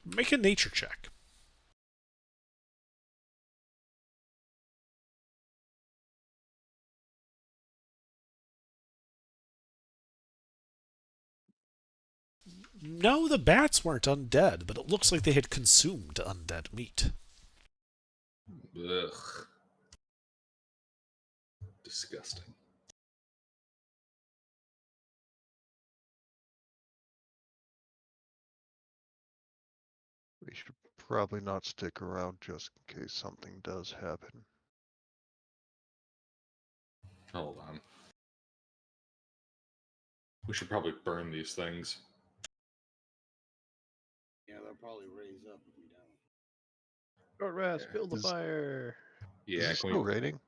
Make a nature check. No, the bats weren't undead, but it looks like they had consumed undead meat. Ugh. Disgusting. We should probably not stick around just in case something does happen. Hold on. We should probably burn these things. Yeah, they'll probably raise up if we don't. Short rest, Yeah, build the is- fire. Is Yeah, it can still we... raining?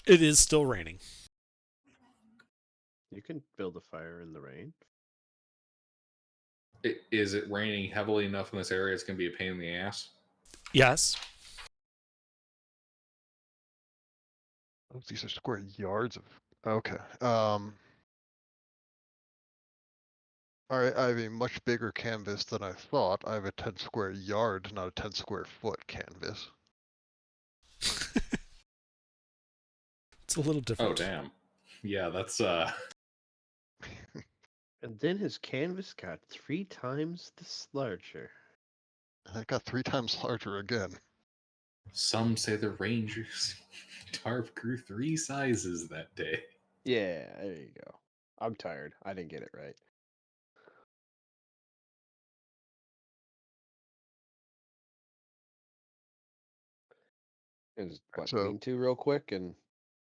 It is still raining. You can build a fire in the rain. Is it raining heavily enough in this area it's going to be a pain in the ass? Yes. Oh, these are square yards of... Okay. Alright, I have a much bigger canvas than I thought. I have a 10 square yard, not a 10 square foot canvas. It's a little different. Oh damn. Yeah, that's And then his canvas got 3 times this larger. And it got 3 times larger again. some say the Rangers tarp grew 3 sizes that day. Yeah, there you go. I'm tired. I didn't get it right. Is what So- lean to real quick and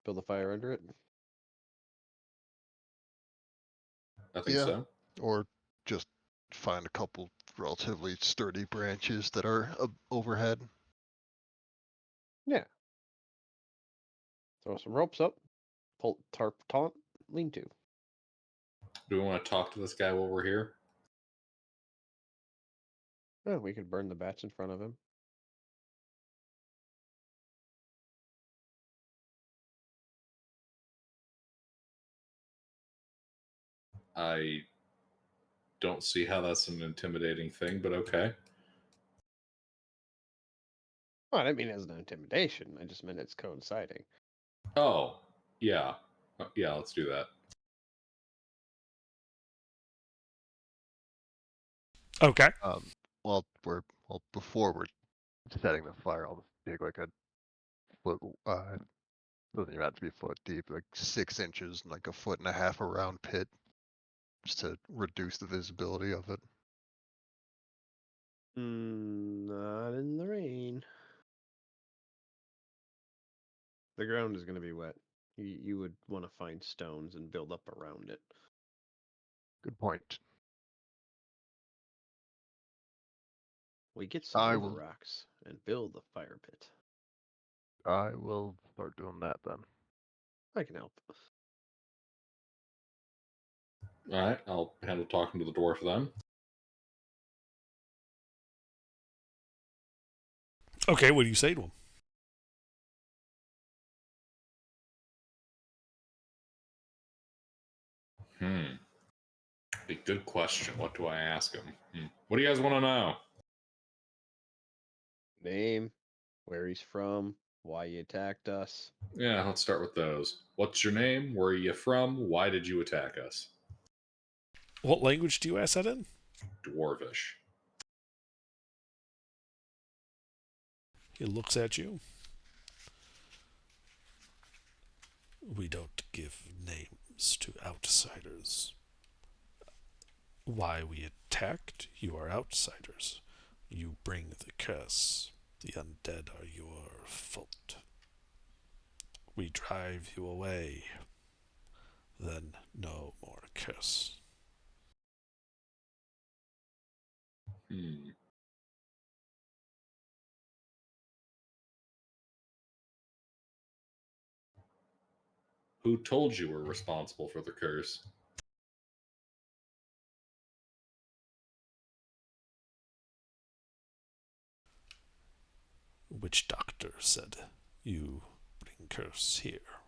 build a fire under it. I think Yeah. so. Or just find a couple relatively sturdy branches that are overhead. Throw some ropes up. Pull tarp taunt. Lean to. Do we want to talk to this guy while we're here? Oh, we could burn the bats in front of him. I don't see how that's an intimidating thing, but okay. Well, I didn't mean it as an intimidation. I just meant it's coinciding. Oh, yeah. Yeah, let's do that. Okay. Before we're setting the fire, I'll just dig like a foot, doesn't even have to be a foot deep, like 6 inches and like a foot and a half around pit, just to reduce the visibility of it. Not in the rain. The ground is going to be wet. You would want to find stones and build up around it. Good point. We get some I river will- rocks and build the fire pit. I will start doing that then. I can help. All right, I'll handle talking to the dwarf then. Okay, what do you say to him? A good question. What do I ask him? What do you guys want to know? Name, where he's from, why he attacked us. Yeah, let's start with those. What's your name? Where are you from? Why did you attack us? What language do you ask that in? Dwarvish. He looks at you. We don't give names to outsiders. Why we attacked? You are outsiders. You bring the curse. The undead are your fault. We drive you away. Then no more curse. Who told you we're responsible for the curse? Witch doctor said you bring curse here.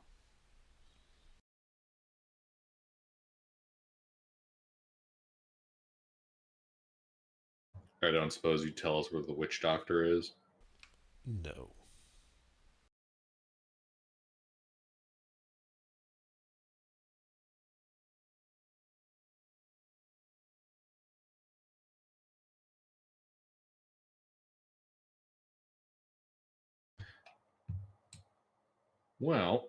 I don't suppose you tell us where the witch doctor is? No. Well,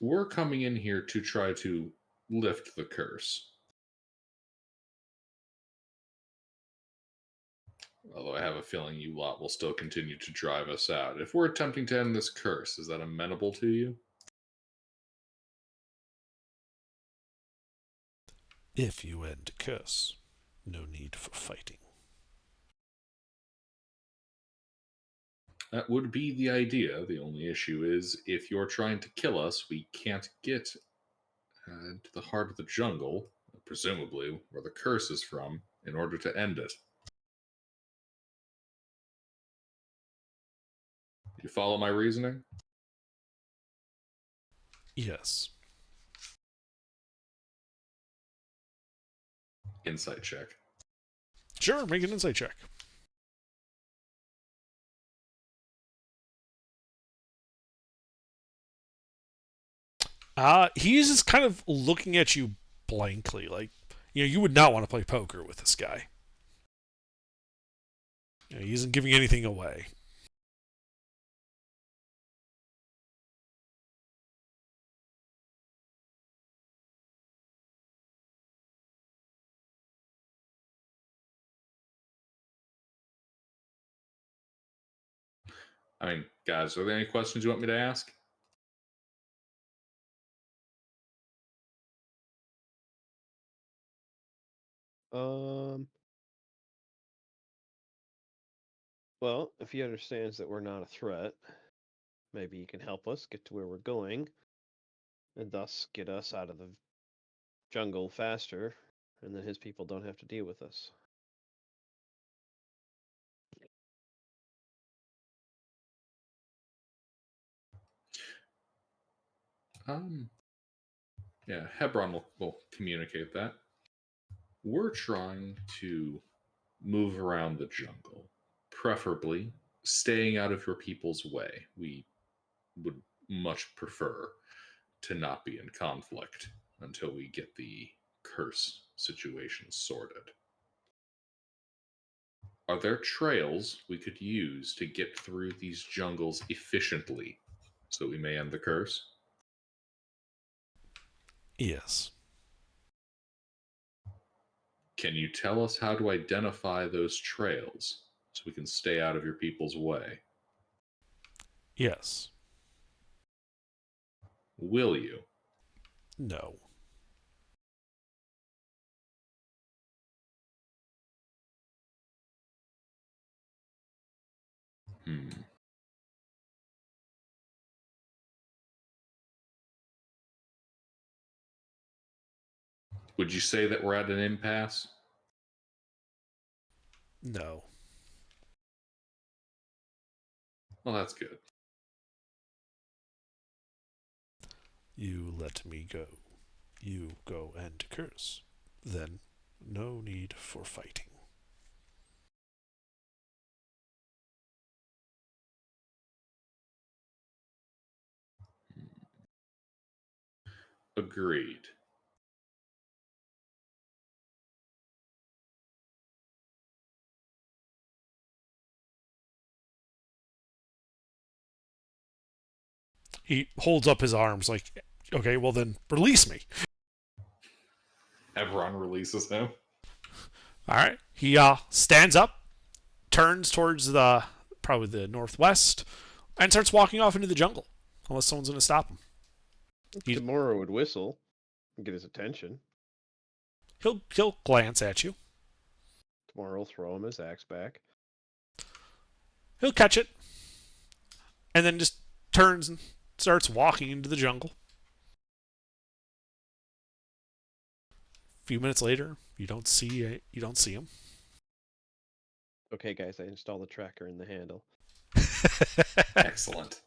we're coming in here to try to lift the curse. Although I have a feeling you lot will still continue to drive us out. If we're attempting to end this curse, is that amenable to you? If you end curse, no need for fighting. That would be the idea. The only issue is if you're trying to kill us, we can't get into the heart of the jungle, presumably where the curse is from, in order to end it. You follow my reasoning? Yes. Insight check. Sure, make an insight check. He's just kind of looking at you blankly, like, you would not want to play poker with this guy. He isn't giving anything away. I mean, guys, are there any questions you want me to ask? Well, if he understands that we're not a threat, maybe he can help us get to where we're going, and thus get us out of the jungle faster, and then his people don't have to deal with us. Yeah, Hebron will communicate that. We're trying to move around the jungle, preferably staying out of your people's way. We would much prefer to not be in conflict until we get the curse situation sorted. Are there trails we could use to get through these jungles efficiently so we may end the curse? Yes. Can you tell us how to identify those trails so we can stay out of your people's way? Yes. Will you? No. Would you say that we're at an impasse? No. Well, that's good. You let me go. You go and curse. Then no need for fighting. Agreed. He holds up his arms like, okay, well then release me. Hebron releases him. All right. He stands up, turns towards probably the northwest, and starts walking off into the jungle. Unless someone's going to stop him. Tomorrow would whistle and get his attention. He'll glance at you. Tomorrow will throw him his axe back. He'll catch it, and then just turns and starts walking into the jungle. A few minutes later, you don't see him. Okay, guys, I installed the tracker in the handle. Excellent.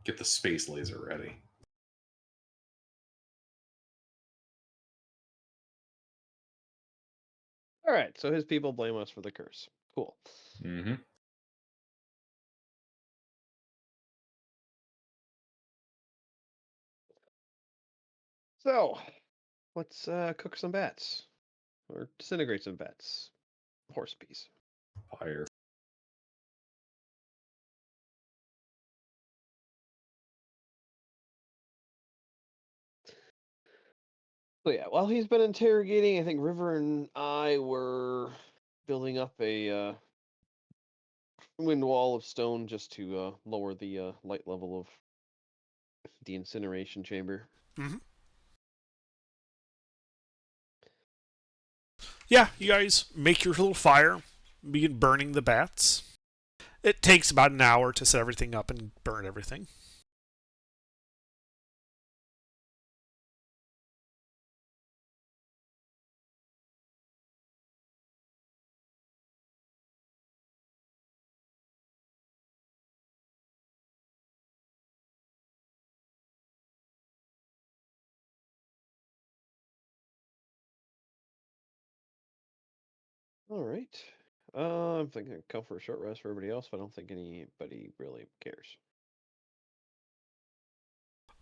Get the space laser ready. All right, so his people blame us for the curse. Cool. Mm-hmm. So, let's cook some bats. Or disintegrate some bats. Horse peas. Fire. So yeah, while he's been interrogating, I think River and I were building up a wind wall of stone just to lower the light level of the incineration chamber. Mm-hmm. Yeah, you guys make your little fire, begin burning the bats. It takes about an hour to set everything up and burn everything. All right. I'm thinking I'd go for a short rest for everybody else, but I don't think anybody really cares.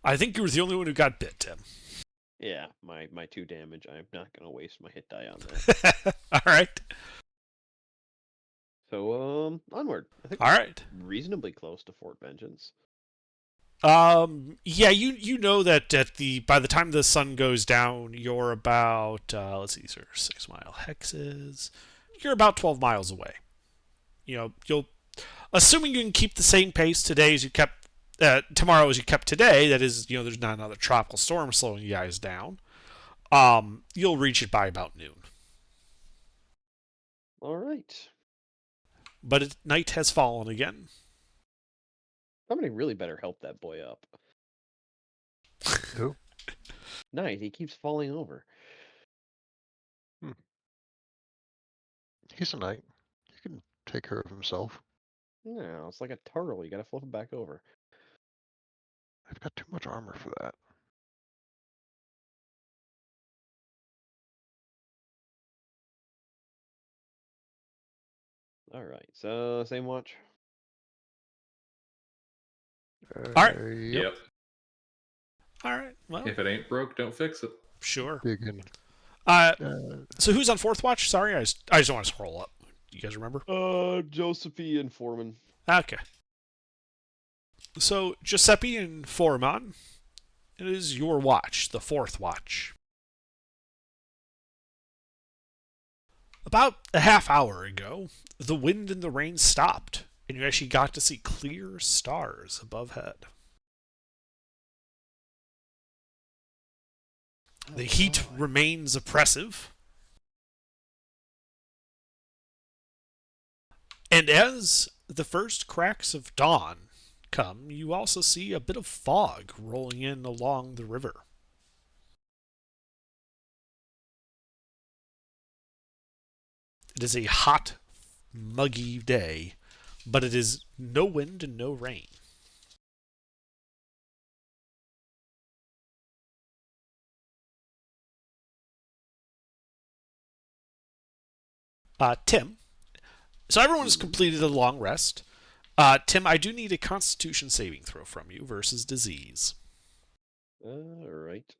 I think you were the only one who got bit, Tim. Yeah, my 2 damage. I'm not gonna waste my hit die on that. All right. So onward. I think All we're right. reasonably close to Fort Vengeance. Yeah, you know that by the time the sun goes down, you're about let's see, sir, 6 mile hexes. You're about 12 miles away. You know, you'll assuming you can keep the same pace today as you kept tomorrow as you kept today. That is, you know, there's not another tropical storm slowing you guys down. You'll reach it by about noon. All right. But night has fallen again. Somebody really better help that boy up. Who? Knight, he keeps falling over. He's a knight. He can take care of himself. No, it's like a turtle. You gotta flip him back over. I've got too much armor for that. All right. So same watch. Alright. Yep. All right. Well, If it ain't broke, don't fix it. sure. Big and So who's on fourth watch? Sorry, I just don't want to scroll up. You guys remember? Josephine and Foreman. Okay. So Giuseppe and Foreman, it is your watch, the fourth watch. About a half hour ago, the wind and the rain stopped, and you actually got to see clear stars above head. The heat remains oppressive. And as the first cracks of dawn come, you also see a bit of fog rolling in along the river. It is a hot, muggy day, but it is no wind and no rain. Tim, so everyone has completed a long rest. Tim, I do need a Constitution saving throw from you versus disease. All right.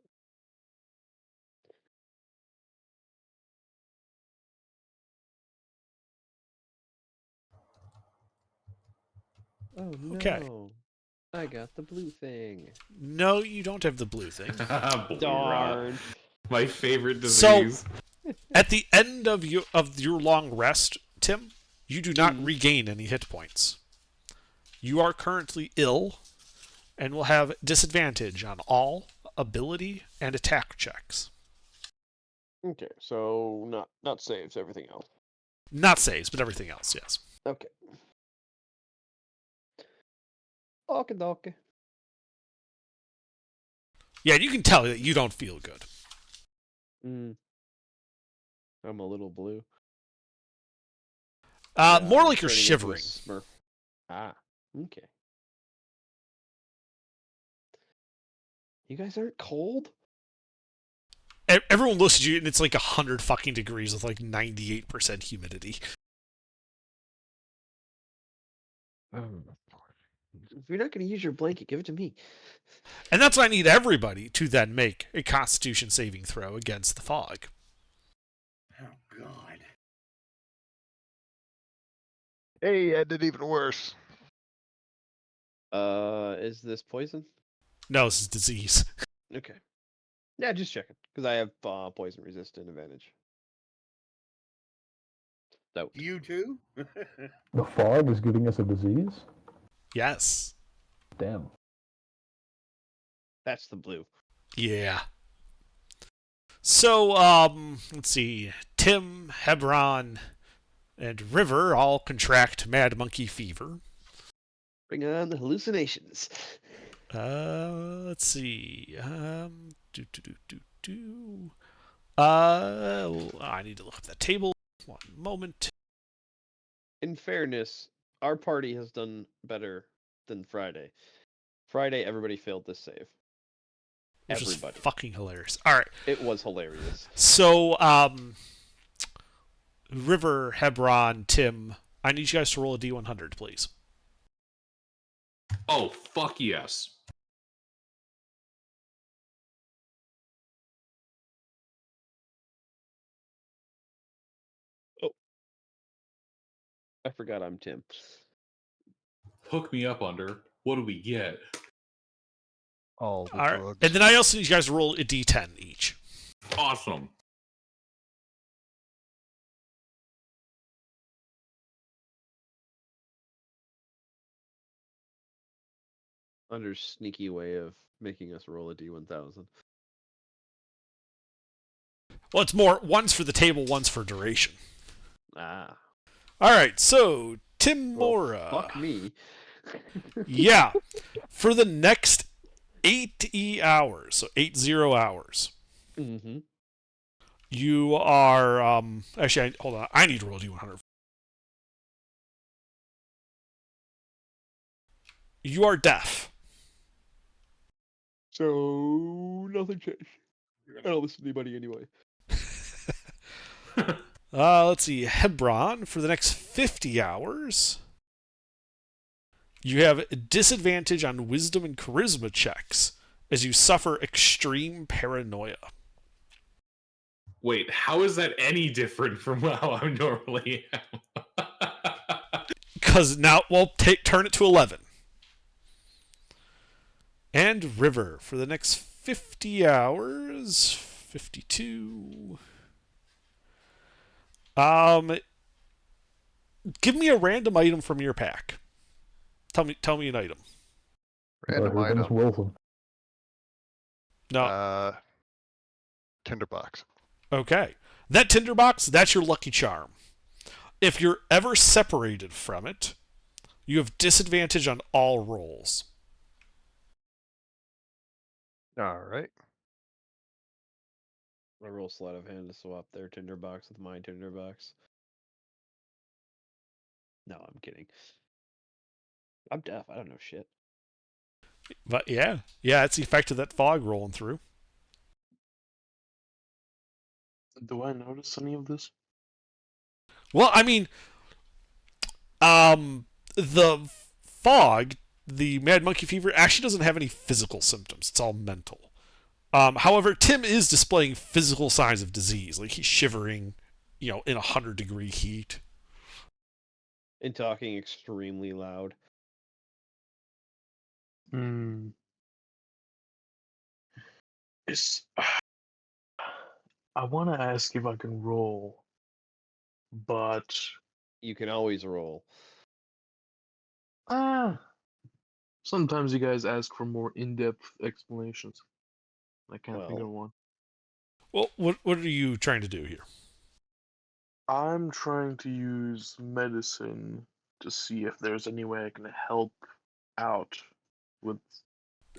Oh no. Okay. I got the blue thing. No, you don't have the blue thing. Blue rot. Darn. My favorite So- disease. At the end of your long rest, Tim, you do not regain any hit points. You are currently ill and will have disadvantage on all ability and attack checks. Okay, so not saves, everything else. Not saves, but everything else, yes. Okay. Okie dokie. Yeah, you can tell that you don't feel good. I'm a little blue. More I'm like you're turning into a shivering. Smurf. Ah, okay. You guys aren't cold? Everyone looks at you and it's like 100 fucking degrees with like 98% humidity. If you're not going to use your blanket, give it to me. And that's why I need everybody to then make a Constitution saving throw against the fog. Oh God. Hey, I did even worse. Is this poison? No, this is disease. Okay. Yeah, just checking. Because I have poison resistant advantage. So, You too? The fog is giving us a disease? Yes. Damn. that's the blue. Yeah. So, let's see. Tim, Hebron, and River all contract Mad Monkey Fever. Bring on the hallucinations. Let's see. I need to look up that table. 1 moment. In fairness, our party has done better than Friday. Friday, everybody failed this save. Which is Everybody. fucking hilarious. All right. It was hilarious. So, River, Hebron, Tim, I need you guys to roll a D100, please. Oh, fuck yes. I forgot I'm Tim. Hook me up under. What do we get? All the All right. drugs. And then I also need you guys to roll a D10 each. Awesome. Under's sneaky way of making us roll a D1000. Well, it's more, one's for the table, one's for duration. Ah. All right, so Tim Well, Mora. fuck me. Yeah. For the next 80 hours, so 80 hours, Mm-hmm. you are, actually, hold on, I need to roll D100. You are deaf. So nothing changed. I don't listen to anybody anyway. Let's see, Hebron, for the next 50 hours, you have a disadvantage on wisdom and charisma checks as you suffer extreme paranoia. Wait, how is that any different from how I normally am? Because now, well, turn it to 11. And River, for the next 50 hours, 52. Give me a random item from your pack. Tell me an item. Random Here comes item. Wilson. No. Tinderbox. Okay. That tinderbox, that's your lucky charm. If you're ever separated from it, you have disadvantage on all rolls. All right. I roll sleight of hand to swap their tinderbox with my tinderbox. No, I'm kidding. I'm deaf. I don't know shit. But yeah, it's the effect of that fog rolling through. Do I notice any of this? Well, I mean, the fog, the Mad Monkey Fever, actually doesn't have any physical symptoms. It's all mental. However, Tim is displaying physical signs of disease, like he's shivering, in 100-degree heat. And talking extremely loud. Hmm. It's. I want to ask if I can roll, but You can always roll. sometimes you guys ask for more in-depth explanations. I can't think Well. of one. Well, what are you trying to do here? I'm trying to use medicine to see if there's any way I can help out with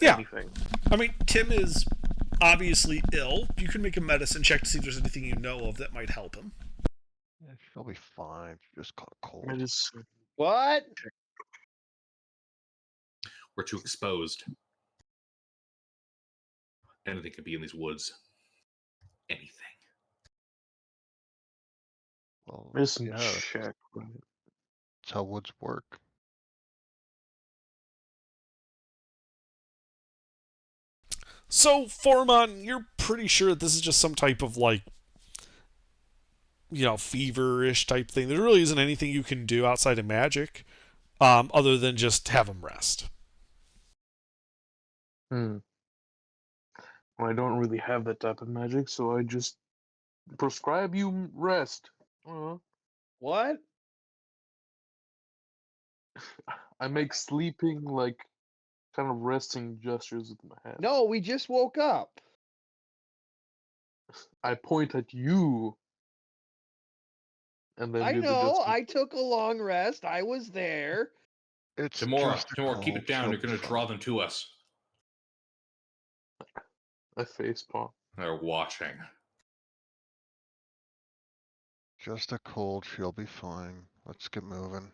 Yeah. anything. I mean, Tim is obviously ill. You can make a medicine check to see if there's anything you know of that might help him. Yeah, she'll be fine. She just caught a cold. Medicine. What? We're too exposed. Anything could be in these woods. Anything. Well, Medicine yeah, check. Right. that's how woods work. So, Formon, you're pretty sure that this is just some type of, feverish type thing. There really isn't anything you can do outside of magic, other than just have him rest. Well, I don't really have that type of magic, so I just prescribe you rest. What? I make sleeping like kind of resting gestures with my hands. No, we just woke up. I point at you. And then I do the know. gesture. I took a long rest. I was there. It's Timora, just a Timora, keep cold. it down. She'll You're going be to draw fine. them to us. I facepalm. They're watching. Just a cold. She'll be fine. Let's get moving.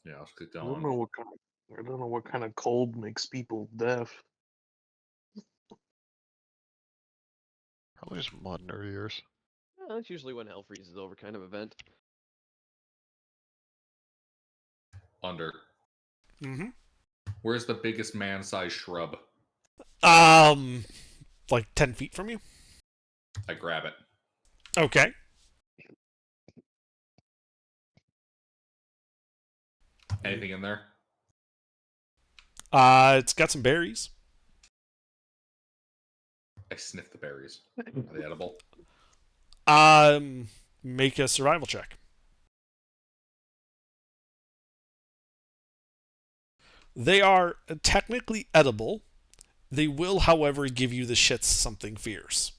Yeah, let's get I don't going. know what kind of I don't know what kind of cold makes people deaf. Probably just mud in their ears. That's usually when hell freezes over kind of event. Under. Mm-hmm. Where's the biggest man-sized shrub? Like 10 feet from you. I grab it. Okay. Anything in there? It's got some berries. I sniff the berries. Are they edible? Make a survival check. They are technically edible. They will, however, give you the shits something fierce.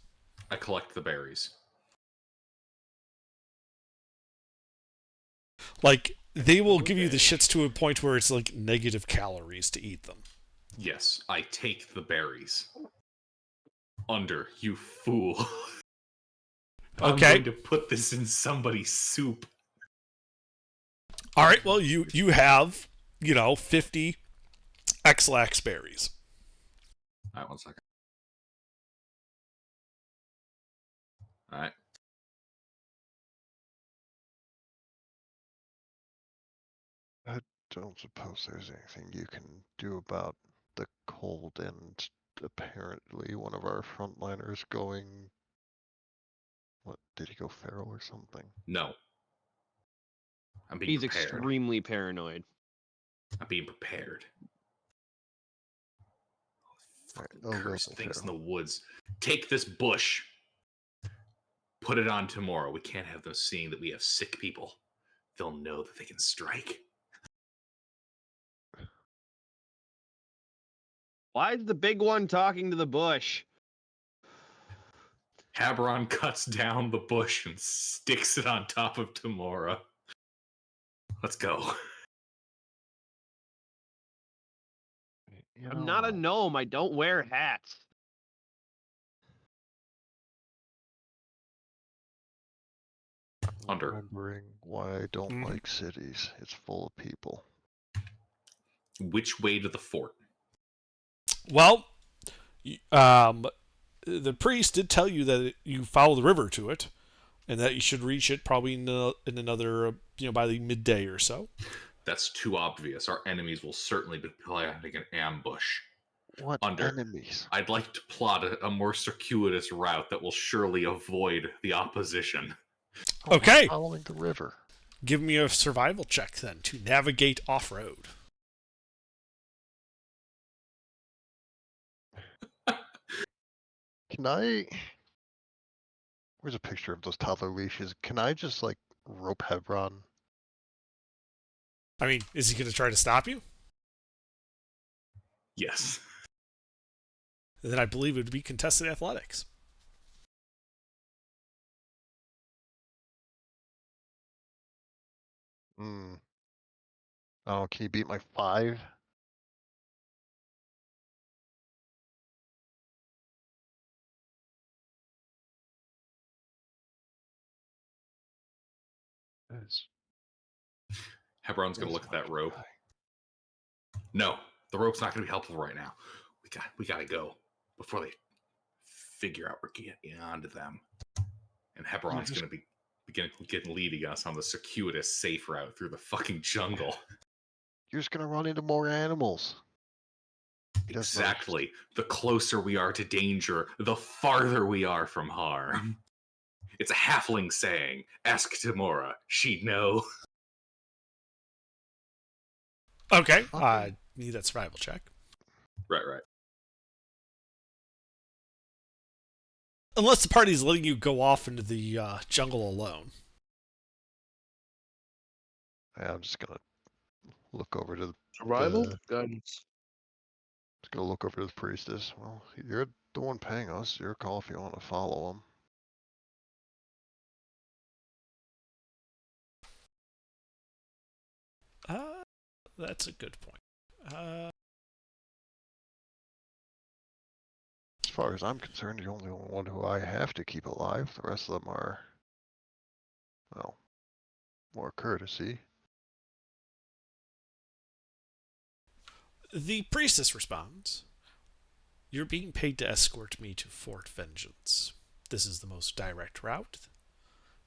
I collect the berries. Like, they will give you the shits to a point where it's like negative calories to eat them. Yes, I take the berries. Under, you fool. I'm Okay. going to put this in somebody's soup. All right, well, you have, 50 X-Lax berries. All right, 1 second. All right. I don't suppose there's anything you can do about the cold and apparently one of our frontliners going. What, did he go feral or something? No. I'm being He's prepared. extremely paranoid. I'm being prepared. Fucking Alright, I'll cursed go things in feral. the woods. Take this bush. Put it on tomorrow. We can't have them seeing that we have sick people. They'll know that they can strike. Why is the big one talking to the bush? Haberon cuts down the bush and sticks it on top of Tamora. Let's go. I'm not a gnome. I don't wear hats. Under. Remembering why I don't Mhm. like cities. It's full of people. Which way to the fort? Well, the priest did tell you that you follow the river to it, and that you should reach it probably in another, by the midday or so. That's too obvious. Our enemies will certainly be planning an ambush. What Under. enemies? I'd like to plot a more circuitous route that will surely avoid the opposition. Oh, we're Okay. following the river. Give me a survival check then to navigate off-road. Can I? Where's a picture of those toddler leashes? Can I just like rope Hebron? I mean, is he going to try to stop you? Yes. Then I believe it would be contested athletics. Oh, can you beat my 5? Yes. Hebron's going to look at that rope. No, the rope's not going to be helpful right now. We got to go before they figure out we're getting onto them. And Hebron's going to be getting leading us on the circuitous safe route through the fucking jungle. You're just gonna run into more animals. Exactly. The closer we are to danger, the farther we are from harm. It's a halfling saying. Ask Tamora. She'd know. Okay. I need that survival check. Right. Unless the party's letting you go off into the jungle alone. Yeah, I'm just gonna look over to the Survival? Guidance. Just go look over to the priestess. Well, you're the one paying us. Your call if you want to follow him. That's a good point. As far as I'm concerned, you're the only one who I have to keep alive. The rest of them are, well, more courtesy. The priestess responds, "You're being paid to escort me to Fort Vengeance. This is the most direct route.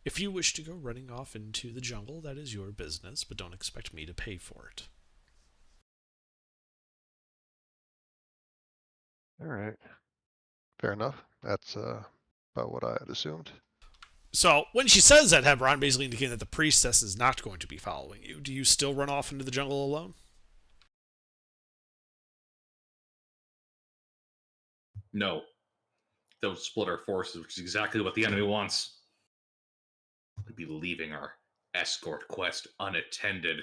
If you wish to go running off into the jungle, that is your business, but don't expect me to pay for it." All right. Fair enough. That's about what I had assumed. So when she says that, Hebron, basically indicating that the priestess is not going to be following you, do you still run off into the jungle alone? No. They'll split our forces, which is exactly what the enemy wants. We'd be leaving our escort quest unattended.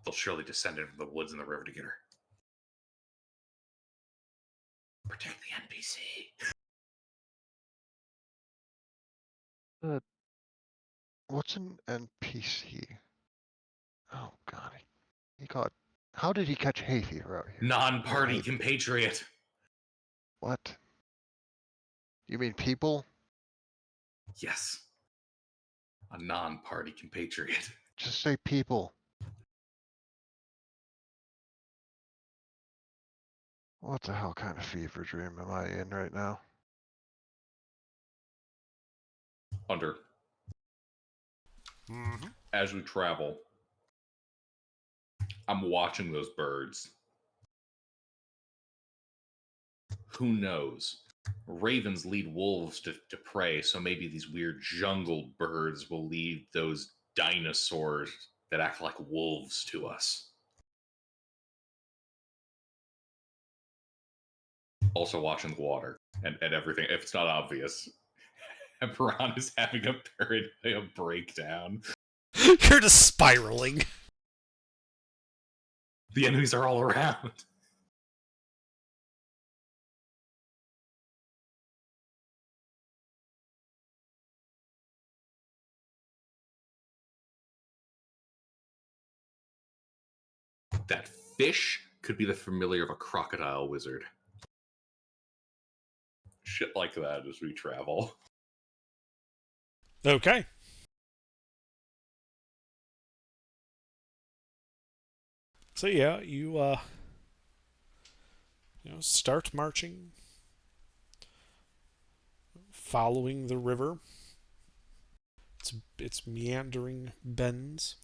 They'll surely descend into the woods and the river to get her. Protect the NPC. What's an NPC? Oh god, he caught. How did he catch hay fever out here? Non-party Hay fever. compatriot. What? You mean people? Yes. A non-party compatriot. Just say people. What the hell kind of fever dream am I in right now? Hunter, Mm-hmm. as we travel, I'm watching those birds. Who knows? Ravens lead wolves to prey, so maybe these weird jungle birds will lead those dinosaurs that act like wolves to us. Also watching the water and everything, if it's not obvious. Emperon is having a paranoia breakdown. You're just spiraling. The enemies are all around. That fish could be the familiar of a crocodile wizard. Shit like that as we travel. Okay. So yeah, you start marching, following the river. It's meandering bends.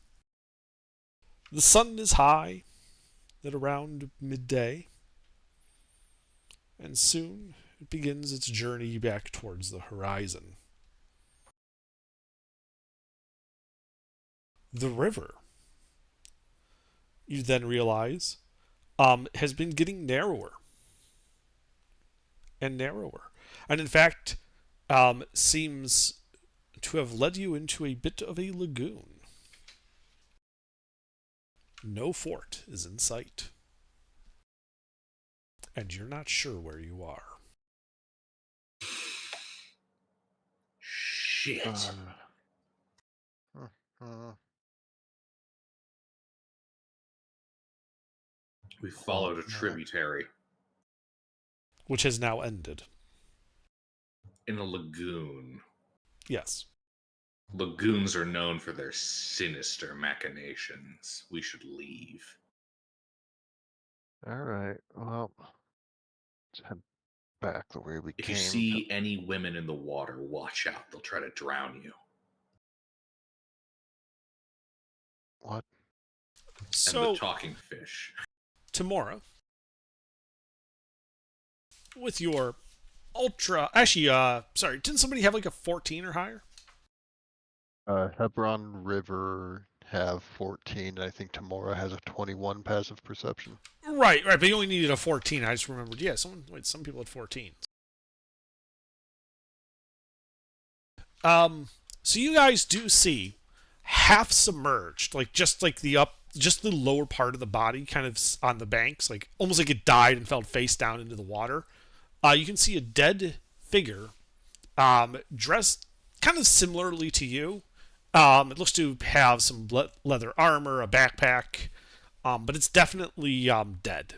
The sun is high at around midday, and soon it begins its journey back towards the horizon. The river, you then realize, has been getting narrower and narrower, and in fact, seems to have led you into a bit of a lagoon. No fort is in sight, and you're not sure where you are. Shit. We followed a tributary Which has now ended. in a lagoon. Yes. Lagoons are known for their sinister machinations. We should leave. All right. Well, let's head back the way we If came. you see any women in the water, watch out. They'll try to drown you. What? And So, the talking fish. Tamora, with your ultra... Actually, sorry, didn't somebody have like a 14 or higher? Hebron River have 14. I think Tamora has a 21 passive perception. Right, but you only needed a 14. I just remembered. Yeah, some people had 14. So you guys do see half submerged, like just the lower part of the body, kind of on the banks, like almost like it died and fell face down into the water. You can see a dead figure, dressed kind of similarly to you. It looks to have some leather armor, a backpack, but it's definitely dead.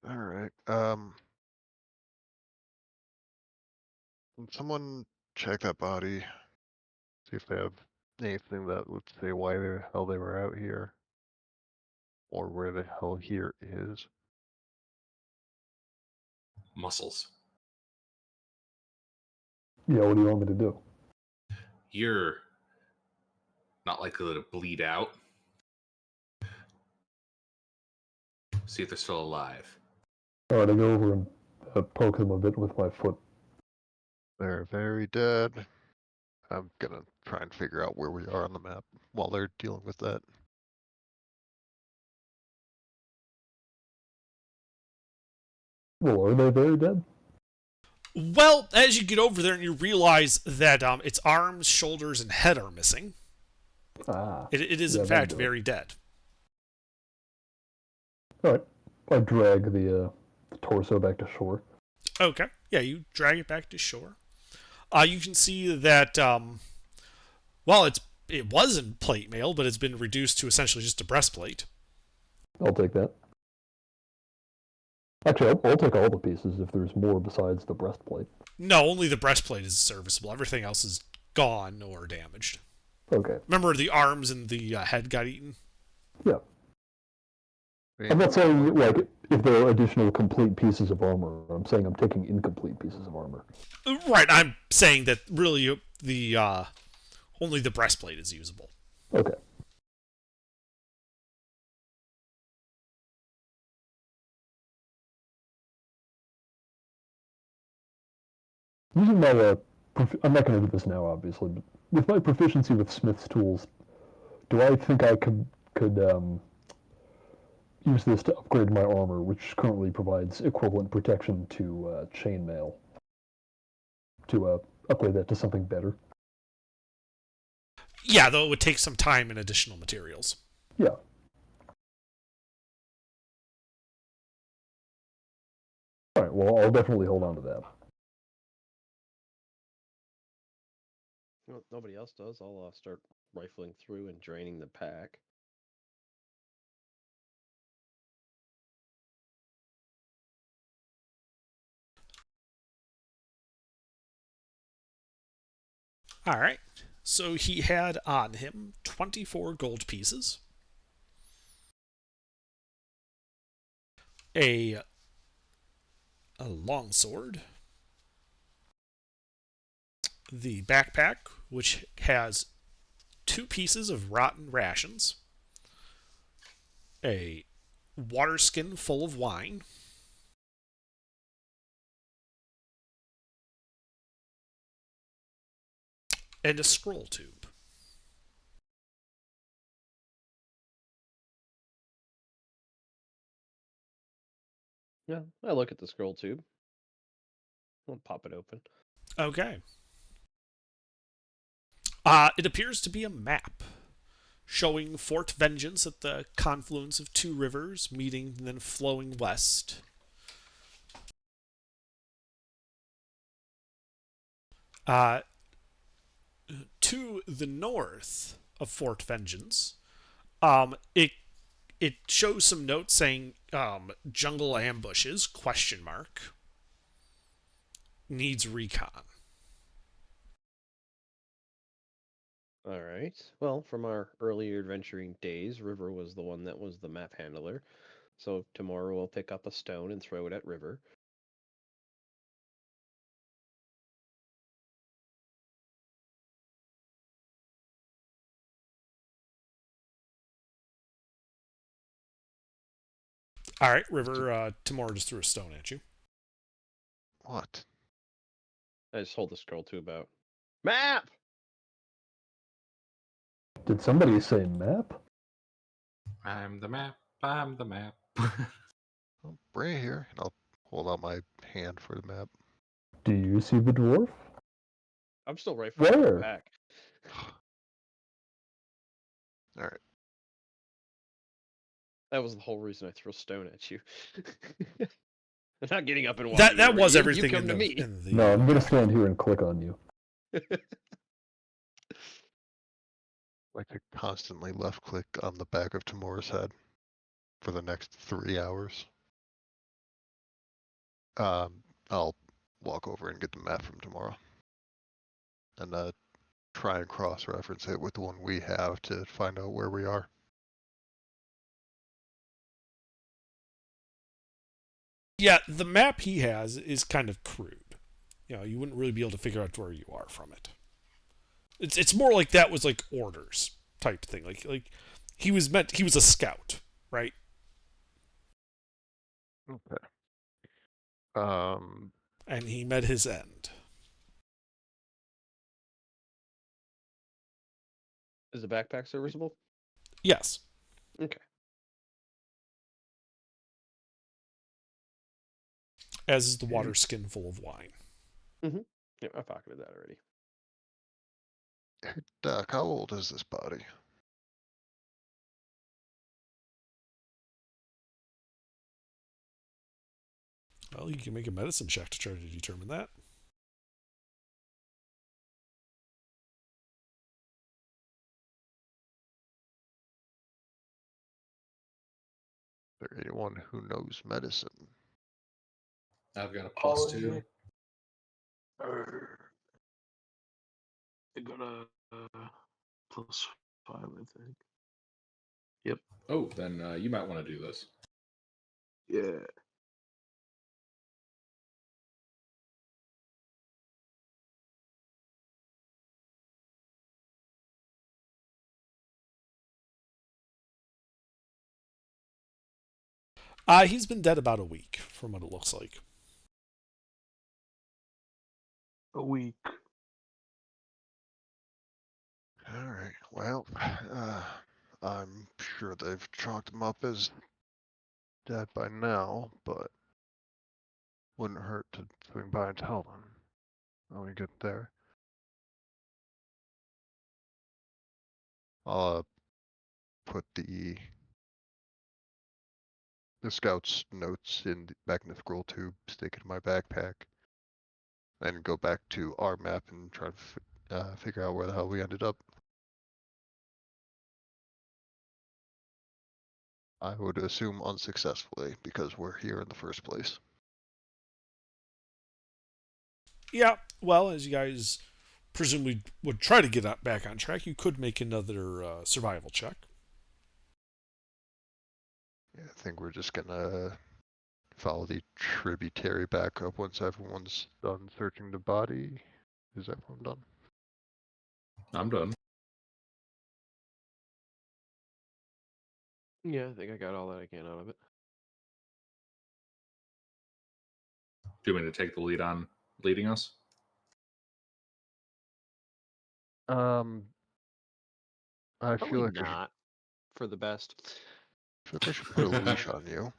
All right. Can someone check that body? See if they have anything that would say why the hell they were out here, or where the hell here is. Muscles. Yeah, what do you want me to do? You're not likely to bleed out. See if they're still alive. Alright, I go over and poke them a bit with my foot. They're very dead. I'm gonna try and figure out where we are on the map while they're dealing with that. Well, are they very dead? Well, as you get over there and you realize that its arms, shoulders, and head are missing, Ah. it is Yeah, in that'll fact do it. very dead. Alright. I drag the torso back to shore. Okay. Yeah, you drag it back to shore. You can see that, well, it was in plate mail, but it's been reduced to essentially just a breastplate. I'll take that. Actually, I'll take all the pieces if there's more besides the breastplate. No, only the breastplate is serviceable. Everything else is gone or damaged. Okay. Remember the arms and the head got eaten? Yeah. I'm not saying, like, if there are additional complete pieces of armor. I'm saying I'm taking incomplete pieces of armor. Right, I'm saying that really the only the breastplate is usable. Okay. Using my, I'm not going to do this now, obviously, but with my proficiency with Smith's tools, do I think I could use this to upgrade my armor, which currently provides equivalent protection to chainmail, to upgrade that to something better? Yeah, though it would take some time and additional materials. Yeah. Alright, well, I'll definitely hold on to that. Well, nobody else does. I'll start rifling through and draining the pack. All right. So he had on him 24 gold pieces, a longsword, the backpack, which has 2 pieces of rotten rations, a water skin full of wine, and a scroll tube. Yeah, I look at the scroll tube. I'll pop it open. Okay. It appears to be a map showing Fort Vengeance at the confluence of 2 rivers, meeting and then flowing west. To the north of Fort Vengeance, it shows some notes saying jungle ambushes ? Needs recon. All right. Well, from our earlier adventuring days, River was the one that was the map handler. So tomorrow we'll pick up a stone and throw it at River. All right, River. Tamora just threw a stone at you. What? I just hold the scroll tube out. Map! Did somebody say map? I'm the map. I'm the map. I'll bring it here, and I'll hold out my hand for the map. Do you see the dwarf? I'm still rifling through the Where? pack. All right. That was the whole reason I threw a stone at you. I'm not getting up and walking. That over was you. everything You come in to the, me. in the No, I'm going to stand here and click on you. I could constantly left click on the back of Tamora's head for the next 3 hours. I'll walk over and get the map from tomorrow. And try and cross-reference it with the one we have to find out where we are. Yeah, the map he has is kind of crude. You know, you wouldn't really be able to figure out where you are from it. It's more like that was like orders type thing. Like he was a scout, right? Okay. Um, And he met his end. Is the backpack serviceable? Yes. Okay. As is the water skin full of wine. Yeah, I pocketed that already. Doc, how old is this body? Well, you can make a medicine check to try to determine that. Is there anyone who knows medicine? I've got a plus Oh, 2. I got a +5, I think. Yep. Oh, then you might want to do this. Yeah. He's been dead about a week, from what it looks like. A week. All right. Well, I'm sure they've chalked him up as dead by now, but wouldn't hurt to swing by and tell them when we get there. I'll put the scout's notes back in the scroll tube, stick it in my backpack, and go back to our map and try to figure out where the hell we ended up. I would assume unsuccessfully because we're here in the first place. Yeah, well, as you guys presumably would try to get back on track, you could make another survival check. Yeah, I think we're just gonna follow the tributary back up once everyone's done searching the body. Is everyone done? I'm done. Yeah, I think I got all that I can out of it. Do you want me to take the lead on leading us? I Probably feel like not for the best. I should put a leash on you.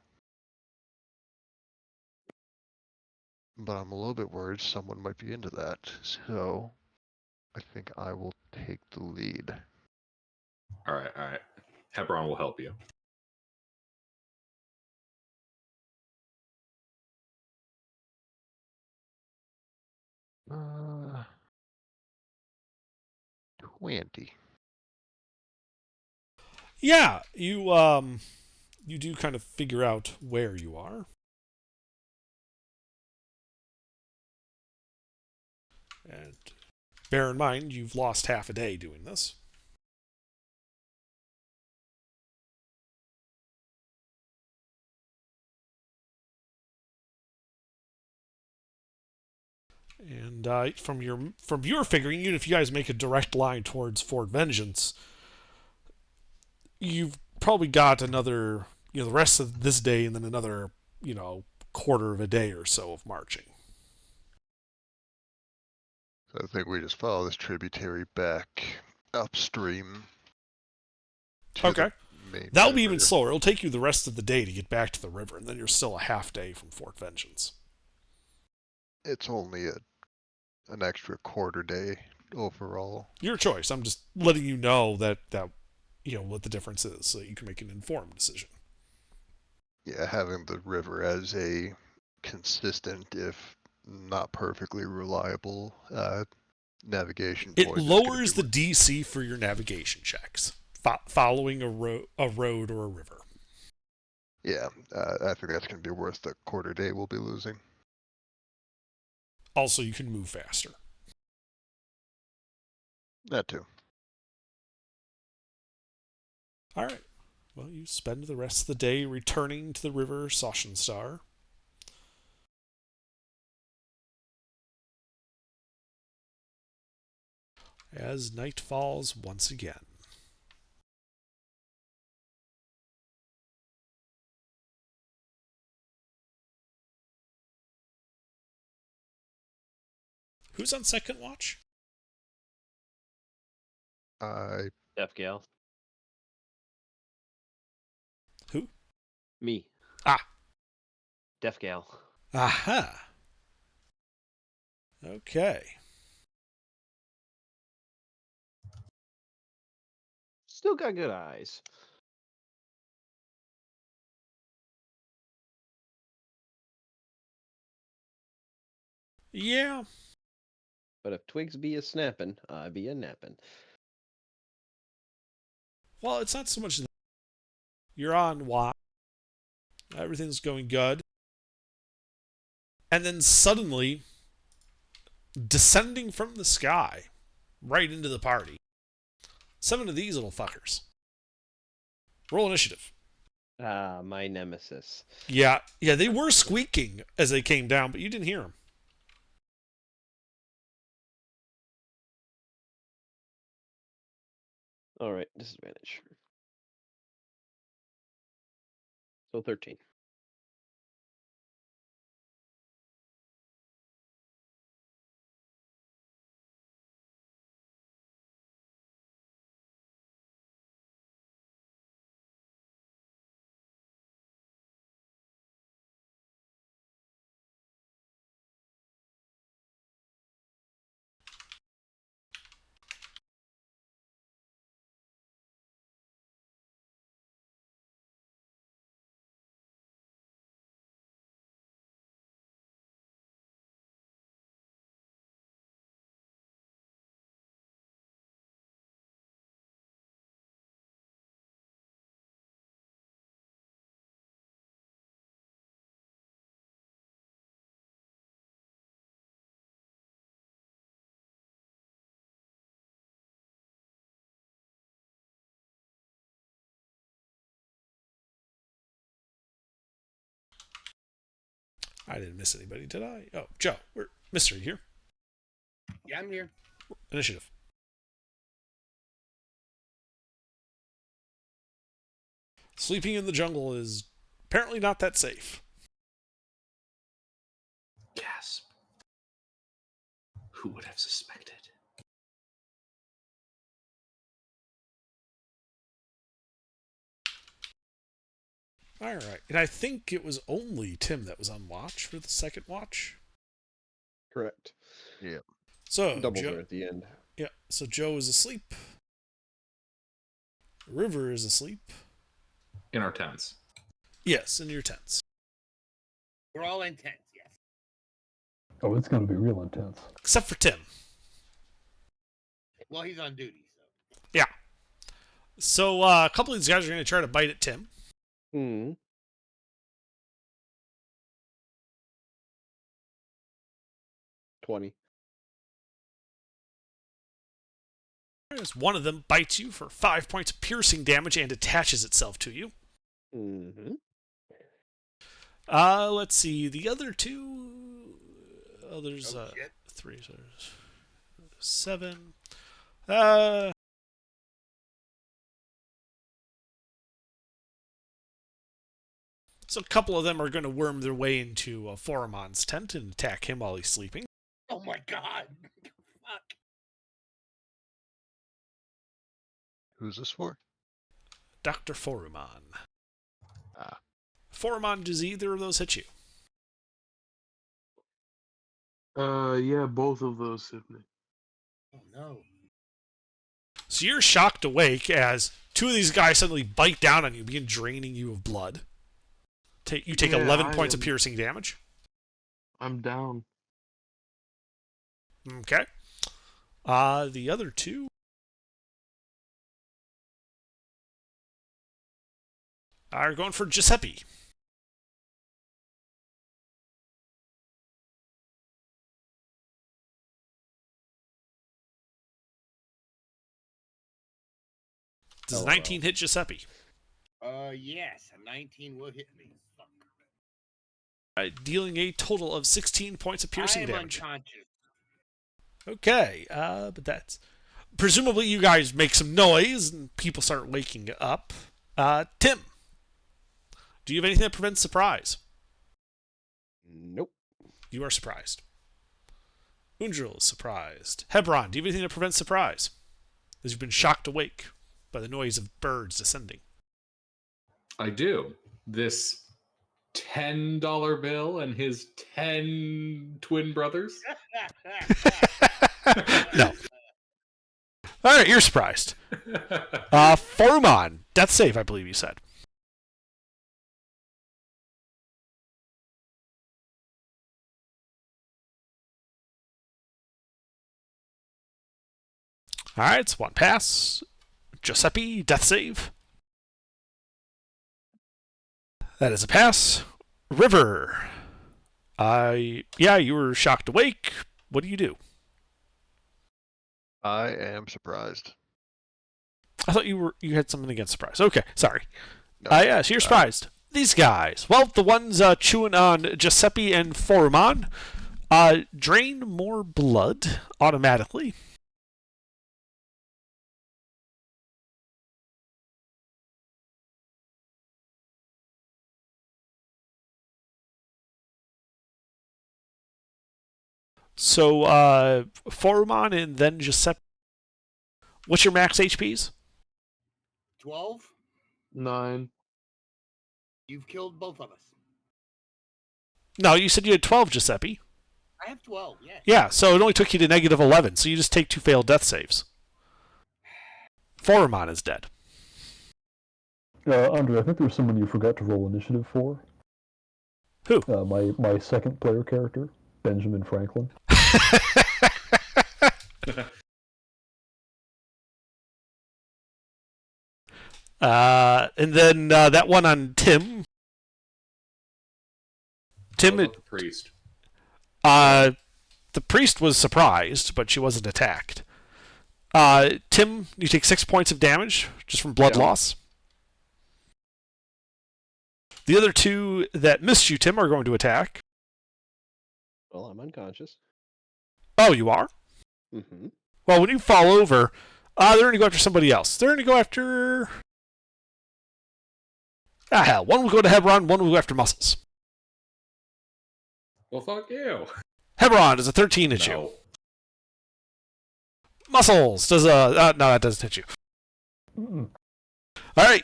But I'm a little bit worried someone might be into that, so I think I will take the lead. All right. Hebron will help you. Uh, 20. Yeah, you do kind of figure out where you are. And bear in mind, you've lost half a day doing this. And from your figuring, even if you guys make a direct line towards Fort Vengeance, you've probably got another, the rest of this day, and then another, quarter of a day or so of marching. So I think we just follow this tributary back upstream. To Okay. the main That'll be even river. slower. It'll take you the rest of the day to get back to the river, and then you're still a half day from Fort Vengeance. It's only an extra quarter day overall. Your choice. I'm just letting you know that what the difference is, so you can make an informed decision. Yeah, having the river as a consistent, if not perfectly reliable, navigation It point. is gonna lowers be the DC for your navigation checks following a road or a river. Yeah, I think that's going to be worth the quarter day we'll be losing. Also, you can move faster. That too. All right. Well, you spend the rest of the day returning to the river Sachenstar. As night falls once again. Who's on second watch? I Def Gal. Who? Me. Ah. Def Gal. Aha. Okay. Still got good eyes. Yeah. But if twigs be a snapping, I be a napping. Well, it's not so much that you're on watch. Everything's going good. And then suddenly, descending from the sky, right into the party, 7 of these little fuckers. Roll initiative. Ah, my nemesis. Yeah, they were squeaking as they came down, but you didn't hear them. All right, disadvantage. So 13. I didn't miss anybody, did I? Oh, Joe, we're mystery here. Yeah, I'm here. Initiative. Sleeping in the jungle is apparently not that safe. Gasp. Who would have suspected? All right. And I think it was only Tim that was on watch for the second watch. Correct. So, Double Joe, there at the end. yeah, so Joe is asleep. River is asleep. In our tents. Yes, in your tents. We're all intense, yes. Oh, it's going to be real intense. Except for Tim. Well, he's on duty, so. Yeah. So a couple of these guys are going to try to bite at Tim. Hmm. $20. As one of them bites you for 5 points of piercing damage and attaches itself to you. Mm-hmm. Let's see. The other two. Oh, there's Oh, shit. 3, so there's 7. So a couple of them are going to worm their way into Foramon's tent and attack him while he's sleeping. Oh my god. Fuck. Who's this for? Dr. Forumon. Ah. Forumon, does either of those hit you? Yeah, both of those hit me. Oh no. So you're shocked awake as 2 of these guys suddenly bite down on you, begin draining you of blood. You take Yeah, 11 I points of am- piercing damage. I'm down. Okay. The other 2 are going for Giuseppe. Does a LOL. 19 hit Giuseppe? Yes, a 19 will hit me. Fuck. Dealing a total of 16 points of piercing I am damage. unconscious. Okay, but that's... Presumably you guys make some noise and people start waking up. Tim, do you have anything that prevents surprise? Nope. You are surprised. Undril is surprised. Hebron, do you have anything that prevents surprise? As you've been shocked awake by the noise of birds descending. I do. This $10 bill and his 10 twin brothers. No. Alright, you're surprised. Farumon, death save, I believe you said. Alright, it's one pass. Giuseppe, death save. That is a pass. River. Yeah, you were shocked awake. What do you do? I am surprised. I thought you had something against surprise. Okay, sorry. No, Yeah, so you're surprised. These guys. Well, the ones chewing on Giuseppe and Forumon drain more blood automatically. So, Forumon and then Giuseppe. What's your max HPs? 12? 9. You've killed both of us. No, you said you had 12, Giuseppe. I have 12, yes. Yeah, so it only took you to negative 11, so you just take 2 failed death saves. Forumon is dead. Andre, I think there's someone you forgot to roll initiative for. Who? My second player character, Benjamin Franklin. And then that one on Tim. Tim, What about the priest. the priest was surprised, but she wasn't attacked. Tim, you take 6 points of damage just from blood Yeah. loss. The other two that missed you, Tim, are going to attack. Well, I'm unconscious. Oh, you are? Mm-hmm. Well, when you fall over, they're going to go after somebody else. They're going to go after... hell. One will go to Hebron, one will go after Muscles. Well, fuck you. Hebron does a 13 hit you. No. Muscles does a... no, that doesn't hit you. Mm. All right.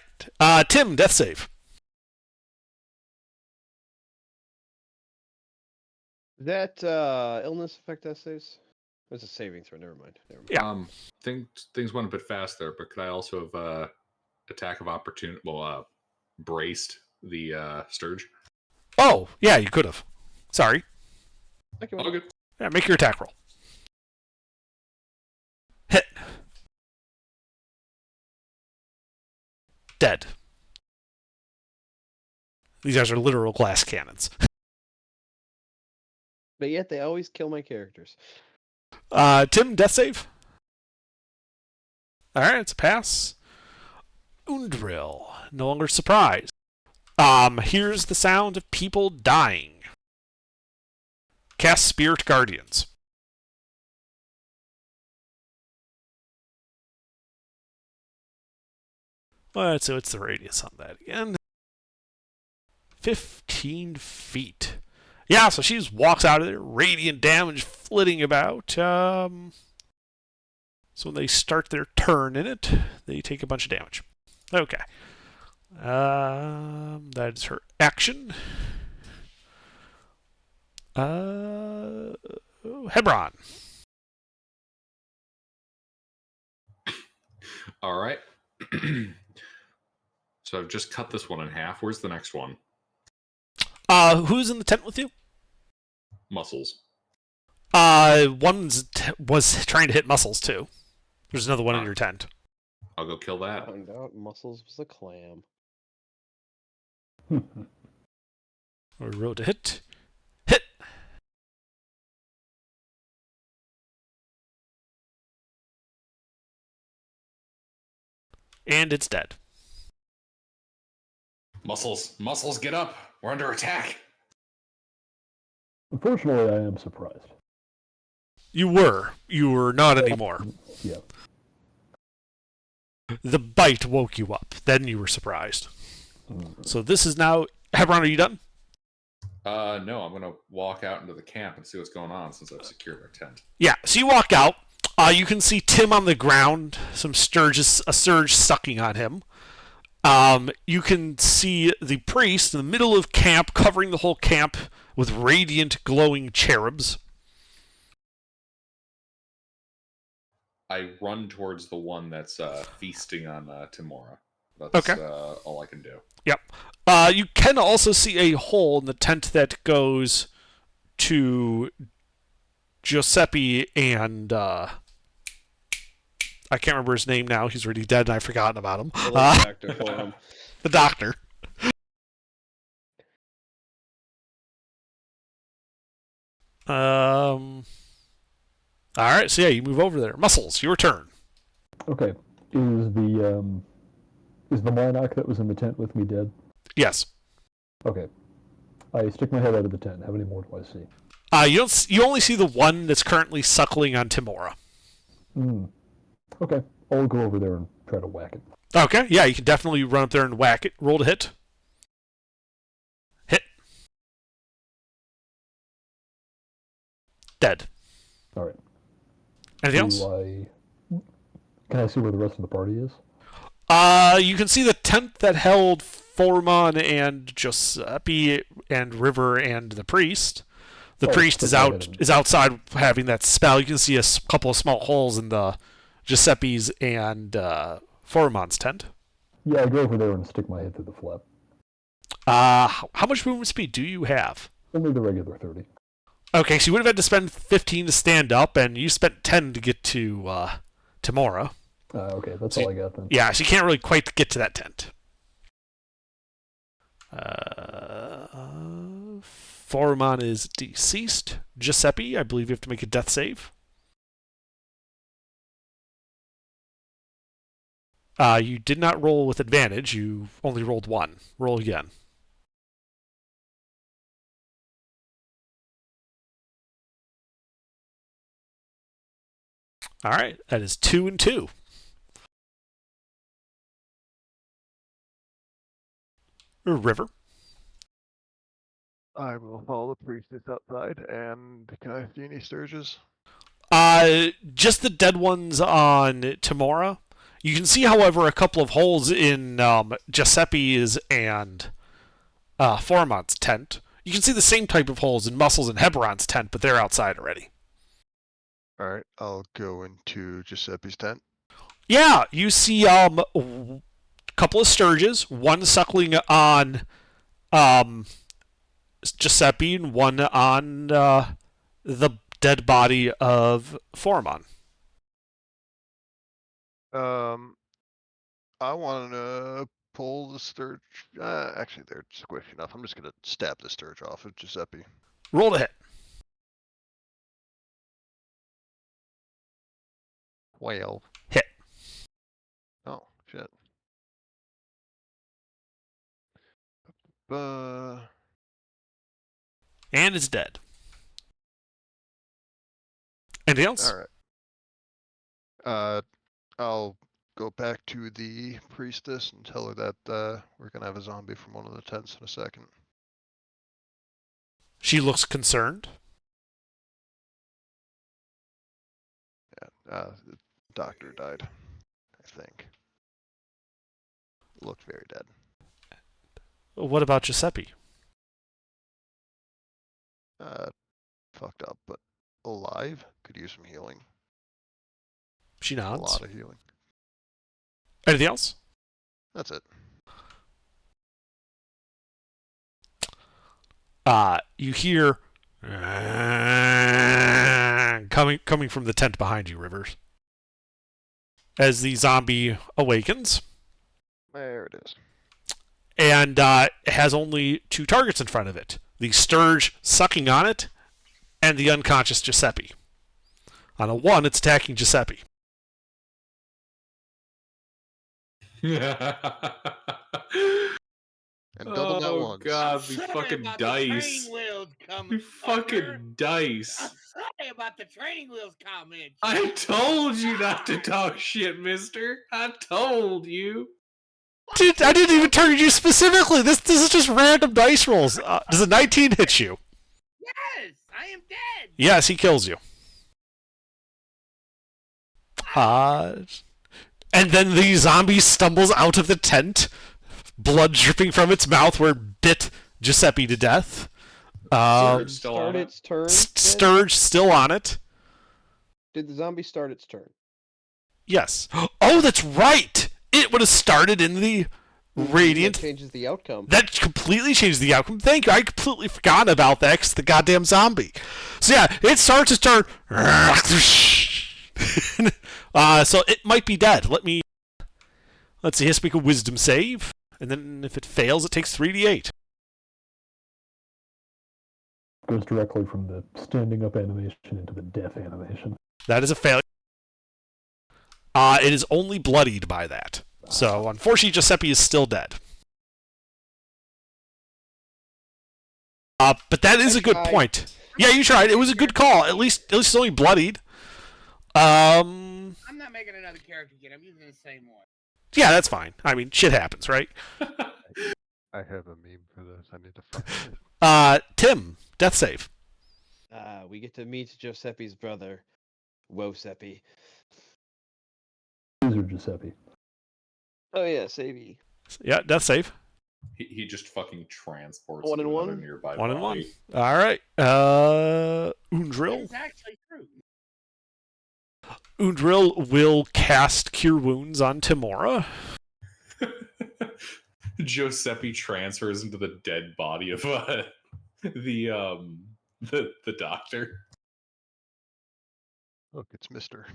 Tim, death save. Did that illness affect essays? It's a saving throw. Never mind. Yeah. Things went a bit fast there, but could I also have attack of opportunity? Well, braced the Sturge. Oh, yeah, you could have. Sorry. Okay, Oh, good. Yeah, make your attack roll. Hit. Dead. These guys are literal glass cannons. But yet they always kill my characters. Tim, death save. All right, it's a pass. Undril, no longer surprised. Here's the sound of people dying. Cast Spirit Guardians. Alright, so it's the radius on that again. 15 feet. Yeah, so she just walks out of there, radiant damage flitting about. So when they start their turn in it, they take a bunch of damage. Okay. That is her action. Hebron. All right. So I've just cut this one in half. Where's the next one? Who's in the tent with you? Muscles. One was trying to hit Muscles too. There's another one in your tent. I'll go kill that. Found out Muscles was a clam. We rolled a hit. Hit! And it's dead. Muscles, get up. We're under attack. Unfortunately, I am surprised. You were not anymore. Yeah. The bite woke you up. Then you were surprised. Mm. So this is now... Hebron, are you done? No, I'm going to walk out into the camp and see what's going on since I've secured our tent. Yeah, so you walk out. You can see Tim on the ground, a surge sucking on him. You can see the priest in the middle of camp, covering the whole camp with radiant, glowing cherubs. I run towards the one that's feasting on Timora. That's Okay. All I can do. Yep. You can also see a hole in the tent that goes to Giuseppe and I can't remember his name now. He's already dead and I've forgotten about him. The little factor for him. The doctor. Alright, so yeah, you move over there. Muscles, your turn. Okay. Is the Monarch that was in the tent with me dead? Yes. Okay. I stick my head out of the tent. How many more do I see? You only see the one that's currently suckling on Timora. Okay. I'll go over there and try to whack it. Okay, yeah, you can definitely run up there and whack it. Roll to hit. Hit. Dead. All right. Anything else? Can I see where the rest of the party is? You can see the tent that held Foreman and Giuseppe and River and the priest. The priest is outside having that spell. You can see a couple of small holes in the Giuseppe's and Foreman's tent. Yeah, I go over there and stick my head through the flap. How much movement speed do you have? Only the regular 30. Okay, so you would have had to spend 15 to stand up, and you spent 10 to get to Timora. Okay, that's all I got then. Yeah, so you can't really quite get to that tent. Foreman is deceased. Giuseppe, I believe you have to make a death save. You did not roll with advantage. You only rolled 1. Roll again. All right, that is 2 and 2. River. I will follow the priestess outside, and can I see any sturges? Just the dead ones on Timora. You can see, however, a couple of holes in Giuseppe's and Foreman's tent. You can see the same type of holes in Muscles and Hebron's tent, but they're outside already. Alright, I'll go into Giuseppe's tent. Yeah, you see a couple of sturges, one suckling on Giuseppe and one on the dead body of Foreman. I want to pull the sturge. Actually, they're squishy enough. I'm just going to stab the sturge off of Giuseppe. Roll to hit. 12. Hit. Oh, shit. And it's dead. Anything else? Alright. I'll go back to the priestess and tell her that we're going to have a zombie from one of the tents in a second. She looks concerned. Yeah, the doctor died, I think. Looked very dead. What about Giuseppe? Fucked up, but alive. Could use some healing. She A nods. lot of healing. Anything else? That's it. You hear coming from the tent behind you, Rivers. As the zombie awakens. There it is. And it has only 2 targets in front of it. The Sturge sucking on it, and the unconscious Giuseppe. On a 1, it's attacking Giuseppe. And double that Oh once. god, I'm these sorry fucking about the dice. training wheels coming. These fucking dice. I'm sorry about the training wheels comment. I told you not to talk shit, mister. I told you. Dude, I didn't even target you specifically. This is just random dice rolls. Does a 19 hit you? Yes, I am dead. Yes, he kills you. And then the zombie stumbles out of the tent, blood dripping from its mouth where it bit Giuseppe to death. Sturge still Start on it. its turn. then? Sturge still on it. Did the zombie start its turn? Yes. Oh, that's right! It would have started in the Radiant. That changes the outcome. That completely changed the outcome. Thank you. I completely forgot about that because the goddamn zombie. So yeah, it starts to turn. So it might be dead. Let's see. It has to make a wisdom save. And then if it fails, it takes 3d8. Goes directly from the standing up animation into the death animation. That is a failure. It is only bloodied by that. So unfortunately, Giuseppe is still dead. But that is a good point. Yeah, you tried. It was a good call. At least it's only bloodied. I'm not making another character yet. I'm using the same one. Yeah, that's fine. I mean, shit happens, right? I have a meme for this. I need to find it. Tim, death save. We get to meet Giuseppe's brother, Woseppe. User Giuseppe. Oh yeah, Savvy. Yeah, death save. He just fucking transports 1 and to 1? another nearby 1 and 1. body. All right. Undril. It's actually true. Undril will cast Cure Wounds on Timora. Giuseppe transfers into the dead body of the doctor. Look, it's Mister.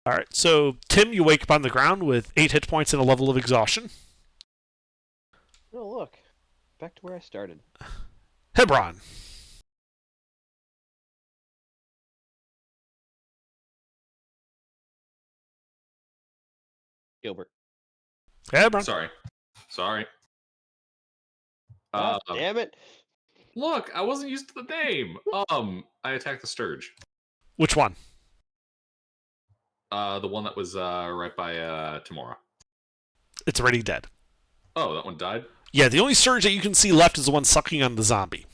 All right. So Tim, you wake up on the ground with 8 hit points and a level of exhaustion. Oh look, back to where I started. Hebron. Gilbert. Hebron. Sorry. God damn it! Look, I wasn't used to the name. I attacked the Sturge. Which one? The one that was right by Timora. It's already dead. Oh, that one died? Yeah, the only surge that you can see left is the one sucking on the zombie.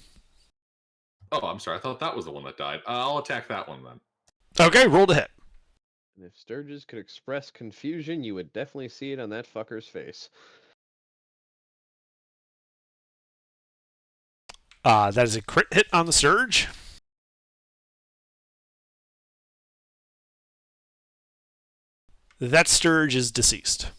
Oh, I'm sorry. I thought that was the one that died. I'll attack that one then. Okay, roll to hit. And if Sturges could express confusion, you would definitely see it on that fucker's face. That is a crit hit on the surge. That Sturge is deceased.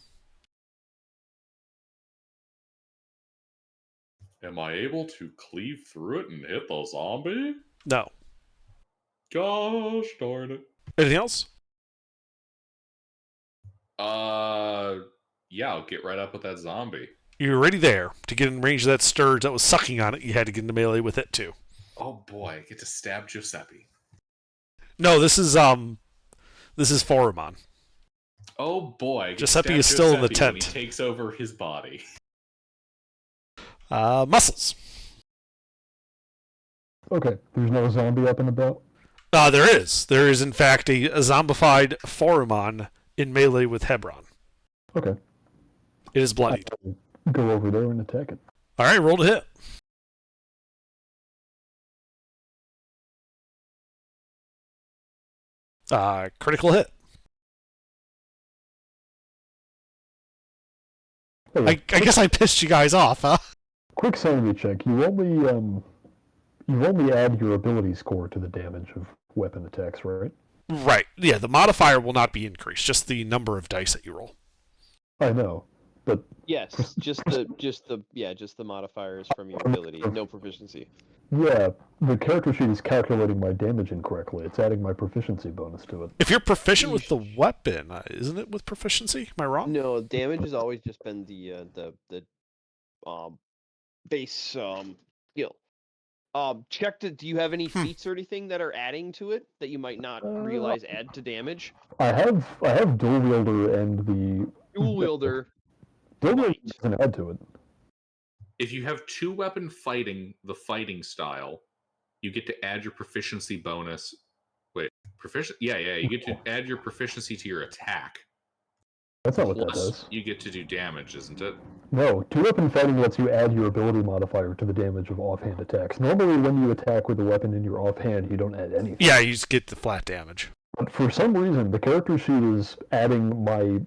Am I able to cleave through it and hit the zombie? No. Gosh darn it. Anything else? Yeah, I'll get right up with that zombie. You're already there. To get in range of that Sturge that was sucking on it, you had to get into melee with it too. Oh boy, I get to stab Giuseppe. No, this is Forumon. Oh boy, I get to Giuseppe stab is still in the Giuseppe when tent. he takes over his body. Muscles. Okay, there's no zombie up and about. There is. There is, in fact, a zombified Forumon in melee with Hebron. Okay. It is bloodied. I'll go over there and attack it. All right, roll to hit. Critical hit. Okay, I guess I pissed you guys off, huh? quick sanity check. You only add your ability score to the damage of weapon attacks, right? Right. Yeah, the modifier will not be increased, just the number of dice that you roll. I know, but Yes, just the modifiers from your ability, no proficiency. yeah, the character sheet is calculating my damage incorrectly. It's adding my proficiency bonus to it. If you're proficient with the weapon, isn't it with proficiency? Am I wrong? No, damage has always just been the base skill. Check do you have any feats or anything that are adding to it that you might not realize add to damage? I have dual wielder and the Dual wielder. Dual Might. doesn't add to it. If you have 2-weapon fighting, the fighting style, you get to add your proficiency bonus. Wait, proficient? Yeah, you get to add your proficiency to your attack. That's not what that Plus, does. you get to do damage, isn't it? No, two-weapon fighting lets you add your ability modifier to the damage of offhand attacks. Normally, when you attack with a weapon in your offhand, you don't add anything. Yeah, you just get the flat damage. But for some reason, the character sheet is adding my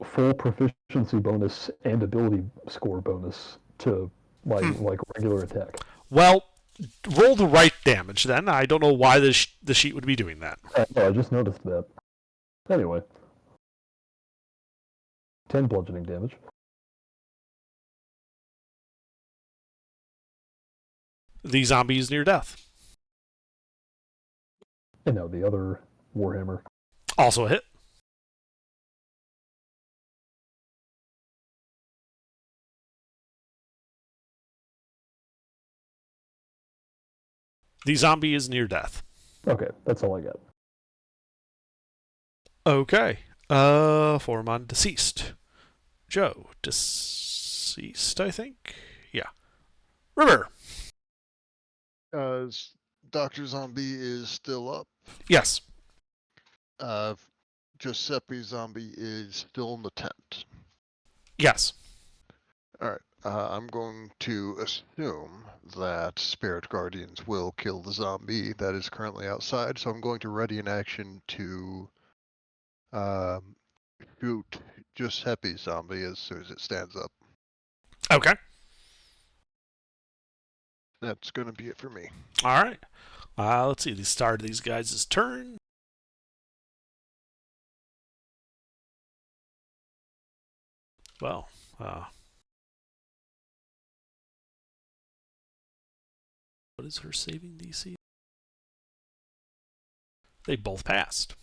full proficiency bonus and ability score bonus to my regular attack. Well, roll the right damage then. I don't know why the sheet would be doing that. No, I just noticed that. Anyway. 10 bludgeoning damage. The zombie is near death. And now the other Warhammer. Also a hit. The zombie is near death. Okay, that's all I got. Okay. Foramon deceased. Joe deceased, I think. Yeah. River. Dr. Zombie is still up. Yes. Giuseppe Zombie is still in the tent. Yes. Alright, I'm going to assume that Spirit Guardians will kill the zombie that is currently outside, so I'm going to ready an action to shoot Giuseppe Zombie as soon as it stands up. Okay. That's going to be it for me. All right. Let's see. The start of these guys' turn. Well, what is her saving DC? They both passed.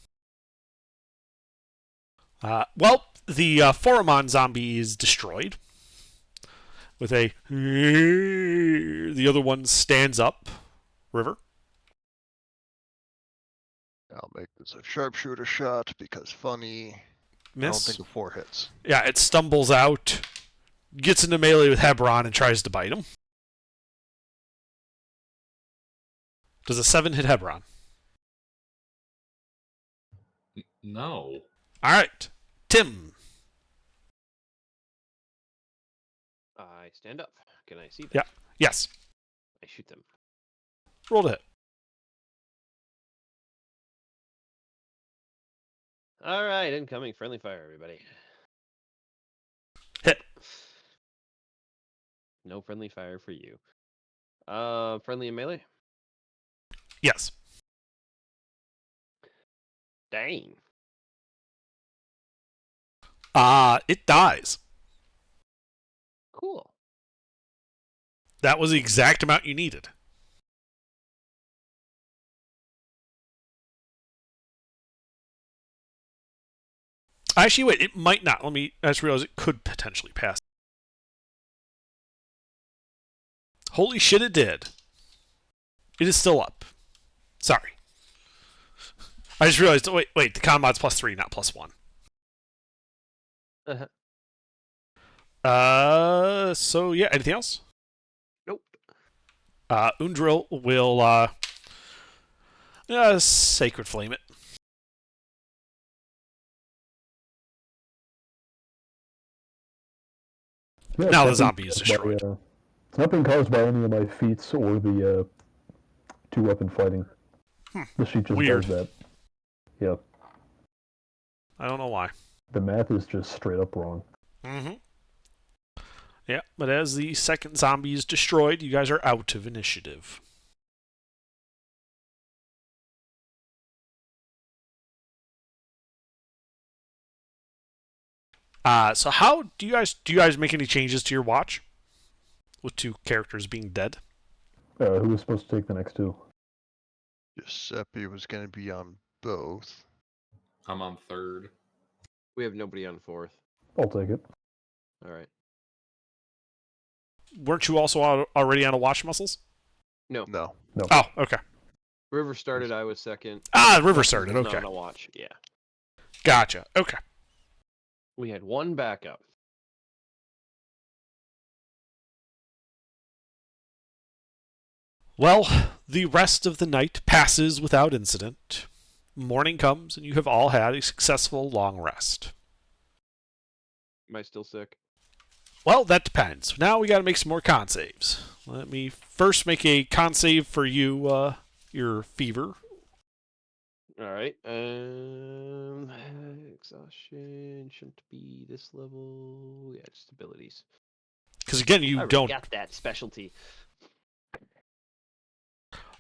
Well, the Foramon zombie is destroyed. With a... The other one stands up. River. I'll make this a sharpshooter shot because funny. I don't Miss. think of 4 hits. Yeah, it stumbles out, gets into melee with Hebron, and tries to bite him. Does a 7 hit Hebron? No. All right. Tim. I stand up. Can I see them? Yeah. Yes. I shoot them. Roll to hit. All right, incoming friendly fire, everybody. Hit. No friendly fire for you. Friendly and melee? Yes. Dang. It dies. Cool. That was the exact amount you needed. Actually, wait, it might not. I just realized it could potentially pass. Holy shit, it did. It is still up. Sorry. I just realized, wait, the con mod's +3, not +1. So yeah, anything else? Nope. Undril will, Sacred Flame it. Yeah, Now the it's not zombie being is caused by, destroyed. it's not being caused by any of my feats or the two-weapon fighting. The sheet just Weird. does that. Yeah. I don't know why. The math is just straight up wrong. Mm-hmm. Yeah, but as the second zombie is destroyed, you guys are out of initiative. So how do you guys make any changes to your watch? With 2 characters being dead? Who was supposed to take the next 2? Giuseppe was going to be on both. I'm on 3rd. We have nobody on 4th. I'll take it. All right. Weren't you also already on a watch, Muscles? No. No. Oh, okay. River started. I was second. River started. Was Okay. Not on a watch. Yeah. Gotcha. Okay. We had one backup. Well, the rest of the night passes without incident. Morning comes, and you have all had a successful long rest. Am I still sick? Well, that depends. Now we got to make some more con saves. Let me first make a con save for you, your fever. All right. Exhaustion shouldn't be this level. Yeah, just abilities. Because again, I you already don't. got that specialty.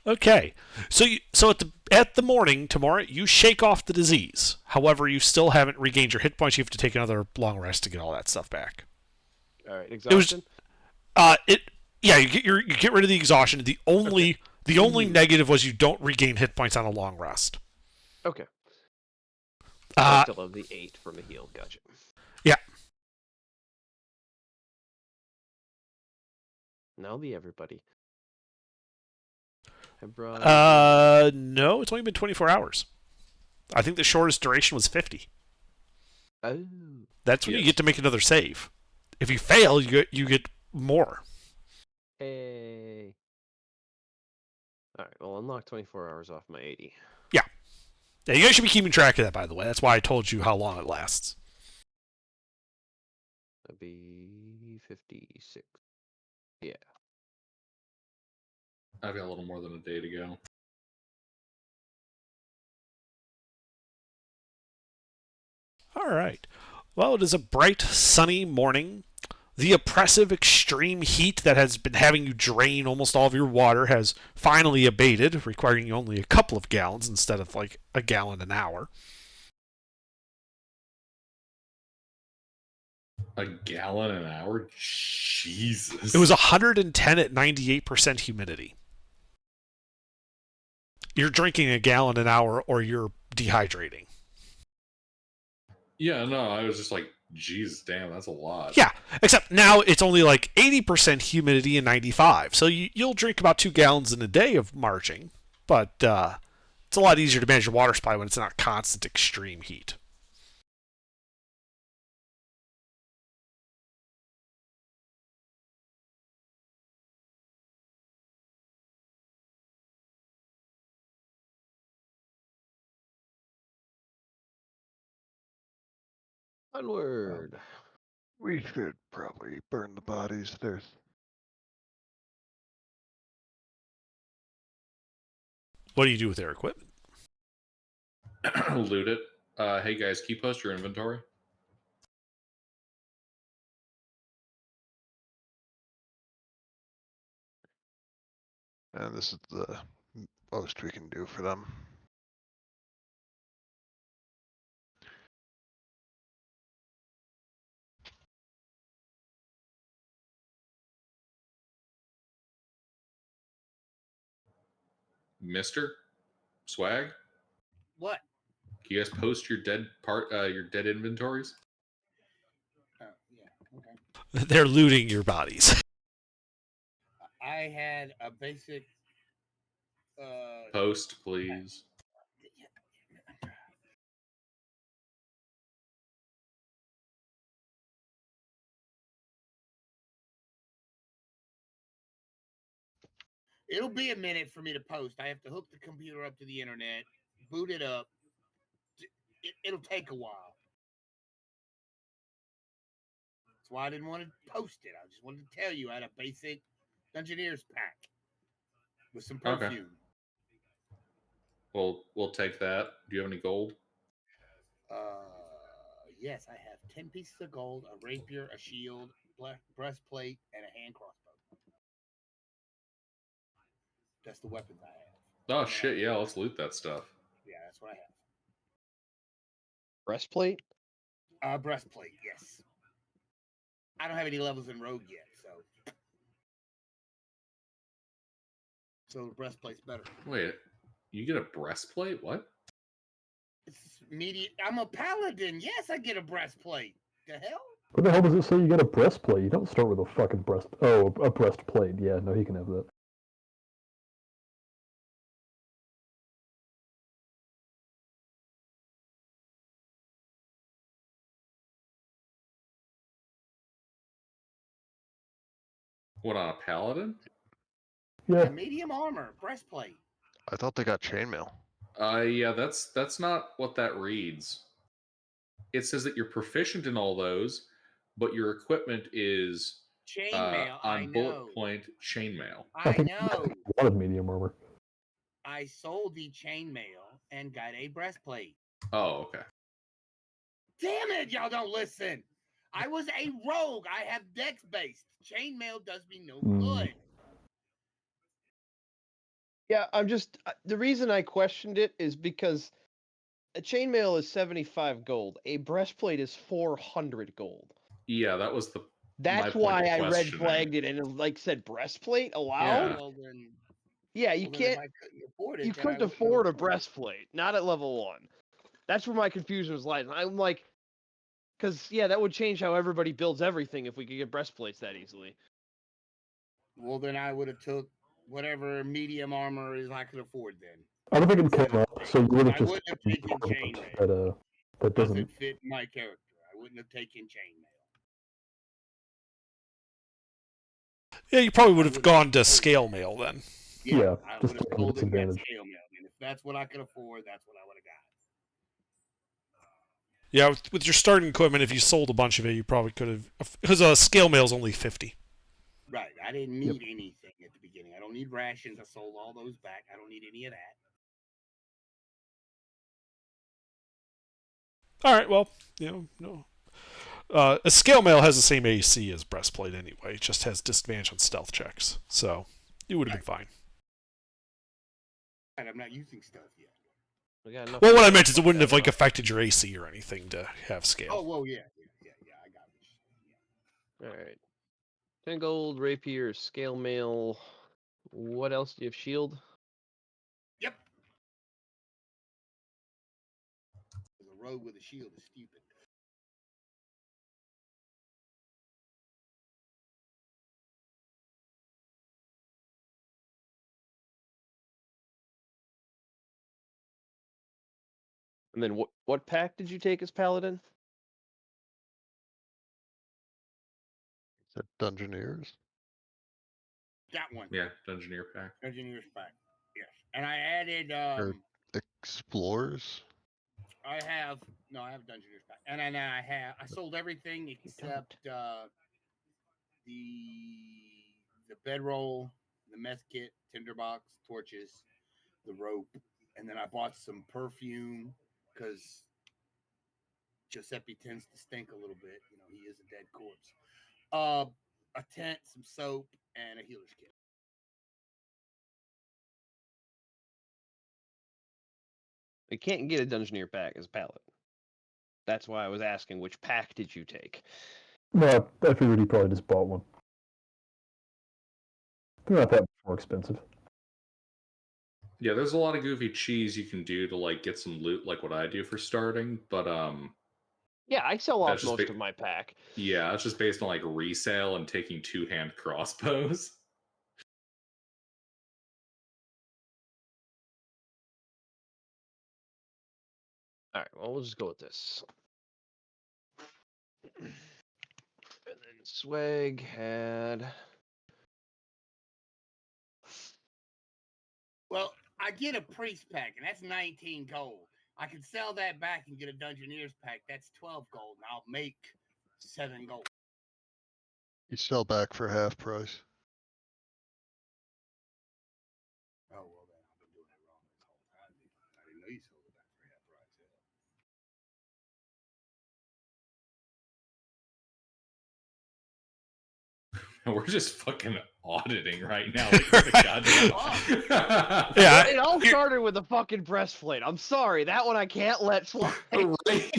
Okay, so at the morning tomorrow, you shake off the disease. However, you still haven't regained your hit points. You have to take another long rest to get all that stuff back. All right, It was exhaustion. you get rid of the exhaustion. The only negative was you don't regain hit points on a long rest. Okay. I Uh, still have the 8 from a heal. Gotcha. yeah. Now the everybody. I brought. No, it's only been 24 hours. I think the shortest duration was 50. Oh. That's when you Yes. get to make another save. If you fail, you get more. Hey. All right. Well, unlock 24 hours off my 80. Yeah, you guys should be keeping track of that, by the way. That's why I told you how long it lasts. That'd be 56. Yeah. I've got a little more than a day to go. All right. Well, it is a bright, sunny morning. The oppressive extreme heat that has been having you drain almost all of your water has finally abated, requiring you only a couple of gallons instead of like a gallon an hour. A gallon an hour? Jesus. It was 110 at 98% humidity. You're drinking a gallon an hour or you're dehydrating. Yeah, no, I was just like, Jesus, damn, that's a lot. Yeah, except now it's only like 80% humidity and 95. So you'll drink about 2 gallons in a day of marching, but it's a lot easier to manage your water supply when it's not constant extreme heat. Onward. We should probably burn the bodies. There's What do you do with their equipment? Loot it. Hey guys, can you post your inventory? and this is the most we can do for them. Mister Swag? What? Can you guys post your your dead inventories? Oh, yeah. Okay. They're looting your bodies. I had a basic. Post, please. It'll be a minute for me to post. I have to hook the computer up to the internet, boot it up. It'll take a while. That's why I didn't want to post it. I just wanted to tell you I had a basic Dungeoneers pack with some Okay. perfume. We'll take that. Do you have any gold? Yes, I have 10 pieces of gold, a rapier, a shield, breastplate, and a hand crossbow. That's the weapons I have. Oh shit, yeah, let's loot that stuff. Yeah, that's what I have. Breastplate? Breastplate, yes. I don't have any levels in Rogue yet, so the breastplate's better. Wait, you get a breastplate? What? It's immediate. I'm a paladin. Yes, I get a breastplate. The hell? What the hell does it say you get a breastplate? You don't start with a fucking breast. Oh, a breastplate. Yeah, no, he can have that. What, on a paladin? Yeah. Medium armor, breastplate. I thought they got chainmail. Yeah, that's not what that reads. It says that you're proficient in all those, but your equipment is Chainmail, I on know. bullet point chainmail. I I think know. a lot of medium armor. I sold the chainmail and got a breastplate. Oh, okay. Damn it, y'all don't listen. I was a rogue. I have dex based. Chainmail does me no good. Yeah, I'm just the reason I questioned it is because a chainmail is 75 gold. A breastplate is 400 gold. Yeah, that was my That's point why of I red questioning. flagged it and like said breastplate allowed. Yeah. Well, then, Yeah, you well, then if can't. I couldn't afford it, You then I couldn't wouldn't afford a afford it. breastplate, not at level 1. That's where my confusion was lying. I'm like, because yeah, that would change how everybody builds everything if we could get breastplates that easily. Well, then I would have took whatever medium armor is I could afford then. I don't think it came up, so you would have I just wouldn't have taken taken equipment chainmail. that doesn't. Doesn't fit my character. I wouldn't have taken chainmail. Yeah, you probably would have gone to scale mail then. Yeah, I just would have taking told him that disadvantage. scale mail. And if that's what I could afford, that's what I would have got. Yeah, with your starting equipment, if you sold a bunch of it, you probably could have. Because scale mail's only 50. Right. I didn't need anything at the beginning. I don't need rations. I sold all those back. I don't need any of that. All right, well, no. A scale mail has the same AC as breastplate anyway. It just has disadvantage on stealth checks, so you would have been fine. And I'm not using stealth yet. Well, what I meant is it wouldn't have like affected your AC or anything to have scale. Oh, well, yeah. I got it. All right. 10 gold, rapier, scale mail. What else do you have? Shield? Yep. A rogue with a shield is stupid. And then what pack did you take as paladin? Is that Dungeoneers? That one. Yeah, Dungeoneer pack. Engineer's pack. Yes. And I added Or Explorers? I have Dungeoneer's pack. And then I sold everything except the bedroll, the mess kit, tinderbox, torches, the rope, and then I bought some perfume because Giuseppe tends to stink a little bit. He is a dead corpse. A tent, some soap, and a healer's kit. You can't get a Dungeoneer pack as a paladin. That's why I was asking which pack did you take? No, I figured he probably just bought one. They're not that much more expensive. Yeah, there's a lot of goofy cheese you can do to like get some loot, like what I do for starting. But yeah, I sell off That's just most of my pack. yeah, it's just based on like resale and taking 2-hand crossbows. All right, well, we'll just go with this. And then Swag had. Well, I get a priest pack, and that's 19 gold. I can sell that back and get a Dungeoneer's pack. That's 12 gold, and I'll make 7 gold. You sell back for half price. Oh, well, then I've been doing it wrong this whole time. I didn't know you sold it back for half price. We're just fucking auditing right now. Like, what the goddamn- Yeah, It all started with the fucking breastplate. I'm sorry, that one I can't let slide. Right?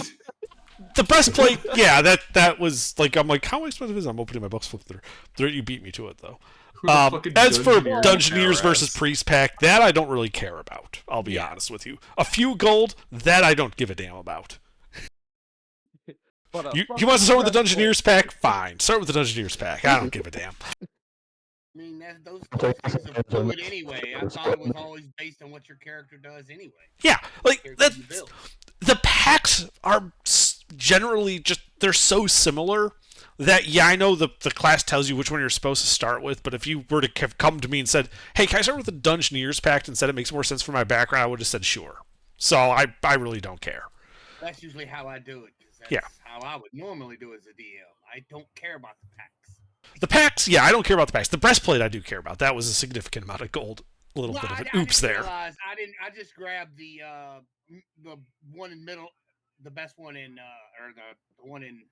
the breastplate. Yeah, that was like I'm like, how expensive is it? I'm opening my books, flip through. You beat me to it though. Who the fucking As for Dungeoneer Dungeoneers power versus ups? Priest Pack, that I don't really care about. I'll be honest with you. A few gold, that I don't give a damn about. But You want to start with the Dungeoneers pack? Fine. Start with the Dungeoneers pack. I don't give a damn. I mean, those things are fluid anyway. I thought it was always based on what your character does anyway. Yeah, like Character you build. the packs are generally just they're so similar Yeah, I know the class tells you which one you're supposed to start with, but if you were to have come to me and said, "Hey, can I start with the Dungeoneers Pact?" and said it makes more sense for my background, I would have said sure. So I really don't care. That's usually how I do it, because that's Yeah. how I would normally do as a DM. I don't care about the packs. The packs, yeah, I don't care about the packs. The breastplate I do care about. That was a significant amount of gold. A little bit of an oops didn't there. realize, I just grabbed the one in middle, the best one in or the one in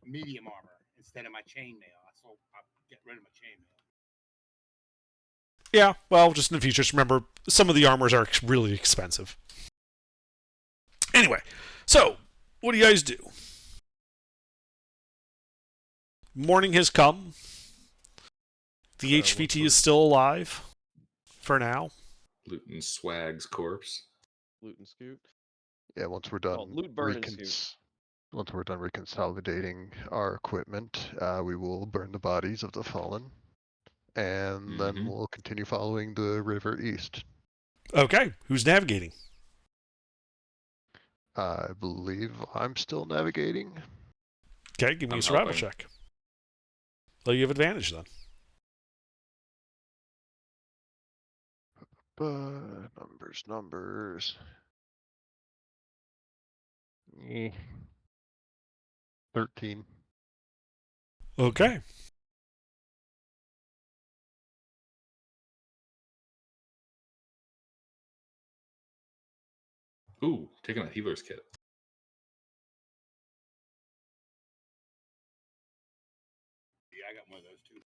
medium armor instead of my chainmail. So I get rid of my chainmail. Yeah, well, just in the future, just remember some of the armors are really expensive. Anyway, so what do you guys do? Morning has come. The HVT is still alive for now. Looting Swag's corpse. Loot and scoot. Yeah, once we're done loot, burn, and scoot. once we're done reconsolidating our equipment, we will burn the bodies of the fallen, and then we'll continue following the river east. Okay, who's navigating? I believe I'm still navigating. Okay, give me I'm a survival helping. check. Well, you have advantage then. Numbers. 13. Okay. Ooh, taking a healer's kit. Yeah, I got one of those too.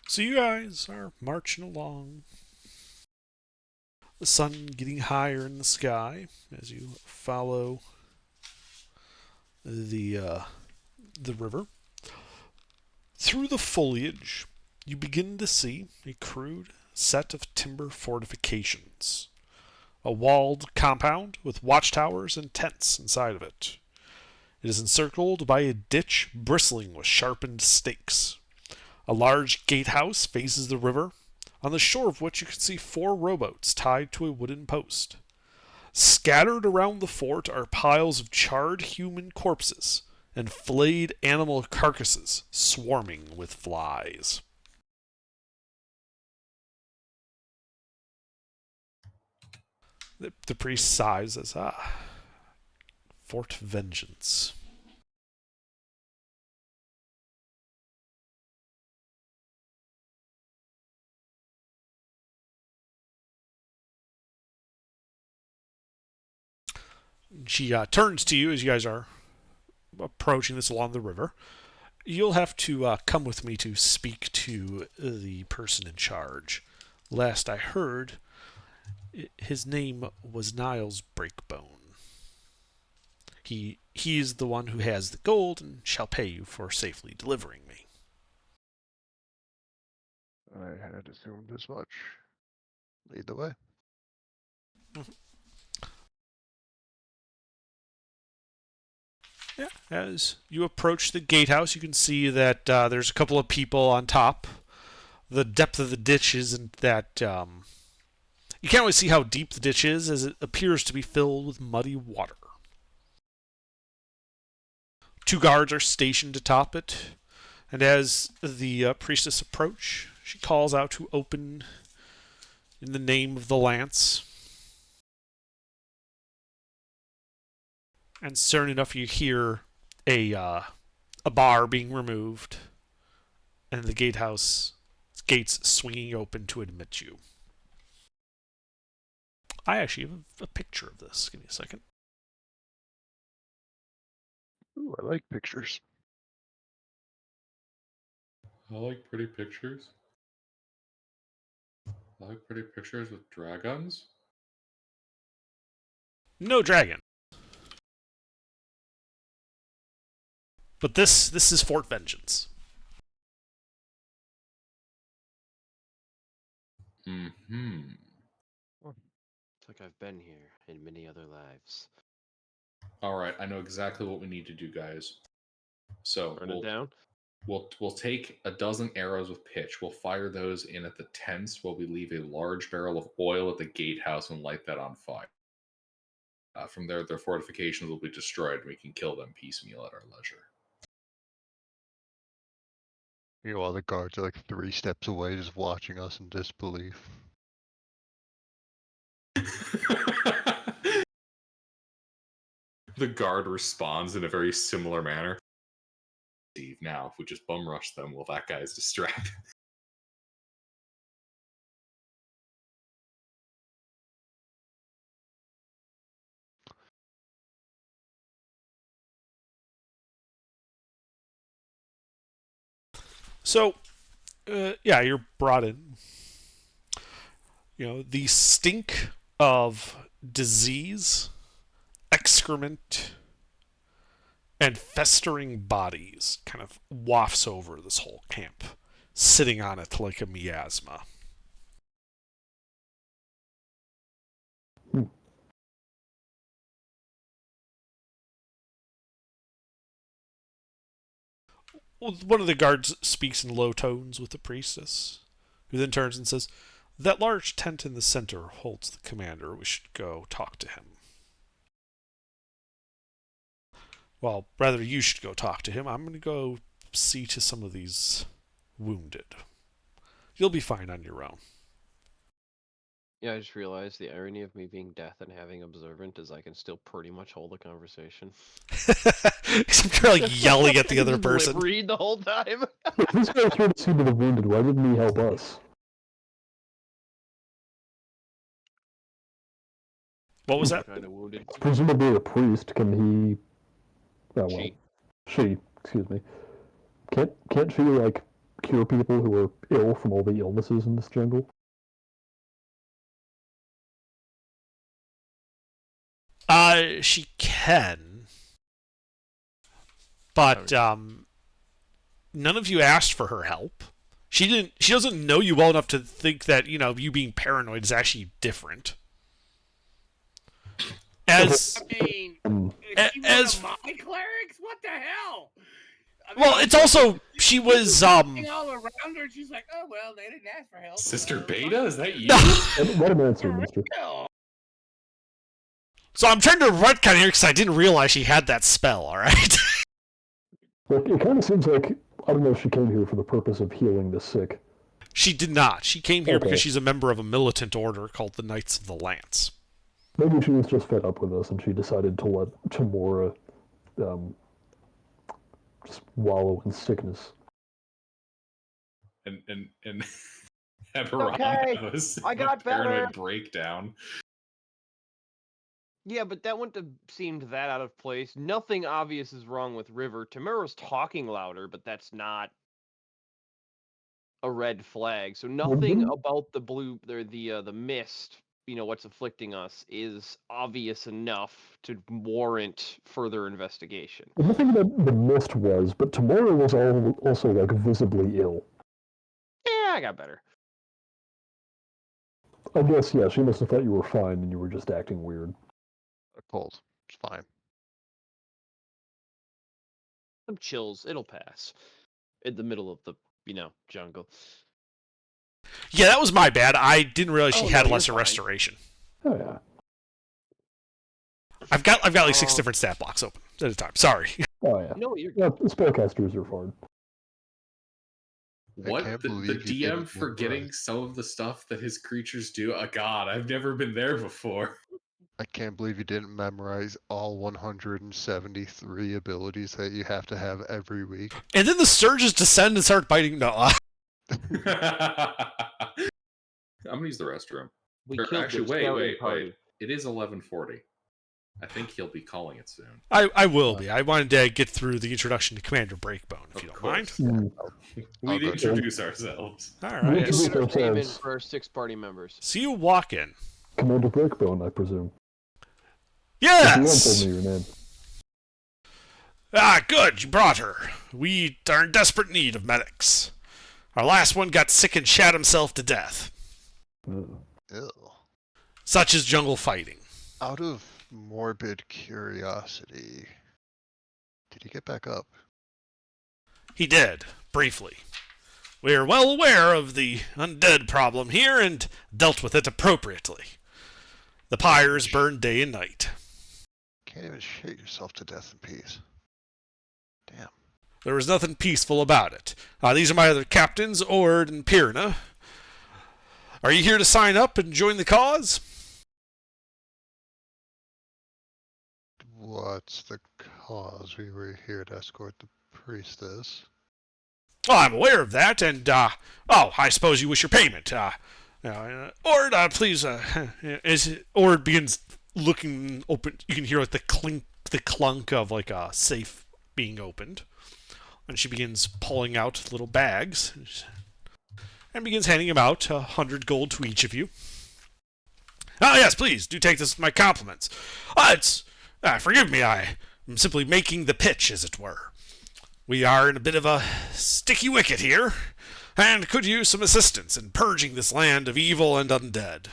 So you guys are marching along. The sun getting higher in the sky as you follow the river. Through the foliage, you begin to see a crude set of timber fortifications. A walled compound with watchtowers and tents inside of it. It is encircled by a ditch bristling with sharpened stakes. A large gatehouse faces the river, on the shore of which you can see 4 rowboats tied to a wooden post. Scattered around the fort are piles of charred human corpses and flayed animal carcasses swarming with flies. The priest sighs as, Fort Vengeance. She turns to you as you guys are approaching this along the river. You'll have to come with me to speak to the person in charge. Last I heard, his name was Niles Breakbone. He is the one who has the gold and shall pay you for safely delivering me. I had assumed as much. Lead the way. Yeah, as you approach the gatehouse, you can see that there's a couple of people on top. The depth of the ditch isn't that. You can't really see how deep the ditch is, as it appears to be filled with muddy water. 2 guards are stationed atop it, and as the priestess approach, she calls out to open in the name of the lance. And soon enough, you hear a bar being removed, and the gate's gates swinging open to admit you. I actually have a picture of this. Give me a second. Ooh, I like pictures. I like pretty pictures. I like pretty pictures with dragons. No dragon. But this is Fort Vengeance. Mm-hmm. It's like I've been here in many other lives. All right, I know exactly what we need to do, guys. So Burn it down. We'll take a dozen arrows with pitch. We'll fire those in at the tents while we leave a large barrel of oil at the gatehouse and light that on fire. From there, their fortifications will be destroyed. And we can kill them piecemeal at our leisure. While the guards are like 3 steps away, just watching us in disbelief. The guard responds in a very similar manner. Steve, now, if we just bum rush them, well, that guy's distracted. So, yeah, you're brought in. The stink of disease, excrement, and festering bodies kind of wafts over this whole camp, sitting on it like a miasma. One of the guards speaks in low tones with the priestess, who then turns and says, "That large tent in the center holds the commander. We should go talk to him." Well, rather you should go talk to him. I'm going to go see to some of these wounded. You'll be fine on your own. Yeah, I just realized the irony of me being deaf and having observant is I can still pretty much hold a conversation. Except you're like yelling at the other person. Read the whole time. If this guy's here to see to the wounded, why didn't he help us? What was that? Kind of wounded. Presumably a priest, can he... Oh, well, She. excuse me. Can't she, like, cure people who are ill from all the illnesses in this jungle? She can. But, none of you asked for her help. She doesn't know you well enough to think that, you being paranoid is actually different. As... I mean, is she as- one of my clerics? What the hell? I mean, Well, it's also... She was, looking all around her, she's like, oh, well, they didn't ask for help. Sister Beta, is that you? Let him answer, mister. No. So I'm trying to retcon here because I didn't realize she had that spell, alright? Look, it kind of seems like, I don't know if she came here for the purpose of healing the sick. She did not. She came here Okay. because she's a member of a militant order called the Knights of the Lance. Maybe she was just fed up with us and she decided to let Tamora just wallow in sickness. And Eberron Okay, has I got a paranoid better. breakdown. Yeah, but that wouldn't have seemed that out of place. Nothing obvious is wrong with River. Tamura's talking louder, but that's not a red flag. So nothing didn't- about the blue or the mist, what's afflicting us, is obvious enough to warrant further investigation. The thing that the mist was, but Tamora was also, like, visibly ill. Yeah, I got better. I guess, yeah, she must have thought you were fine and you were just acting weird. Cold. It's fine. Some chills. It'll pass. In the middle of the, jungle. Yeah, that was my bad. I didn't realize she Oh, had no, you're lesser fine. restoration. Oh, yeah. I've got like 6 Oh. different stat blocks open at a time. Sorry. Oh, yeah. No, you're Yeah, spellcasters are fine. What? can't The believe you DM didn't forgetting memorize. some of the stuff that his creatures do? Oh, God, I've never been there before. I can't believe you didn't memorize all 173 abilities that you have to have every week. And then the surges descend and start biting. No. I'm gonna use the restroom. we Or killed actually, the scouting wait. party. It is 11:40. I think he'll be calling it soon. I will be. I wanted to get through the introduction to Commander Breakbone, if Of you don't course. mind. We I'll go introduce ourselves. All Yeah. right. Introduce Entertainment ourselves. for our 6 party members. So you walk in. Commander Breakbone, I presume. If you haven't Yes! told me your name. Ah, good. You brought her. We are in desperate need of medics. Our last one got sick and shat himself to death. Oh. Ew. Such is jungle fighting. Out of morbid curiosity, did he get back up? He did, briefly. We are well aware of the undead problem here and dealt with it appropriately. The pyres burn day and night. Can't even shit yourself to death in peace. Damn. There was nothing peaceful about it. These are my other captains, Ord and Pirna. Are you here to sign up and join the cause? What's the cause? We were here to escort the priestess. Oh, I'm aware of that, and, I suppose you wish your payment. Ord, please, as Ord begins looking open, you can hear like the clunk of like a safe being opened. And she begins pulling out little bags and begins handing them out 100 gold to each of you. Ah, yes, please, do take this with my compliments. Forgive me, I am simply making the pitch, as it were. We are in a bit of a sticky wicket here, and could use some assistance in purging this land of evil and undead.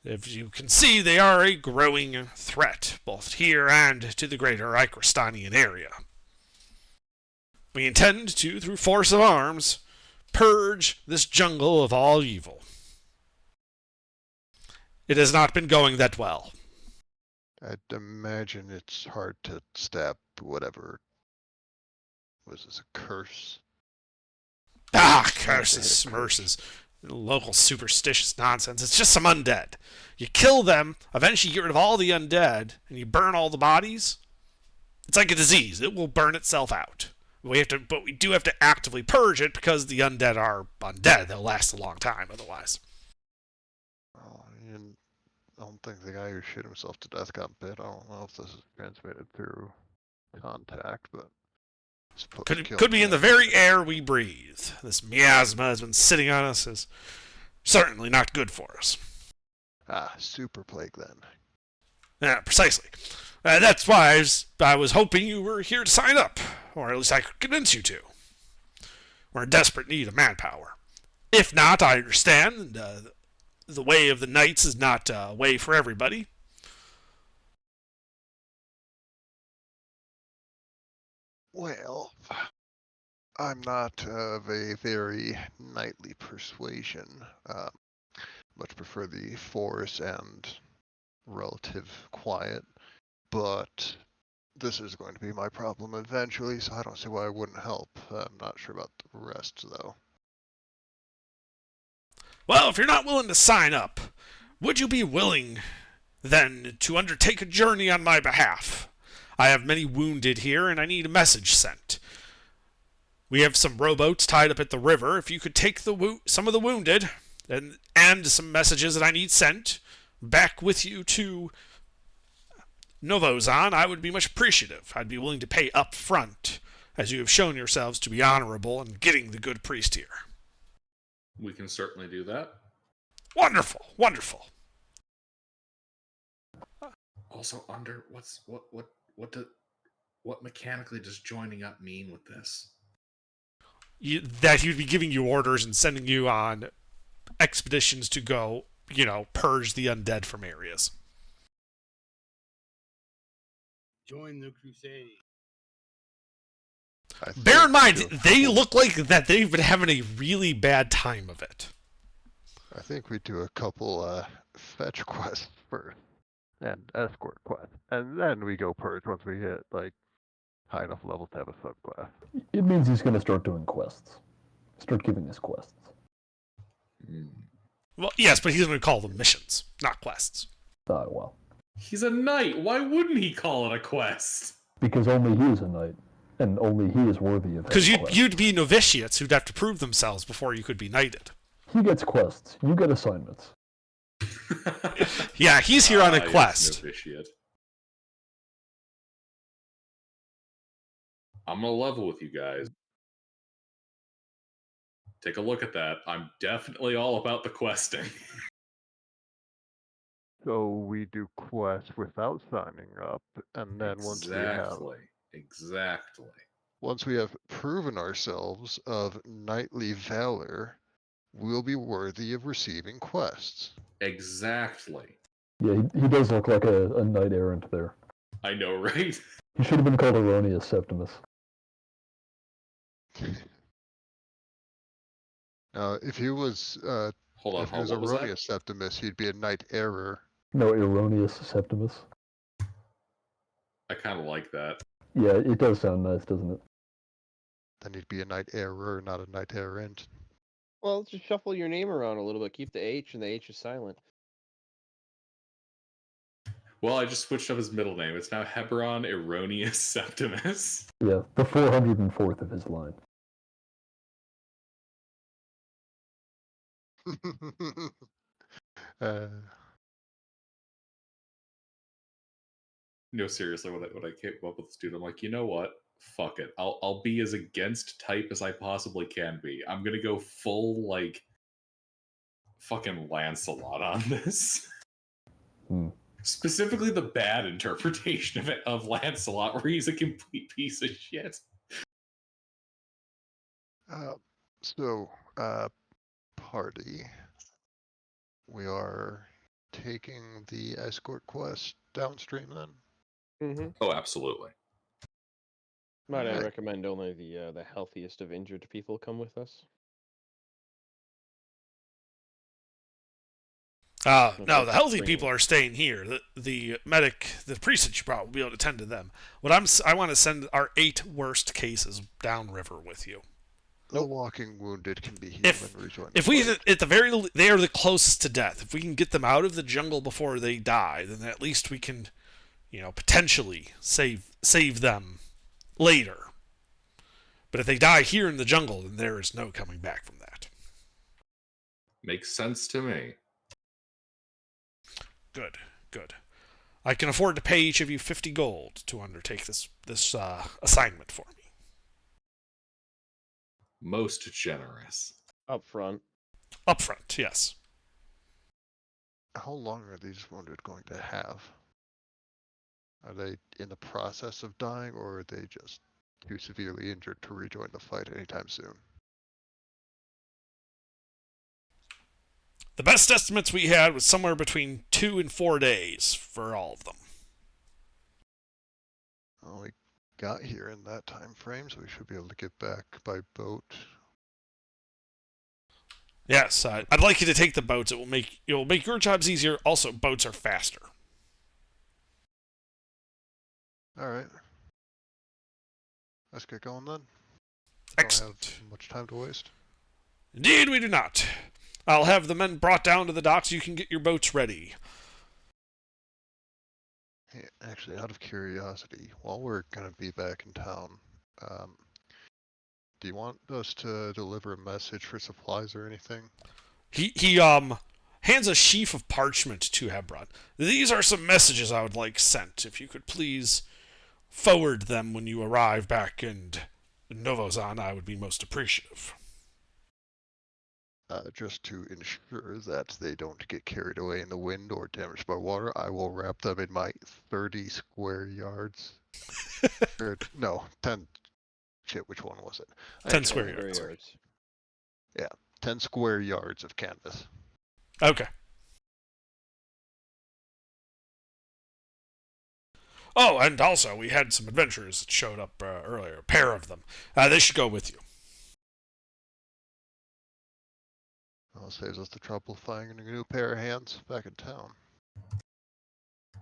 If you can see, they are a growing threat, both here and to the greater Ikristanian area. We intend to, through force of arms, purge this jungle of all evil. It has not been going that well. I'd imagine it's hard to stab whatever. Was this a curse? Curses, smurses, local superstitious nonsense. It's just some undead. You kill them, eventually you get rid of all the undead, and you burn all the bodies. It's like a disease. It will burn itself out. But we do have to actively purge it because the undead are undead. They'll last a long time otherwise. Oh, I don't think the guy who shit himself to death got bit. I don't know if this is transmitted through contact, but Could be in the very air we breathe. This miasma has been sitting on us. Is certainly not good for us. Super plague then. Yeah, precisely. That's why I was hoping you were here to sign up, or at least I could convince you to. We're in desperate need of manpower. If not, I understand. The way of the knights is not a way for everybody. Well, I'm not of a very knightly persuasion. Much prefer the force and relative quiet, but this is going to be my problem eventually, so I don't see why I wouldn't help. I'm not sure about the rest, though. Well, if you're not willing to sign up, would you be willing, then, to undertake a journey on my behalf? I have many wounded here, and I need a message sent. We have some rowboats tied up at the river. If you could take some of the wounded and some messages that I need sent back with you to Novozan, I would be much appreciative. I'd be willing to pay up front, as you have shown yourselves to be honorable in getting the good priest here. We can certainly do that. Wonderful, wonderful. Also, what mechanically does joining up mean with this? That he'd be giving you orders and sending you on expeditions to go, purge the undead from areas. Join the crusade. Bear in mind, they look like that they've been having a really bad time of it. I think we do a couple fetch quests first, and escort quests, and then we go purge once we hit high enough levels to have a subclass. It means he's going to start doing quests. Start giving us quests. Well, yes, but he's going to call them missions, not quests. Well. He's a knight. Why wouldn't he call it a quest? Because only he is a knight, and only he is worthy of. Because you'd be novitiates who'd have to prove themselves before you could be knighted. He gets quests. You get assignments. Yeah, he's here on a quest. Novitiate. I'm gonna level with you guys. Take a look at that. I'm definitely all about the questing. So we do quests without signing up, and then once we have proven ourselves of knightly valor, we'll be worthy of receiving quests. Exactly. Yeah, he does look like a knight errant there. I know, right? He should have been called Erroneous Septimus. If he was Hold on, Erroneous Septimus, he'd be a knight error. No, Erroneous Septimus. I kind of like that. Yeah, it does sound nice, doesn't it? Then you'd be a knight error, not a knight errant. Well, just shuffle your name around a little bit. Keep the H, and the H is silent. Well, I just switched up his middle name. It's now Hebron Erroneous Septimus. Yeah, the 404th of his line. uh, No, seriously, when I came up with this dude, I'm like, you know what? Fuck it. I'll be as against type as I possibly can be. I'm gonna go full like fucking Lancelot on this. Hmm. Specifically, the bad interpretation of Lancelot, where he's a complete piece of shit. so, party. We are taking the escort quest downstream then? Mm-hmm. Oh, absolutely. Might I Alright. recommend only the healthiest of injured people come with us? No, Okay, the healthy bring people it. are staying here. The medic, the priest that you brought will be able to tend to them. I want to send our 8 worst cases downriver with you. The walking wounded can be healed If- and rejoin If the we, fight. at the very, they are the closest to death. If we can get them out of the jungle before they die, then at least we can, potentially save them later. But if they die here in the jungle, then there is no coming back from that. Makes sense to me. Good. I can afford to pay each of you 50 gold to undertake this assignment for me. Most generous. Up front. Up front, yes. How long are these wounded going to have? Are they in the process of dying, or are they just too severely injured to rejoin the fight anytime soon? The best estimates we had was somewhere between 2 and 4 days for all of them. Well, we got here in that time frame, so we should be able to get back by boat. Yes, I'd like you to take the boats. It will make your jobs easier. Also, boats are faster. Alright. Let's get going then. Excellent. Don't have much time to waste. Indeed, we do not. I'll have the men brought down to the docks. You can get your boats ready. Hey, actually, out of curiosity, while we're gonna be back in town, do you want us to deliver a message for supplies or anything? He hands a sheaf of parchment to Hebron. These are some messages I would like sent. If you could please forward them when you arrive back in Novozan, I would be most appreciative. Just to ensure that they don't get carried away in the wind or damaged by water, I will wrap them in my 30 square yards. No, 10. Shit, which one was it? 10 square Very yards. yards. 10 square yards of canvas. Okay. Oh, and also, we had some adventurers that showed up earlier. A pair of them. They should go with you. Well, saves us the trouble of finding a new pair of hands back in town.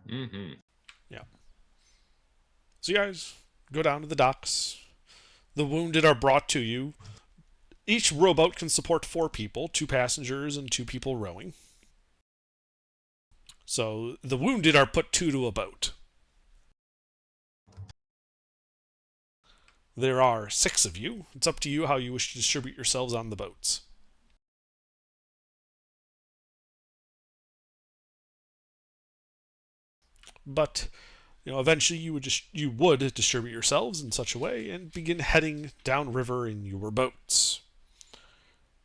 Mm-hmm. So you guys go down to the docks. The wounded are brought to you. Each rowboat can support 4 people, 2 passengers and 2 people rowing. So the wounded are put 2 to a boat. There are 6 of you. It's up to you how you wish to distribute yourselves on the boats. But eventually you would distribute yourselves in such a way and begin heading downriver in your boats.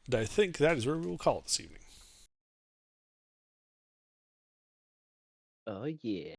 And I think that is where we will call it this evening. Oh yeah.